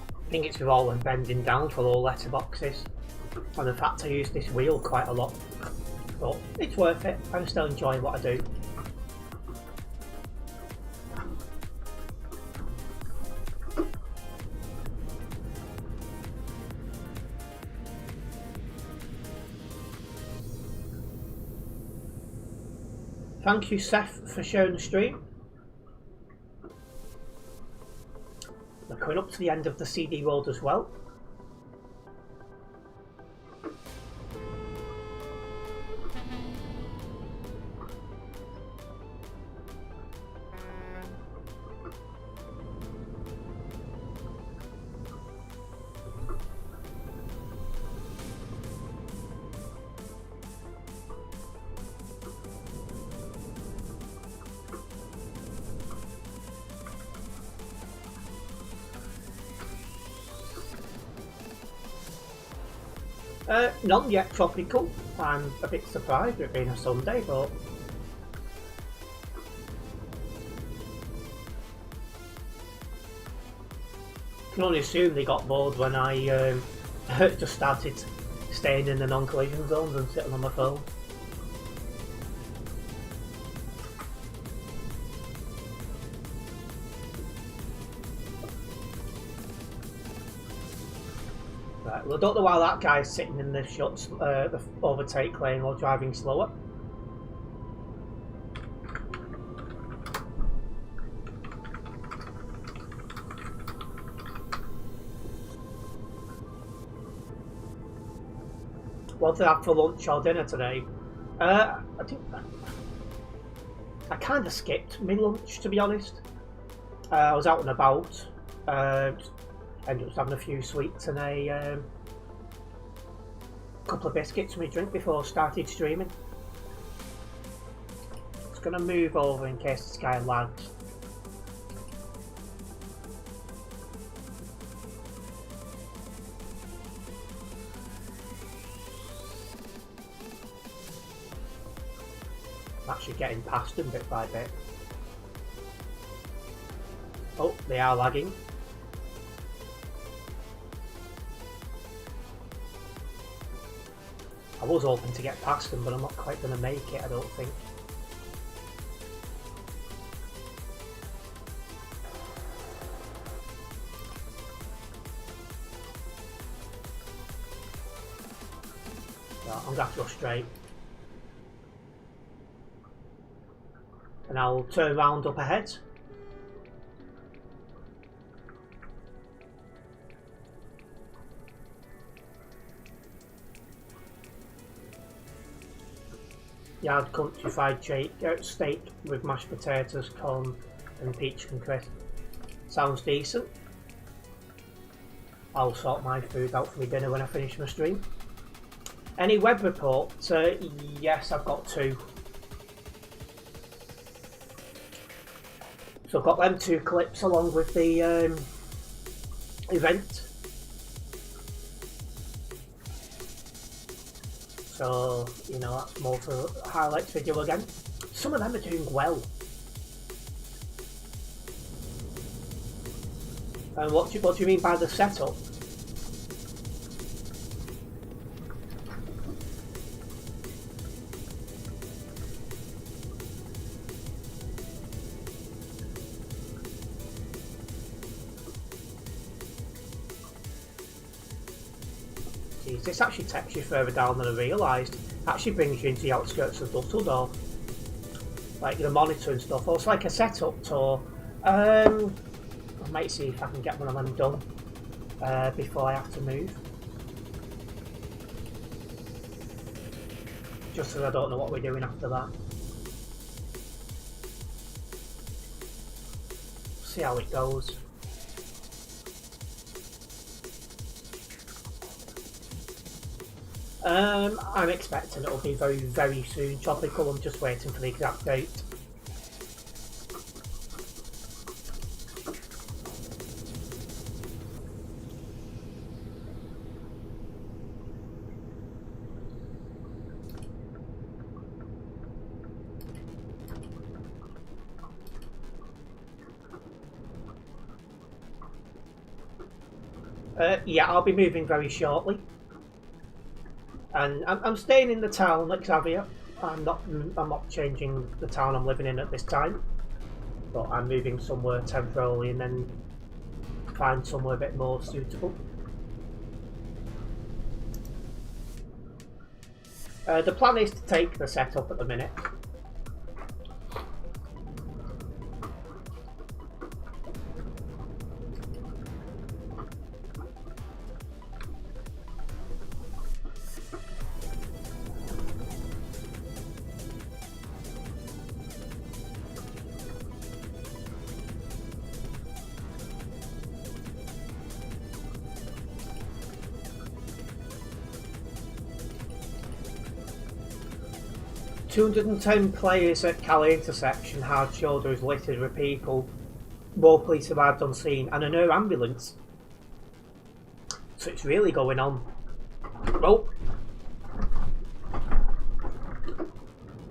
I think it's with all them bending down for all letterboxes. And the fact I use this wheel quite a lot. But it's worth it. I'm still enjoying what I do. Thank you, Seth, for sharing the stream. We're coming up to the end of the CD world as well. Not yet tropical. I'm a bit surprised with it being a Sunday, but I can only assume they got bored when I just started staying in the non-collision zones and sitting on my phone. Right, well, I don't know why that guy's sitting in the the overtake lane while driving slower. What did I have for lunch or dinner today? I kind of skipped my lunch, to be honest. I was out and about. Ended up having a few sweets and a couple of biscuits and a drink before I started streaming. Just going to move over in case this guy lags. I'm actually getting past them bit by bit. Oh, they are lagging. I was hoping to get past them, but I'm not quite going to make it, I don't think. So I'm going to have to go straight. And I'll turn round up ahead. Yard country fried steak with mashed potatoes, corn and peach and crisp. Sounds decent. I'll sort my food out for my dinner when I finish my stream. Any web reports? Yes, I've got 2. So I've got them 2 clips along with the event. So, you know, that's more for a highlights video again. Some of them are doing well. And what do you mean by the setup? This actually takes you further down than I realised. Actually brings you into the outskirts of Dusseldorf. Like the monitor and stuff. Or it's like a setup tour. I might see if I can get one of them done before I have to move. Just because I don't know what we're doing after that. See how it goes. I'm expecting it'll be very, very soon tropical. I'm just waiting for the exact date. Yeah, I'll be moving very shortly, and I'm staying in the town at Xavier. I'm not changing the town I'm living in at this time, but I'm moving somewhere temporarily and then find somewhere a bit more suitable. The plan is to take the setup at the minute. 210 players at Calais intersection, hard shoulder is littered with people. More police arrived on scene and an air ambulance. So it's really going on. Oh.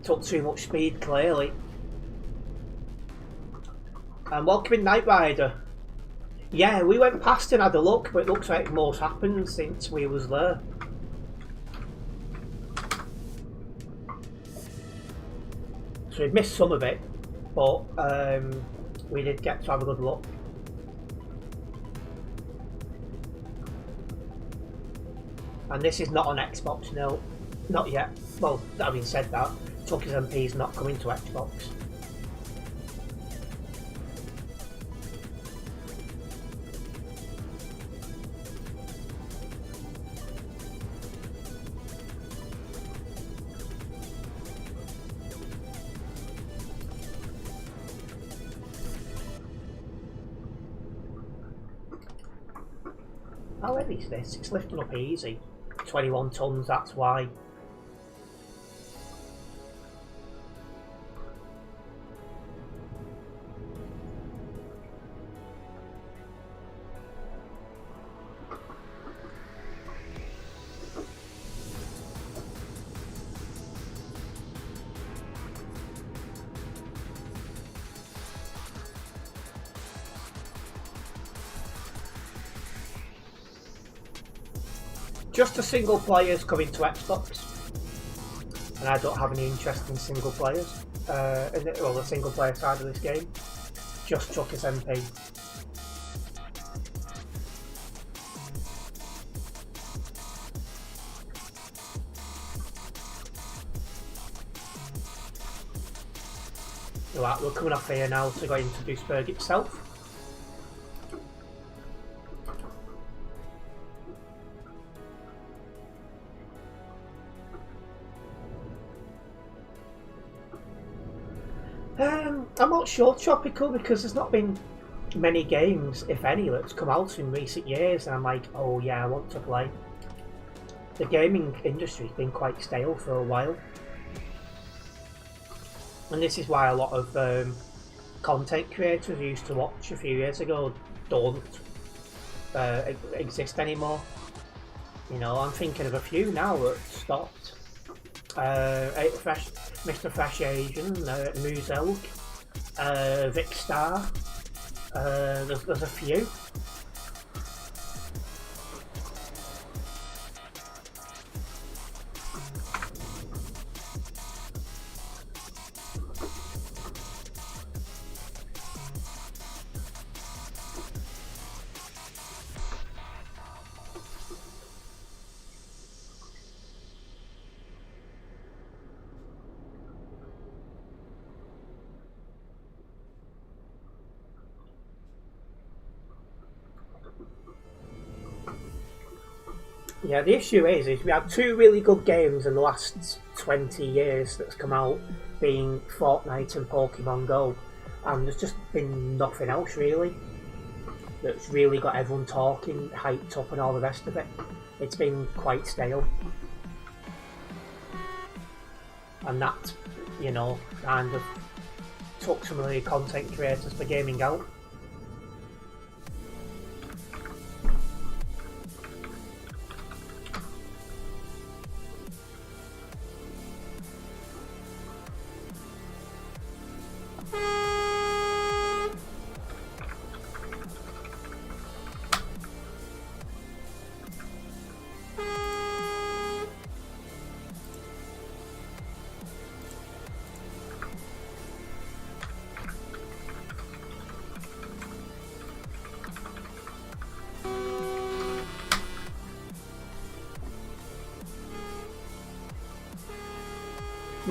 Took too much speed, clearly. And welcoming Night Rider. Yeah, we went past and had a look, but it looks like more's happened since we was there. So we missed some of it, but we did get to have a good look. And this is not on Xbox, no. Not yet. Well, having said that, Tucker's MP is not coming to Xbox. How heavy is this? It's lifting up easy. 21 tons, that's why. Just the single players coming to Xbox, and I don't have any interest in single players. The single player side of this game. Just Tucker's MP. Right, we're coming off here now to go into Duisburg itself. I'm not sure, Tropical, because there's not been many games, if any, that's come out in recent years, and I'm like, oh yeah, I want to play. The gaming industry's been quite stale for a while. And this is why a lot of content creators I used to watch a few years ago don't exist anymore. You know, I'm thinking of a few now that stopped. Mr. Fresh Asian, Muzelk, Vic Star, there's a few. Yeah, the issue is we had two really good games in the last 20 years that's come out, being Fortnite and Pokemon Go, and there's just been nothing else really that's really got everyone talking, hyped up and all the rest of it. It's been quite stale. And that, you know, kind of took some of the content creators for gaming out.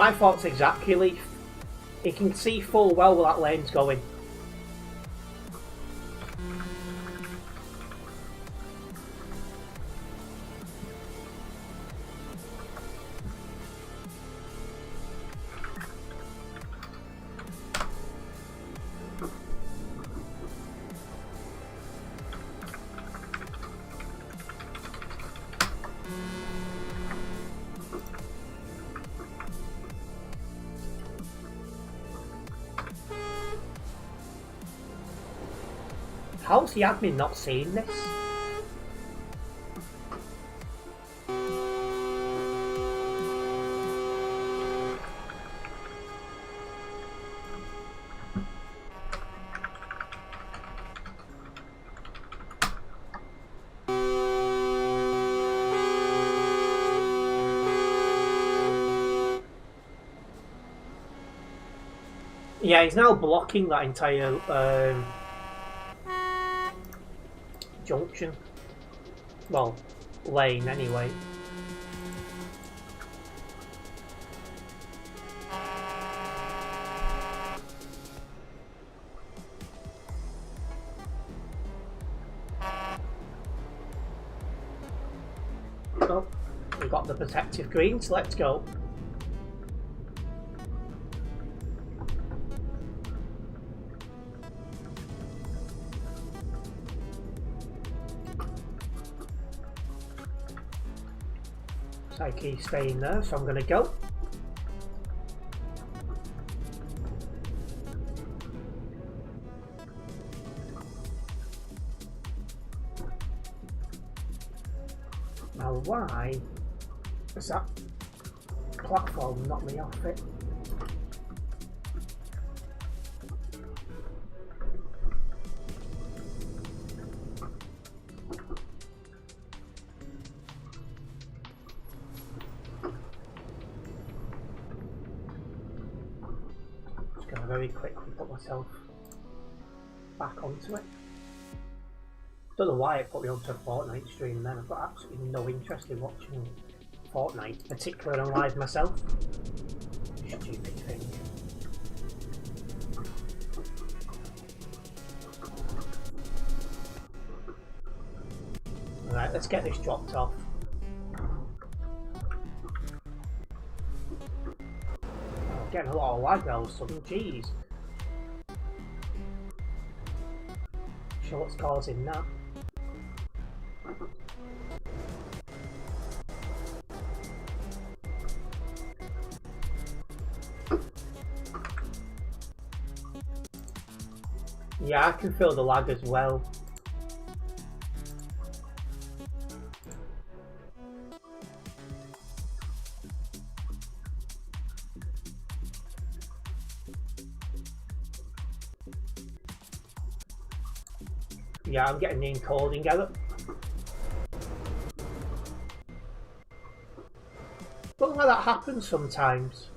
My thoughts exactly, Leaf. He can see full well where that lane's going. How's the admin not seeing this? Yeah, he's now blocking that entire junction. Well, lane anyway. Oh, we got the protective green, so let's go. He's staying there, so I'm going to go. Now why is that platform knocked me off it? Very quickly put myself back onto it. Don't know why it put me onto a Fortnite stream then. I've got absolutely no interest in watching Fortnite, particularly on live myself. Stupid thing. Alright, let's get this dropped off. Getting a lot of lag all of a sudden, jeez. Sure what's causing that. Yeah, I can feel the lag as well. Yeah, I'm getting the encoding error. Don't know why that happens sometimes.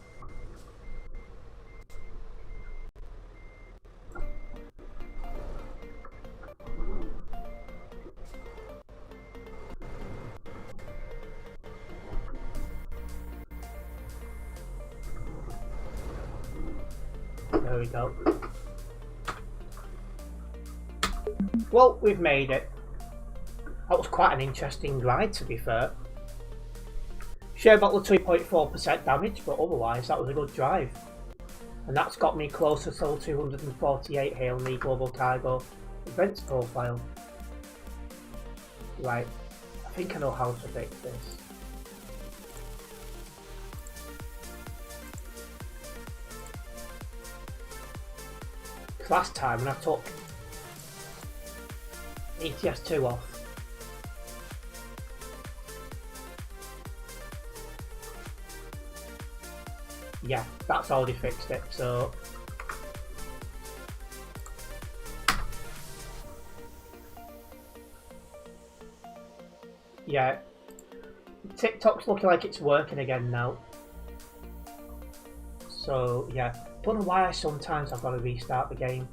There we go. Well, we've made it. That was quite an interesting ride, to be fair. Share about the 2.4% damage, but otherwise that was a good drive. And that's got me closer to 248 here on the Global Cargo events profile. Right, I think I know how to fix this. Last time when I took ETS2 off, yeah, that's already fixed it, so yeah, TikTok's looking like it's working again now. So yeah, don't know why sometimes I've got to restart the game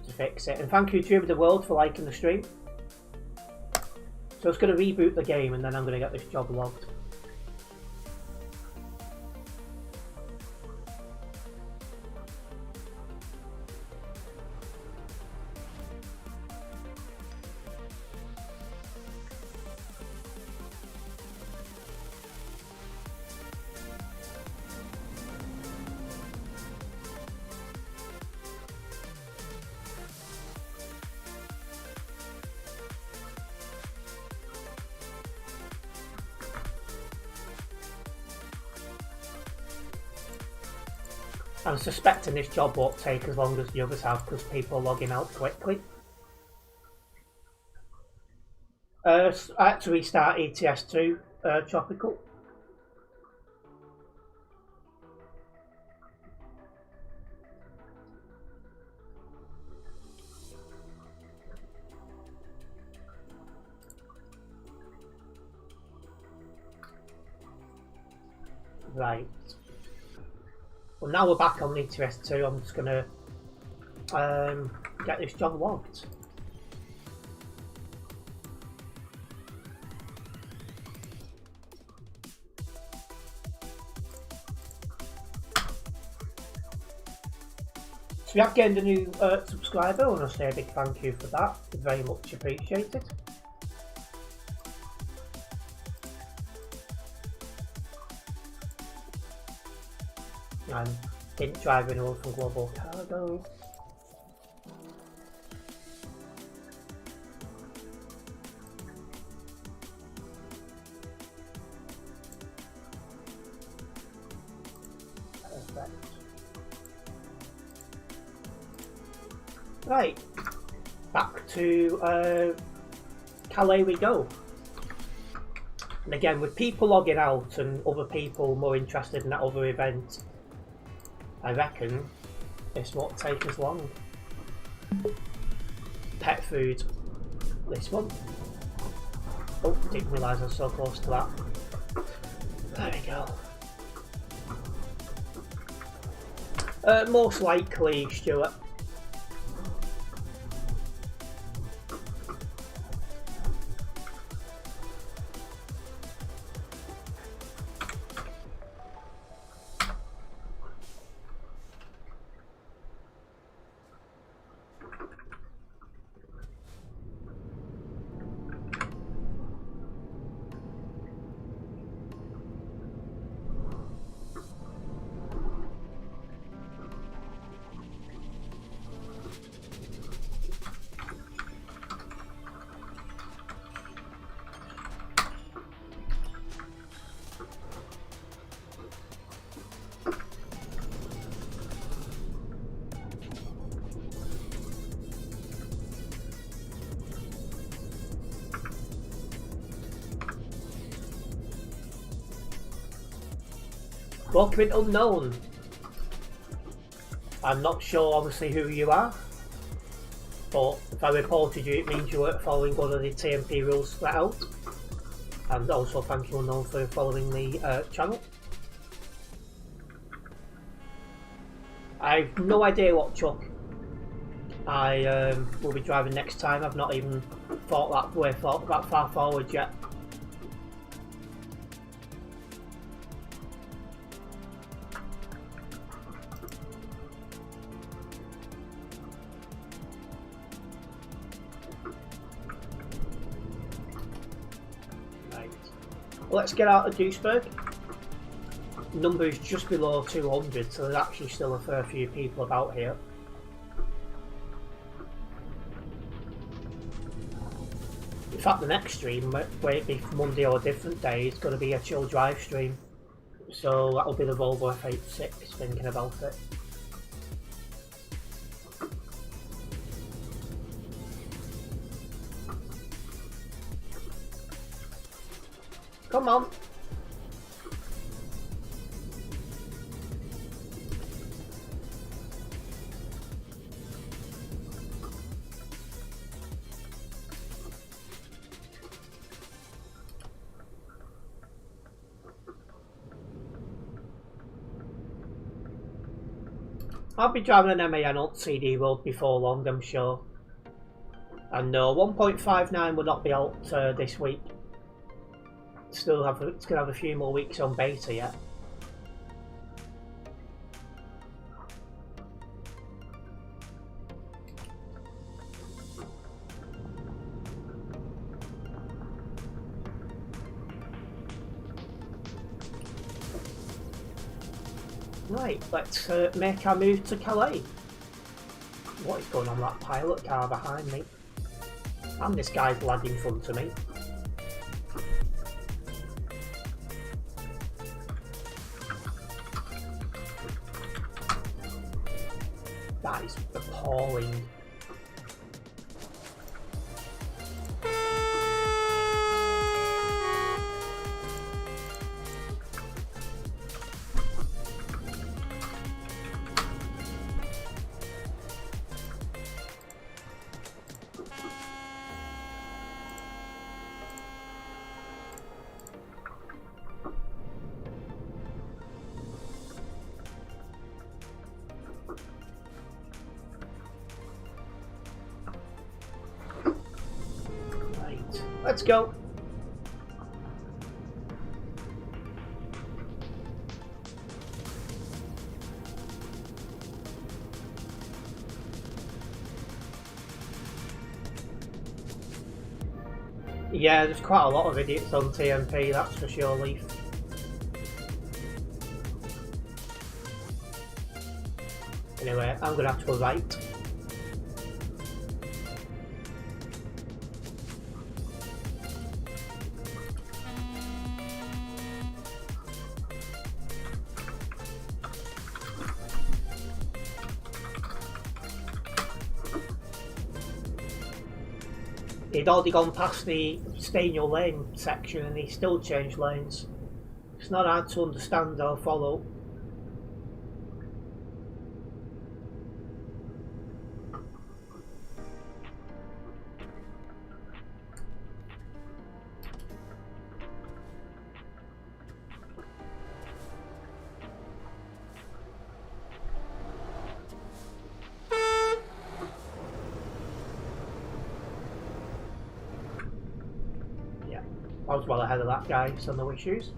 to fix it. And thank you Dream of the World for liking the stream. So it's going to reboot the game and then I'm going to get this job logged. I'm suspecting this job won't take as long as the others have because people are logging out quickly. I had to restart ETS2 Tropical. Right. Well, now we're back on ETS2. I'm just gonna get this job logged. So we have gained a new subscriber. I want to say a big thank you for that. Very much appreciated. And didn't drive anyone from Global Cargo. Perfect. Right, back to Calais we go. And again, with people logging out and other people more interested in that other event, I reckon this won't take as long. Pet food, this one. Oh, didn't realise I was so close to that. There we go. Most likely Stuart. Welcome unknown. I'm not sure obviously who you are, but if I reported you it means you weren't following one of the TMP rules set out. And also thank you unknown for following the channel. I've no idea what truck I will be driving next time. I've not even thought that far forward yet. Let's get out of Duisburg. Number is just below 200, so there's actually still a fair few people about here. In fact, the next stream, whether it be Monday or a different day, is going to be a chill drive stream. So that'll be the Volvo F86, thinking about it. Come on. I'll be driving an MAN on CD World before long, I'm sure. And no, 1.59 will not be out this week. It's going to have a few more weeks on beta yet. Right, let's make our move to Calais. What is going on that pilot car behind me? And this guy's lad in front of me. That is appalling. Let's go. Yeah, there's quite a lot of idiots on TMP, that's for sure, Leaf. Anyway, I'm gonna have to go right. He'd already gone past the stay in your lane section and he still changed lanes. It's not hard to understand or follow. I was well ahead of that guy, so no issues.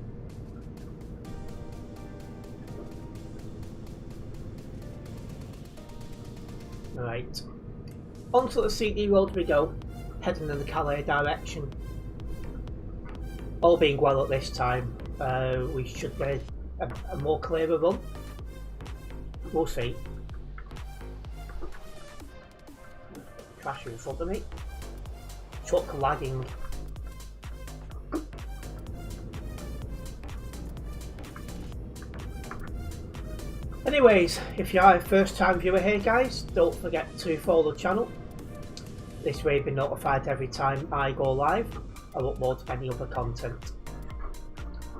Right, onto the CD road we go, heading in the Calais direction. All being well at this time, we should get a more clearer run. We'll see. Crash in front of me. Truck lagging. Anyways, if you are a first time viewer here guys, don't forget to follow the channel. This way you'll be notified every time I go live or upload any other content.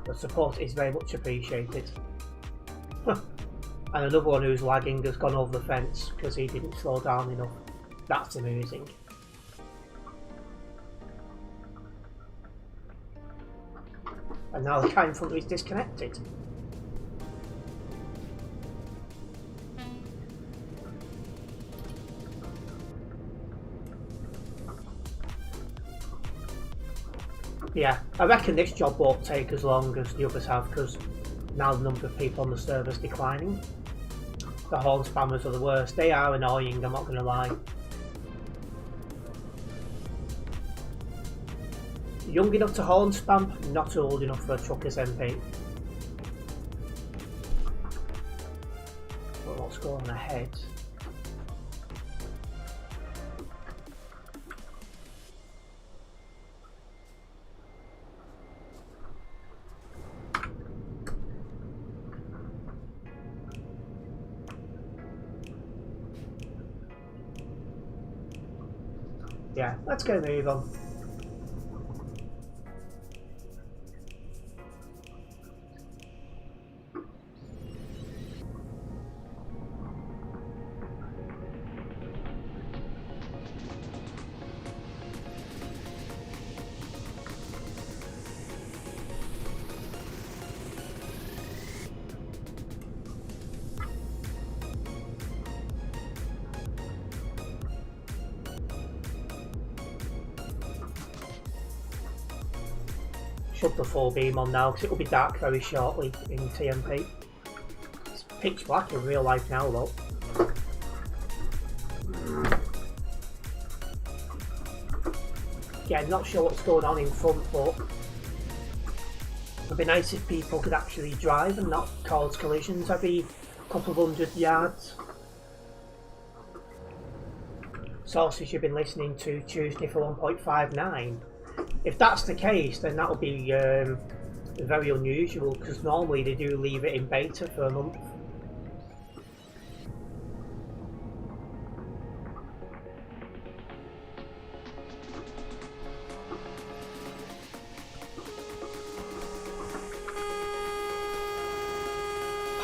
The support is very much appreciated. And another one who's lagging has gone over the fence because he didn't slow down enough. That's amusing. And now the guy in front of me is disconnected. Yeah, I reckon this job won't take as long as the others have because now the number of people on the server is declining. The horn spammers are the worst. They are annoying, I'm not going to lie. Young enough to horn spam, not old enough for a trucker's MP. Well, what's going on ahead? Yeah, let's get a move on. Shut the full beam on now because it will be dark very shortly in TMP. It's pitch black in real life now though. Yeah, not sure what's going on in front, but it'd be nice if people could actually drive and not cause collisions every couple of 100 yards. Sources you've been listening to Tuesday for 1.59. If that's the case, then that would be very unusual because normally they do leave it in beta for a month.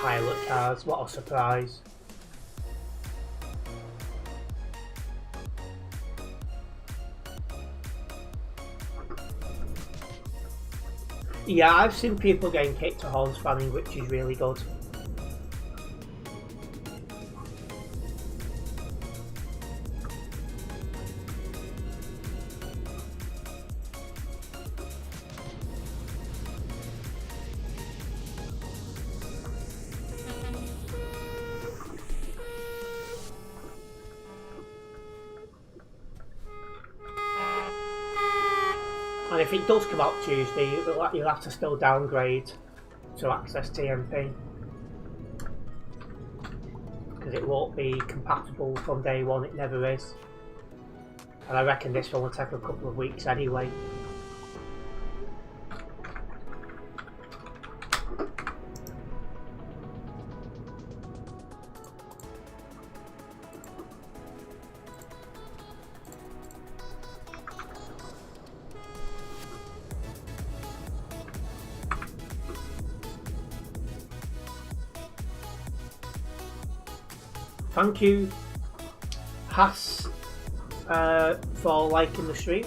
pilot cars, what a surprise. Yeah, I've seen people getting kicked to horn spamming, which is really good. And if it does come out Tuesday, you'll have to still downgrade to access TMP. Because it won't be compatible from day one, it never is. And I reckon this one will take a couple of weeks anyway. Thank you, Haas, for liking the stream.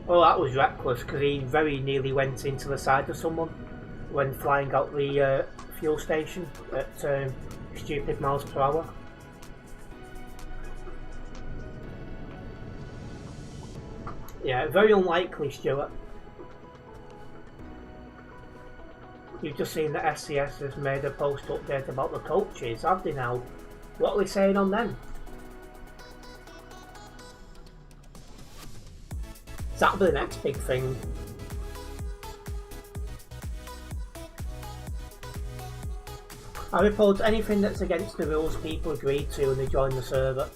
Well, that was reckless because he very nearly went into the side of someone when flying out the fuel station at stupid miles per hour. Yeah, very unlikely, Stuart. You've just seen that SCS has made a post update about the coaches, have they now? What are we saying on them? That'll be the next big thing. I report anything that's against the rules people agree to when they join the server.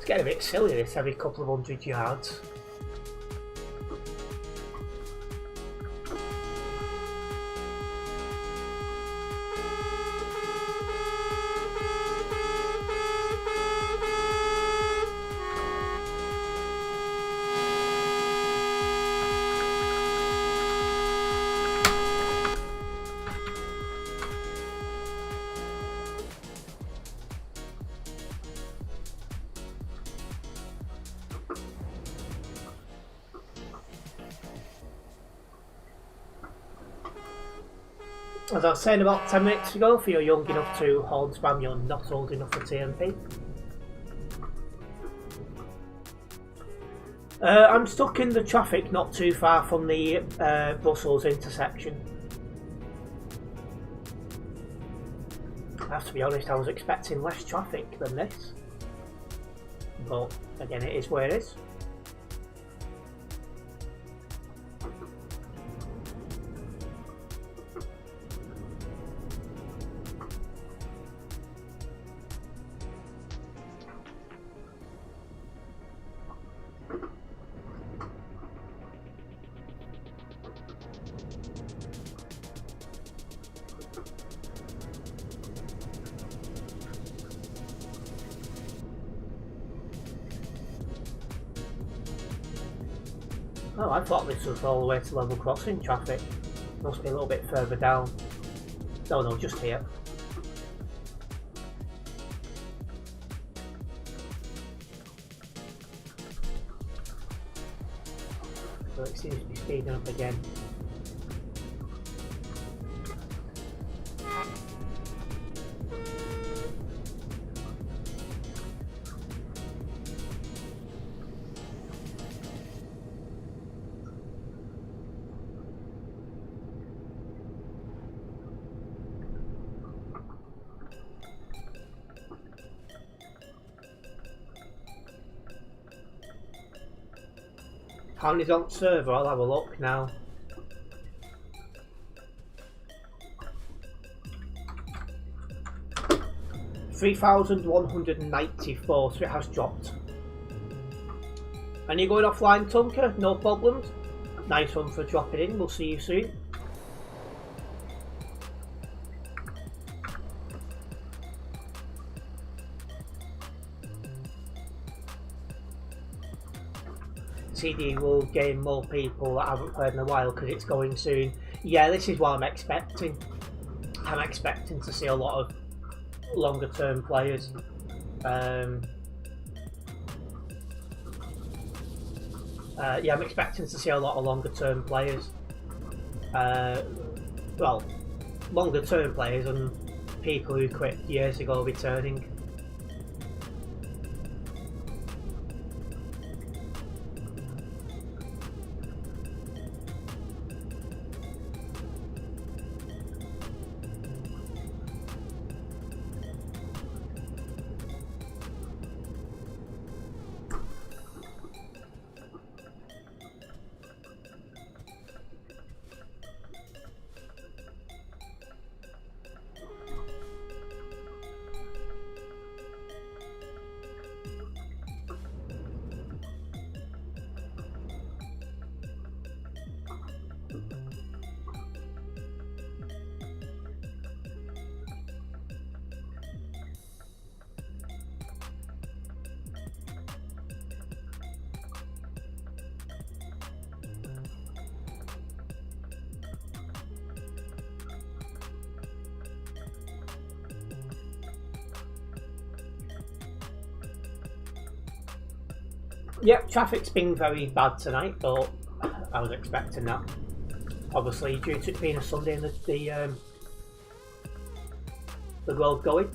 Getting a bit silly this every couple of 100 yards. As I was saying about 10 minutes ago, if you're young enough to horn spam, you're not old enough for TMP. I'm stuck in the traffic not too far from the Brussels intersection. I have to be honest, I was expecting less traffic than this. But again, it is where it is. Oh, I thought this was all the way to level crossing traffic. Must be a little bit further down. No, just here. So it seems to be speeding up again. How many's on server? I'll have a look now. $3,194, so it has dropped. And you're going offline, Tunker? No problems. Nice one for dropping in. We'll see you soon. CD will gain more people that haven't played in a while because it's going soon. Yeah, this is what I'm expecting. I'm expecting to see a lot of longer term players. Yeah, I'm expecting to see a lot of longer term players. Well, longer term players and people who quit years ago returning. Yep, traffic's been very bad tonight, but I was expecting that. Obviously, due to it being a Sunday and the road going.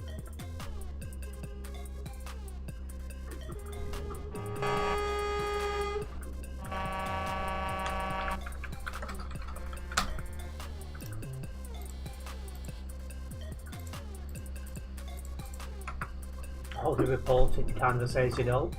All the reported kind of says you don't.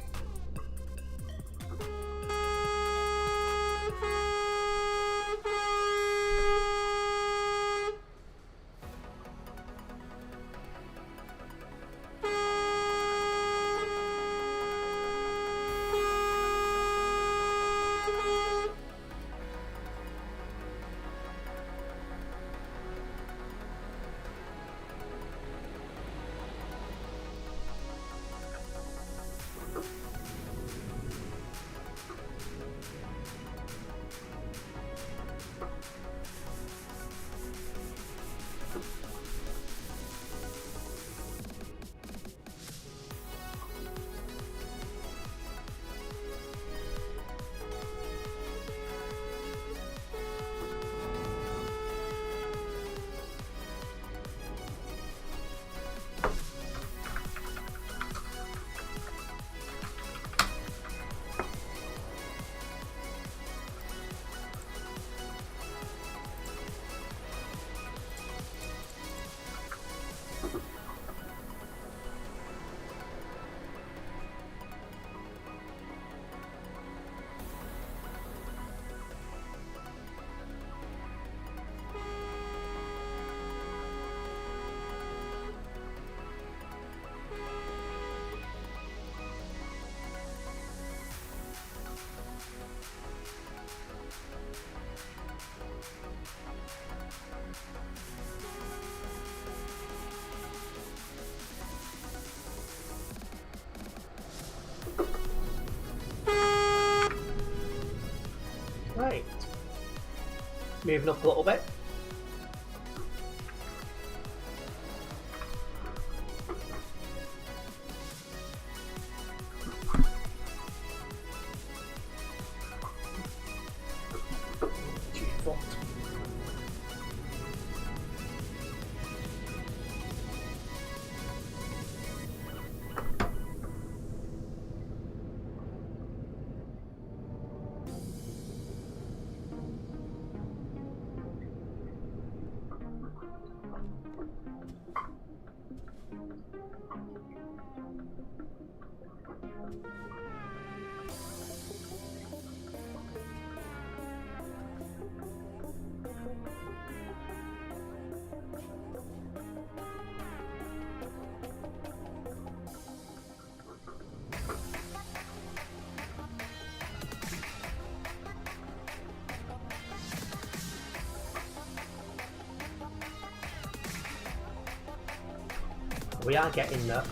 moving up a little bit. We are getting there.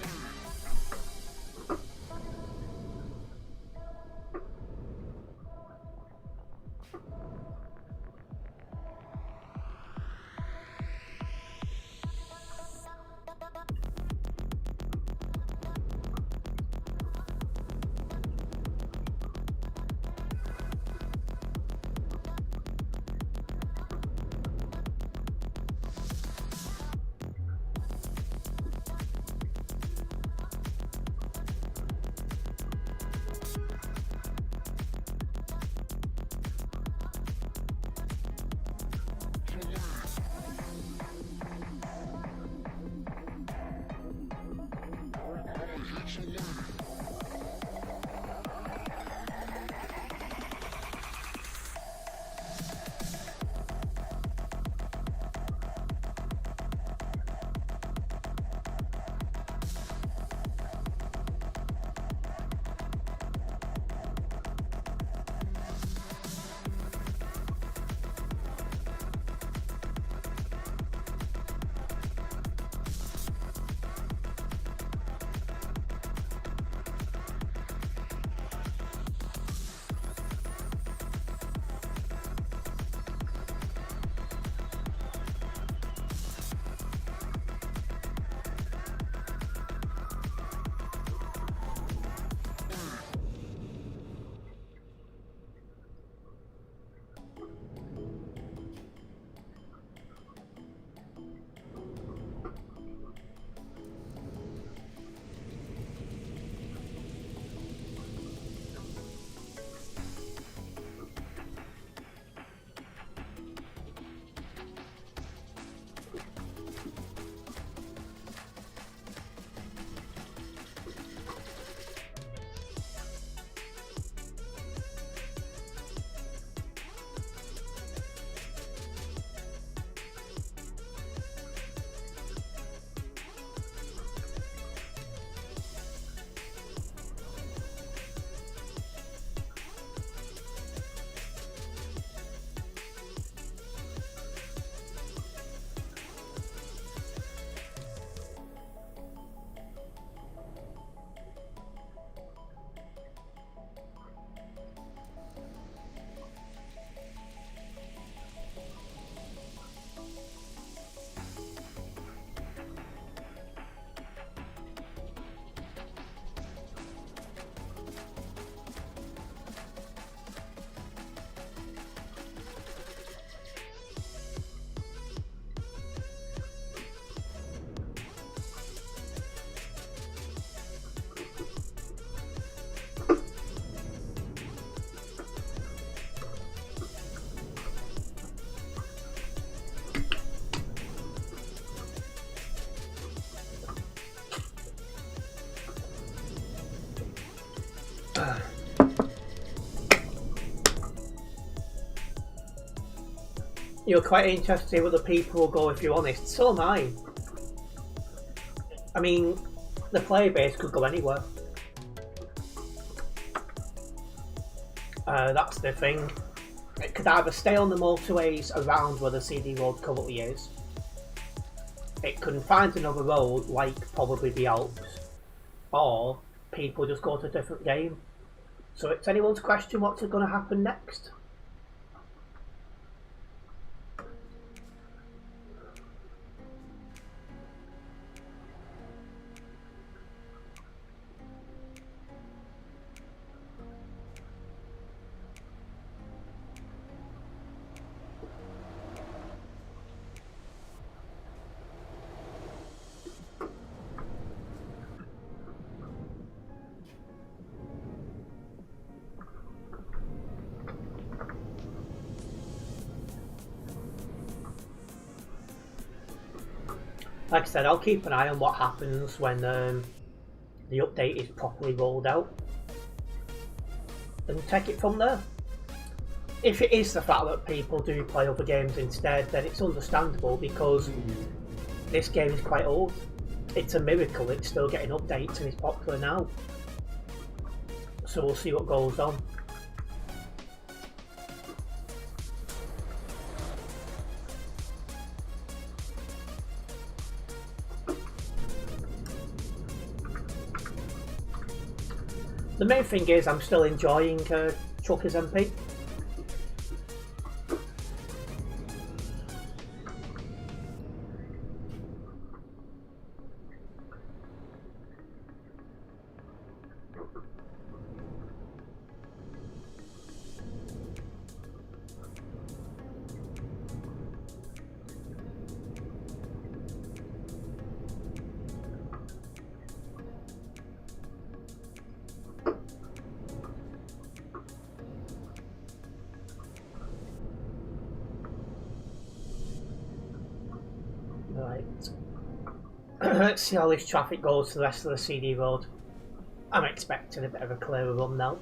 You're quite interested to see what the people will go, if you're honest. So am I. I mean, the player base could go anywhere. That's the thing. It could either stay on the motorways around where the CD road currently is. It can find another road, like probably the Alps. Or people just go to a different game. So it's anyone's question what's going to happen next. Like I said, I'll keep an eye on what happens when the update is properly rolled out and take it from there. If it is the fact that people do play other games instead, then it's understandable because this game is quite old. It's a miracle it's still getting updates and is popular now. So we'll see what goes on. The main thing is I'm still enjoying Truckers MP. Right. Let's see how this traffic goes to the rest of the CD road. I'm expecting a bit of a clearer run now.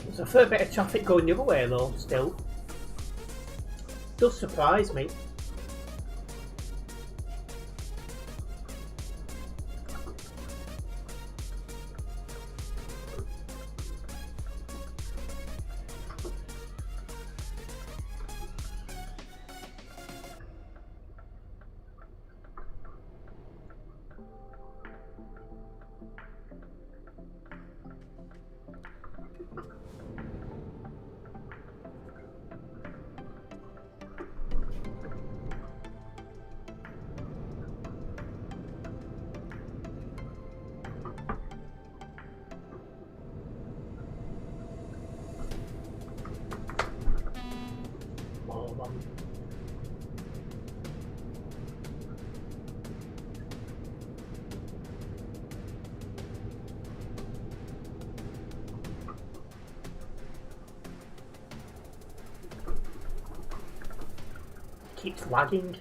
There's a fair bit of traffic going the other way though, still. Does surprise me. Keeps lagging.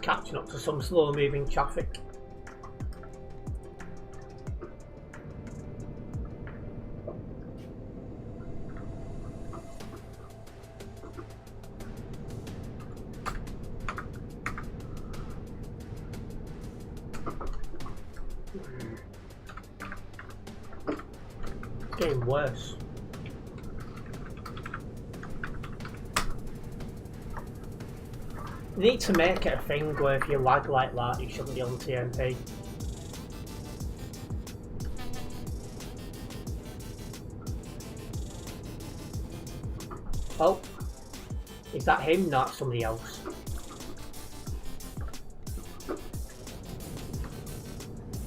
Catching up to some slow moving traffic. It's getting worse. You need to make it a thing where if you lag like that, you shouldn't be on TMP. Oh, is that him? Not somebody else.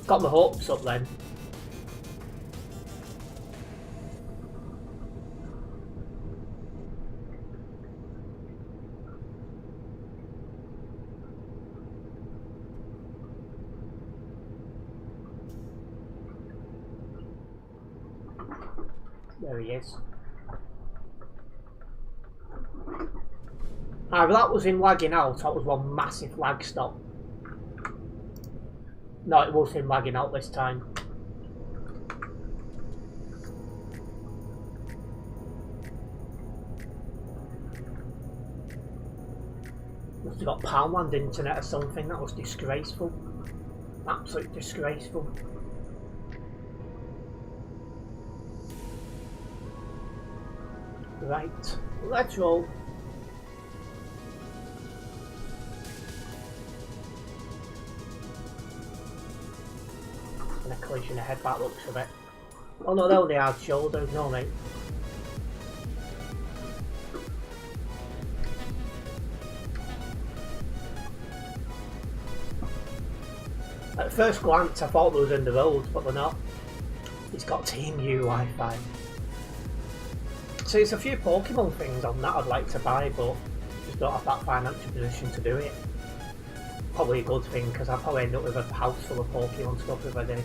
Got my hopes up then. There he is. Either that was him lagging out, or it was one massive lag stop. No, it was him lagging out this time. Must have got Poundland internet or something. That was disgraceful. Absolutely disgraceful. Right, let's roll. And a collision ahead, that looks of it. Oh no, they're only hard shoulders, no mate. At first glance I thought they was in the road, but they're not. It's got Team U Wi-Fi. So there's a few Pokemon things on that I'd like to buy, but just don't have that financial position to do it. Probably a good thing, because I'll probably end up with a house full of Pokemon stuff if I did.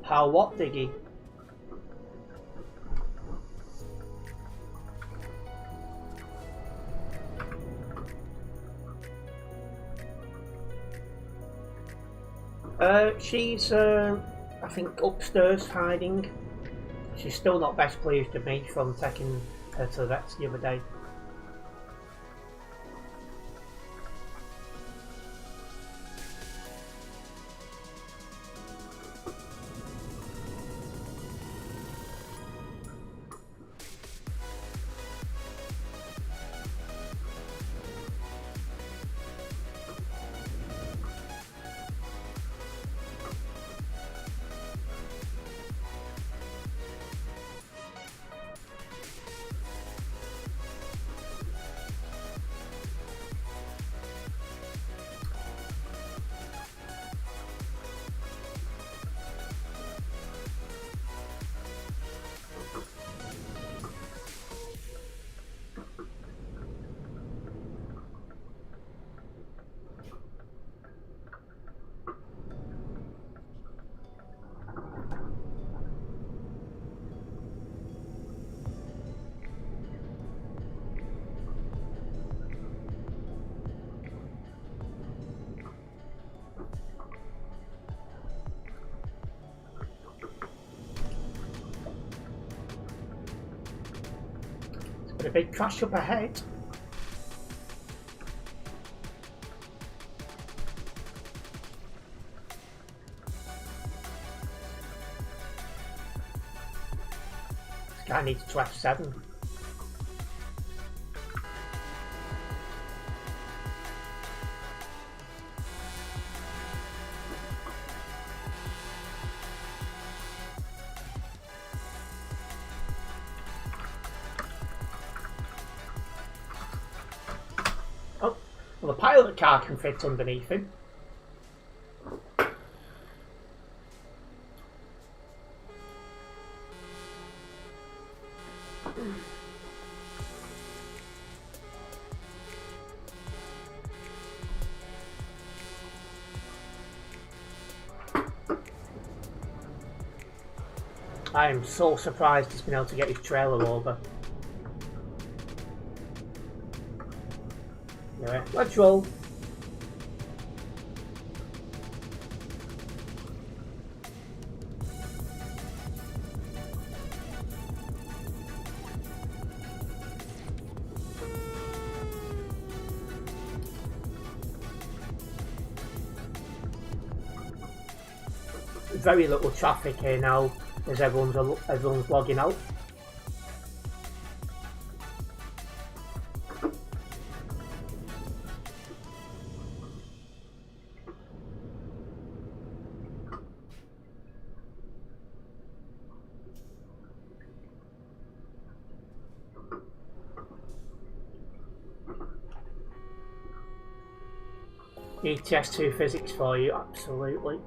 How what, Diggy? She's, I think, upstairs hiding. She's still not best pleased with me from taking her to the vets the other day. A big crash up ahead. This guy needs to F7. Well, the pilot car can fit underneath him. I am so surprised he's been able to get his trailer over. Anyway, let's roll. Very little traffic here now as everyone's logging out. ETS2 physics for you, absolutely.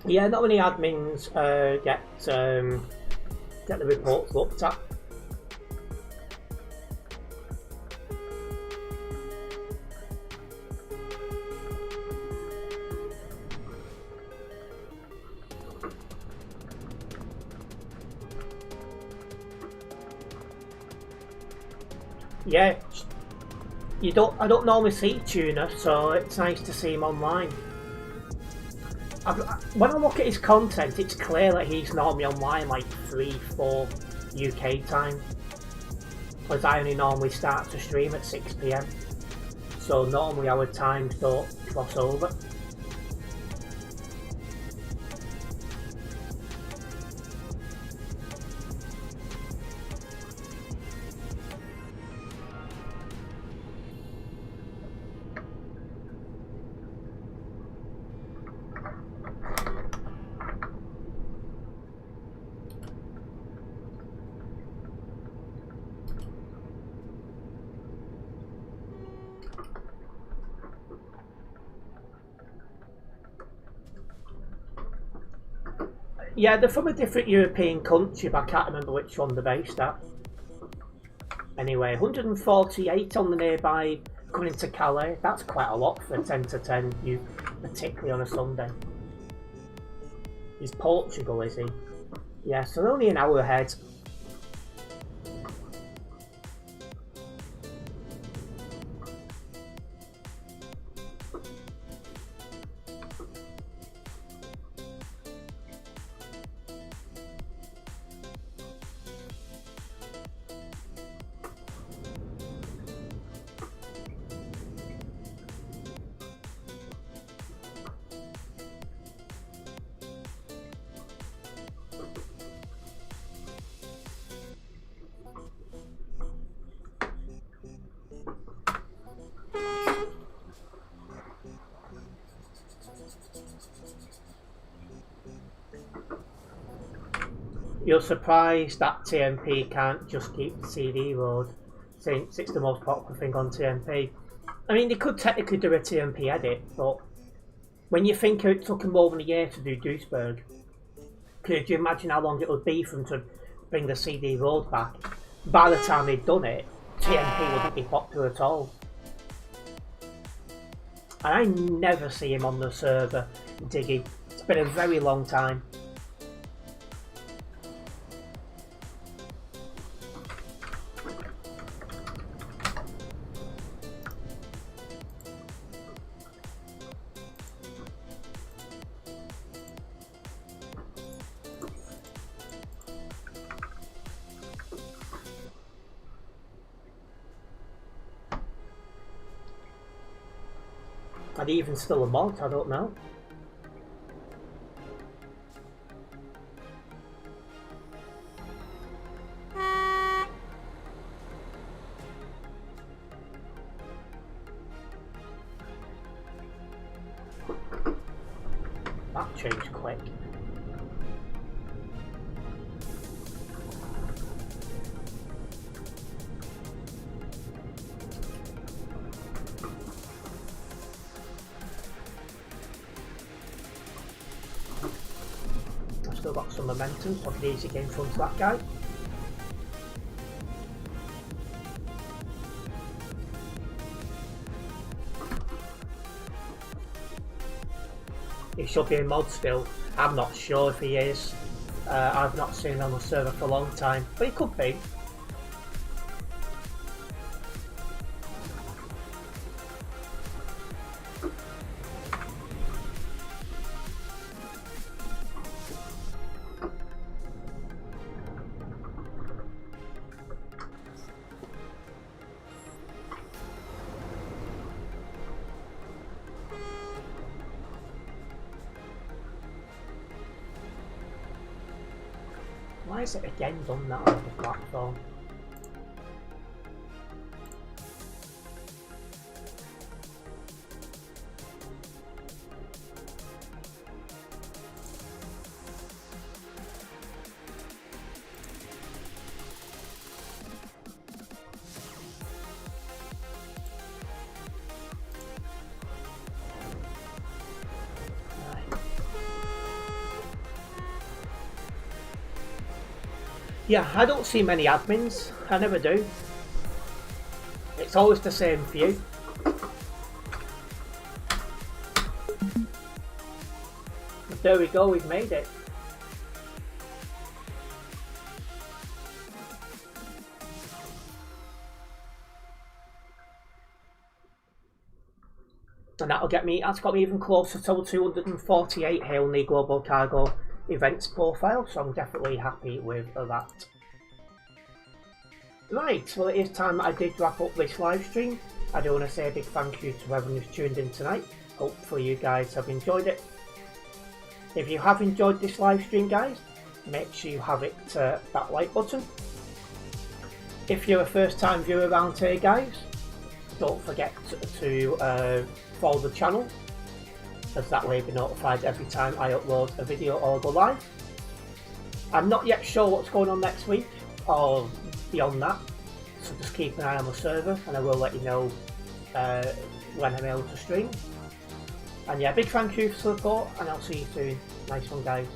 Yeah, not many admins get the reports looked at. Yeah, I don't normally see Tuna, so it's nice to see him online. When I look at his content, it's clear that he's normally online like 3, 4 UK time. Because I only normally start to stream at 6 PM. So normally our times don't cross over. Yeah, they're from a different European country, but I can't remember which one they're based at. Anyway, 148 on the nearby coming into Calais. That's quite a lot for 10 to 10, particularly on a Sunday. He's Portugal, is he? Yeah, so they're only an hour ahead. You're surprised that TMP can't just keep the CD road, since it's the most popular thing on TMP. I mean, they could technically do a TMP edit, but when you think it took them more than a year to do Duisburg, could you imagine how long it would be for them to bring the CD road back? By the time they'd done it, TMP wouldn't be popular at all. And I never see him on the server, Diggy. It's been a very long time. And even still a mod, I don't know. That changed quick. I've still got some momentum, so I can easily get in front of that guy. He should be a mod still. I'm not sure if he is. I've not seen him on the server for a long time, but he could be. Why is it again done that on the platform? Yeah, I don't see many admins. I never do. It's always the same few. But there we go, we've made it. And that's got me even closer to 248 here on the Global Cargo events profile, so I'm definitely happy with that. Right, well it is time that I did wrap up this live stream. I do want to say a big thank you to everyone who's tuned in tonight. Hopefully you guys have enjoyed it. If you have enjoyed this live stream, guys, make sure you have it that like button. If you're a first time viewer around here, guys, don't forget to follow the channel, as that way you'll be notified every time I upload a video or go live. I'm not yet sure what's going on next week or beyond that, so just keep an eye on the server and I will let you know when I'm able to stream. And yeah, big thank you for the support and I'll see you soon. Nice one, guys.